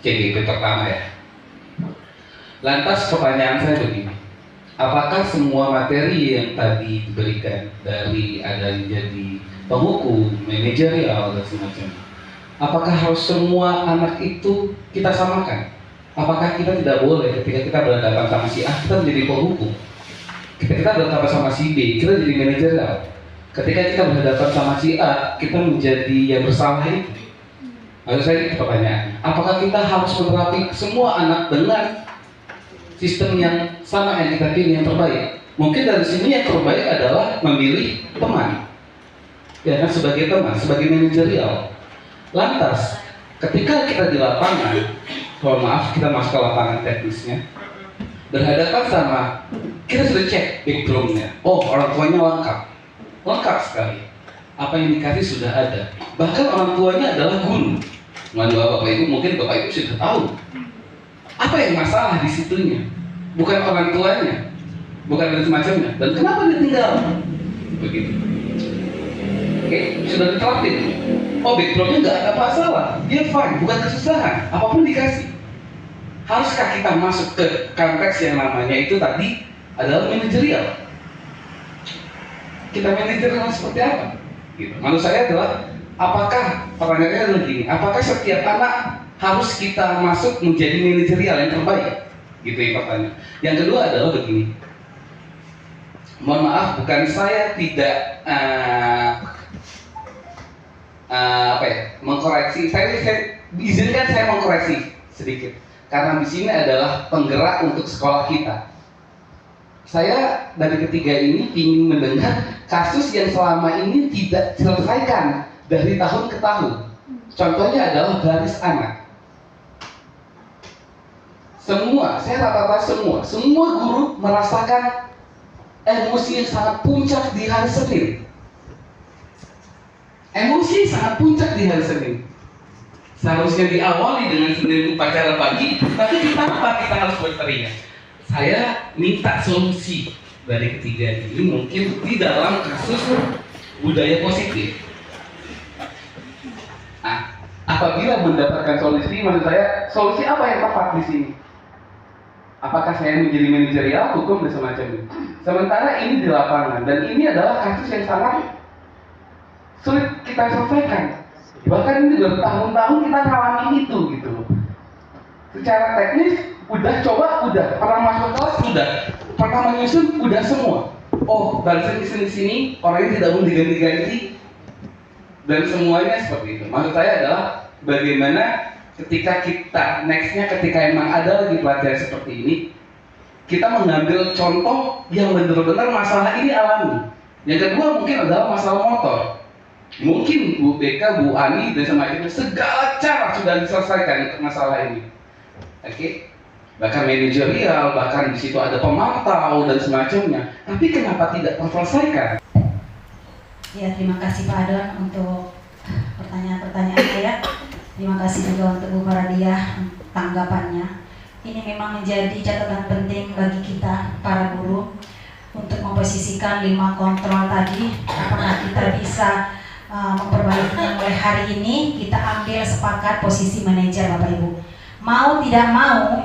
CGP pertama ya. Lantas pertanyaan saya begini, apakah semua materi yang tadi diberikan dari ada yang jadi penghukum, manajerial dan semacam, apakah harus semua anak itu kita samakan? Apakah kita tidak boleh ketika kita berhadapan sama si A kita menjadi penghukum, ketika kita berhadapan sama si B kita jadi manajerial, ketika kita berhadapan sama si A kita menjadi yang bersalah itu? Lalu saya ini pertanyaannya, apakah kita harus menerapi semua anak dengan sistem yang sama yang kita pilih yang terbaik? Mungkin dari sini yang terbaik adalah memilih teman, ya kan, sebagai teman, sebagai manajerial. Lantas, ketika kita di lapangan, mohon maaf kita masuk ke lapangan teknisnya, berhadapan sama, kita sudah cek backgroundnya. Oh, orang tuanya lengkap sekali. Apa yang dikasih sudah ada. Bahkan orang tuanya adalah guru. Manual bapak ibu, mungkin bapak ibu sudah tahu. Apa yang masalah di situnya? Bukan orang tuanya, bukan dan semacamnya. Dan kenapa dia tinggal? Begitu. Oke, sudah diterapin. Oh, backgroundnya nggak ada masalah. Dia fine, bukan kesusahan. Apapun dikasih. Haruskah kita masuk ke konteks yang namanya itu tadi adalah manajerial? Kita manajerial seperti apa? Gitu. Menurut saya adalah, apakah pertanyaannya adalah gini, apakah setiap anak harus kita masuk menjadi manajerial yang terbaik? Gitu ya pertanyaan. Yang kedua adalah begini. Mohon maaf, bukan saya tidak mengkoreksi. Saya izinkan saya mengkoreksi sedikit. Karena di sini adalah penggerak untuk sekolah kita. Saya dari ketiga ini ingin mendengar kasus yang selama ini tidak diselesaikan dari tahun ke tahun. Contohnya adalah baris anak. Saya rata-rata semua guru merasakan emosi yang sangat puncak di hari Senin. Emosi sangat puncak di hari Senin. Seharusnya diawali dengan Senin upacara pagi, tapi kenapa kita harus berteriak? Saya minta solusi dari ketiga ini mungkin di dalam kasus budaya positif. Nah, apabila mendapatkan solusi, maksud saya solusi apa yang tepat di sini? Apakah saya menjadi manajerial, hukum dan semacamnya? Sementara ini di lapangan dan ini adalah kasus yang sangat sulit kita selesaikan. Bahkan ini bertahun-tahun kita ngalamin itu gitu. Secara teknis udah pernah masuk kelas udah, pernah menyusun udah semua. Oh, barisan di sini orangnya tidak boleh diganti-ganti dan semuanya seperti itu. Maksud saya adalah bagaimana ketika kita nextnya ketika emang ada lagi pelajaran seperti ini, kita mengambil contoh yang benar-benar masalah ini alami. Yang kedua mungkin adalah masalah motor. Mungkin Bu BK, Bu Ani dan semacamnya segala cara sudah diselesaikan untuk masalah ini. Oke. Bahkan manajerial, bahkan di situ ada pemantau dan semacamnya. Tapi kenapa tidak terselesaikan? Ya, terima kasih Pak Adon untuk pertanyaan-pertanyaannya ya. Terima kasih juga untuk Bu Faradiah tanggapannya. Ini memang menjadi catatan penting bagi kita para guru untuk memposisikan 5 kontrol tadi. Apakah kita bisa memperbaikinya mulai hari ini? Kita ambil sepakat posisi manajer Bapak Ibu. Mau tidak mau,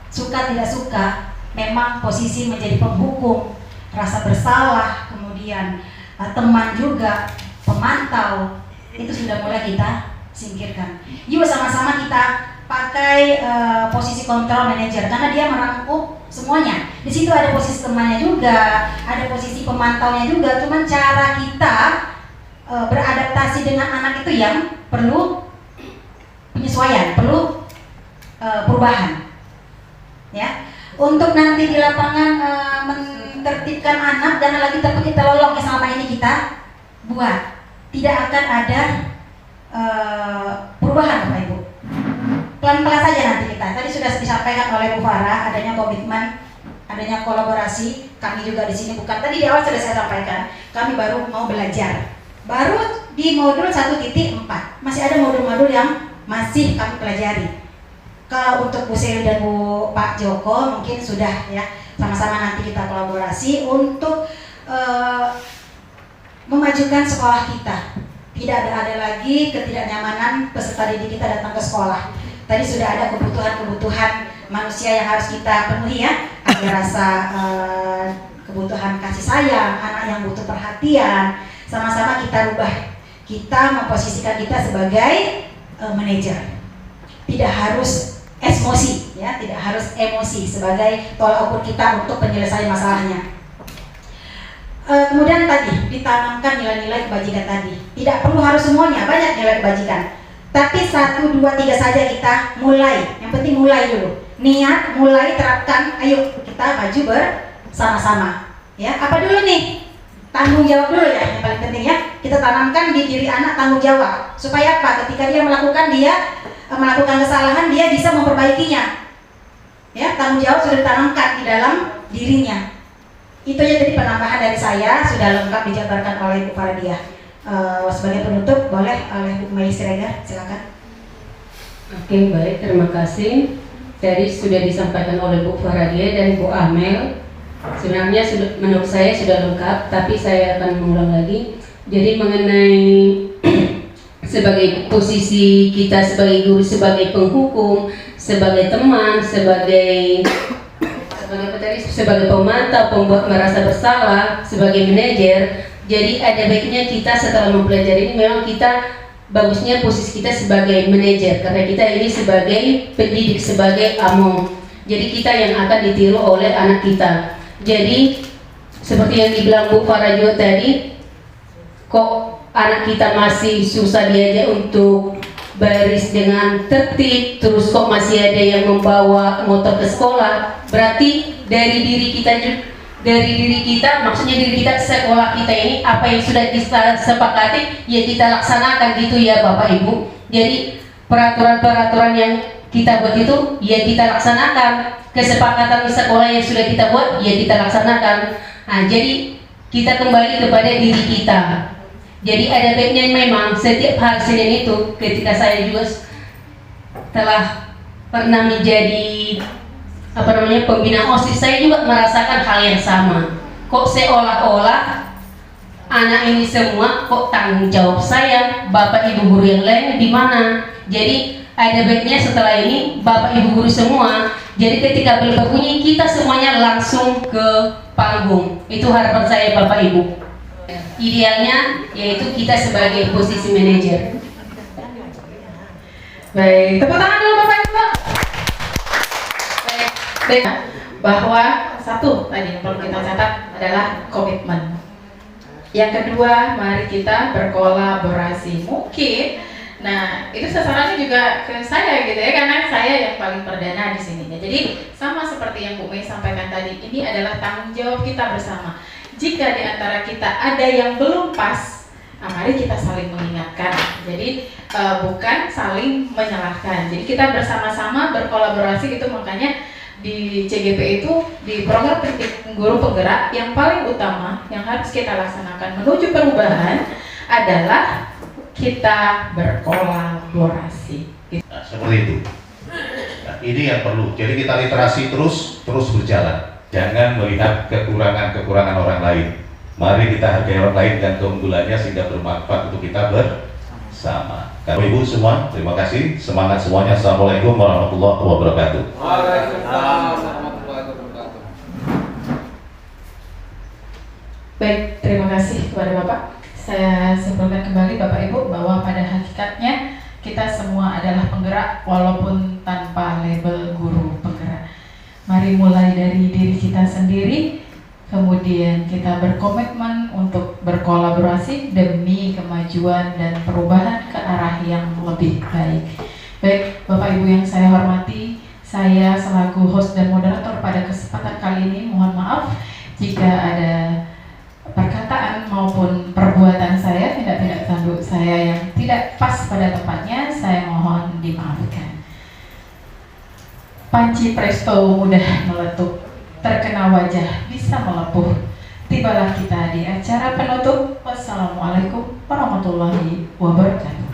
suka tidak suka, memang posisi menjadi penghukum, rasa bersalah, kemudian teman juga, pemantau, itu sudah mulai kita singkirkan. Yuk sama-sama kita pakai posisi kontrol manajer karena dia merangkup semuanya. Di situ ada posisi temannya juga, ada posisi pemantaunya juga. Cuman cara kita beradaptasi dengan anak itu yang perlu penyesuaian, perlu perubahan. Ya, untuk nanti di lapangan menertibkan anak jangan lagi seperti telolong yang selama ini kita buat. Tidak akan ada perubahan Bapak Ibu. Pelan-pelan saja nanti kita. Tadi sudah disampaikan oleh Bu Farah adanya komitmen, adanya kolaborasi. Kami juga di sini bukan tadi di awal sudah saya sampaikan. Kami baru mau belajar. Baru di modul 1.4. Masih ada modul-modul yang masih kami pelajari. Kalau untuk Bu Seri dan Bu Pak Joko mungkin sudah ya, sama-sama nanti kita kolaborasi untuk memajukan sekolah kita. Tidak ada lagi ketidaknyamanan peserta didik kita datang ke sekolah. Tadi sudah ada kebutuhan-kebutuhan manusia yang harus kita penuhi ya. Ada rasa kebutuhan kasih sayang, anak yang butuh perhatian. Sama-sama kita rubah. Kita memposisikan kita sebagai manajer. Tidak harus emosi, ya, tidak harus emosi sebagai tolak ukur kita untuk penyelesaian masalahnya. Kemudian tadi ditanamkan nilai-nilai kebajikan tadi. Tidak perlu harus semuanya, banyak nilai kebajikan. Tapi 1, 2, 3 saja kita mulai. Yang penting mulai dulu. Niat, mulai, terapkan. Ayo kita maju bersama-sama. Ya, apa dulu nih? Tanggung jawab dulu ya, yang paling penting ya. Kita tanamkan di diri anak tanggung jawab. Supaya apa? Ketika dia melakukan kesalahan, dia bisa memperbaikinya. Ya, tanggung jawab sudah ditanamkan di dalam dirinya. Itu aja tadi penambahan dari saya, sudah lengkap dijabarkan oleh Ibu Faradiah. Sebagai penutup boleh oleh Bu Mei Siregar, silakan. Oke, baik, terima kasih. Tadi sudah disampaikan oleh Bu Faradiah dan Bu Amel. Sebenarnya menurut saya sudah lengkap, tapi saya akan mengulang lagi. Jadi mengenai sebagai posisi kita sebagai guru, sebagai penghukum, sebagai teman, sebagai pemantau, pembuat merasa bersalah, sebagai manajer. Jadi ada baiknya kita setelah mempelajari ini memang kita bagusnya posisi kita sebagai manajer, karena kita ini sebagai pendidik, sebagai among. Jadi kita yang akan ditiru oleh anak kita. Jadi seperti yang dibilang Bu Farah juga tadi, kok anak kita masih susah diajak untuk baris dengan tertib, terus kok masih ada yang membawa motor ke sekolah, berarti dari diri kita, maksudnya diri kita, sekolah kita ini apa yang sudah kita sepakati ya kita laksanakan gitu ya Bapak Ibu. Jadi peraturan-peraturan yang kita buat itu ya kita laksanakan, kesepakatan di sekolah yang sudah kita buat ya kita laksanakan. Nah, jadi kita kembali kepada diri kita. Jadi ada baiknya memang setiap hari Senin itu, ketika saya juga telah pernah menjadi pembina OSIS, saya juga merasakan hal yang sama. Kok seolah-olah anak ini semua kok tanggung jawab saya, Bapak Ibu guru yang lain di mana? Jadi ada baiknya setelah ini Bapak Ibu guru semua, jadi ketika bel berbunyi kita semuanya langsung ke panggung. Itu harapan saya Bapak Ibu. Idealnya yaitu kita sebagai posisi manajer. Baik, tepuk tangan dulu Bapak Ibu. Baik, bahwa satu tadi yang perlu kita catat adalah komitmen. Yang kedua, mari kita berkolaborasi. Mungkin, nah itu sasarannya juga ke saya gitu ya, karena saya yang paling perdana di sini. Jadi sama seperti yang Bu Mei sampaikan tadi, ini adalah tanggung jawab kita bersama. Jika di antara kita ada yang belum pas, mari kita saling mengingatkan. Jadi bukan saling menyalahkan. Jadi kita bersama-sama berkolaborasi gitu. Makanya di CGP itu, di program pendidik guru penggerak, yang paling utama yang harus kita laksanakan menuju perubahan adalah kita berkolaborasi. Nah, seperti itu. Nah, ini yang perlu. Jadi kita literasi terus berjalan. Jangan melihat kekurangan orang lain. Mari kita hargai orang lain dan keunggulannya sehingga bermanfaat untuk kita bersama. Bapak Ibu semua, terima kasih. Semangat semuanya. Assalamualaikum warahmatullahi wabarakatuh. Waalaikumsalam warahmatullahi wabarakatuh. Baik, terima kasih kepada Bapak. Saya simpulkan kembali Bapak Ibu bahwa pada hakikatnya kita semua adalah penggerak walaupun tanpa label guru penggerak. Mari mulai dari diri kita sendiri, kemudian kita berkomitmen untuk berkolaborasi demi kemajuan dan perubahan ke arah yang lebih baik. Baik, Bapak Ibu yang saya hormati, saya selaku host dan moderator pada kesempatan kali ini mohon maaf jika ada perkataan maupun perbuatan saya, tindak tanduk saya yang tidak pas pada tempatnya, saya mohon dimaafkan. Panci presto mudah meletup, terkena wajah bisa melepuh. Tibalah kita di acara penutup. Wassalamualaikum warahmatullahi wabarakatuh.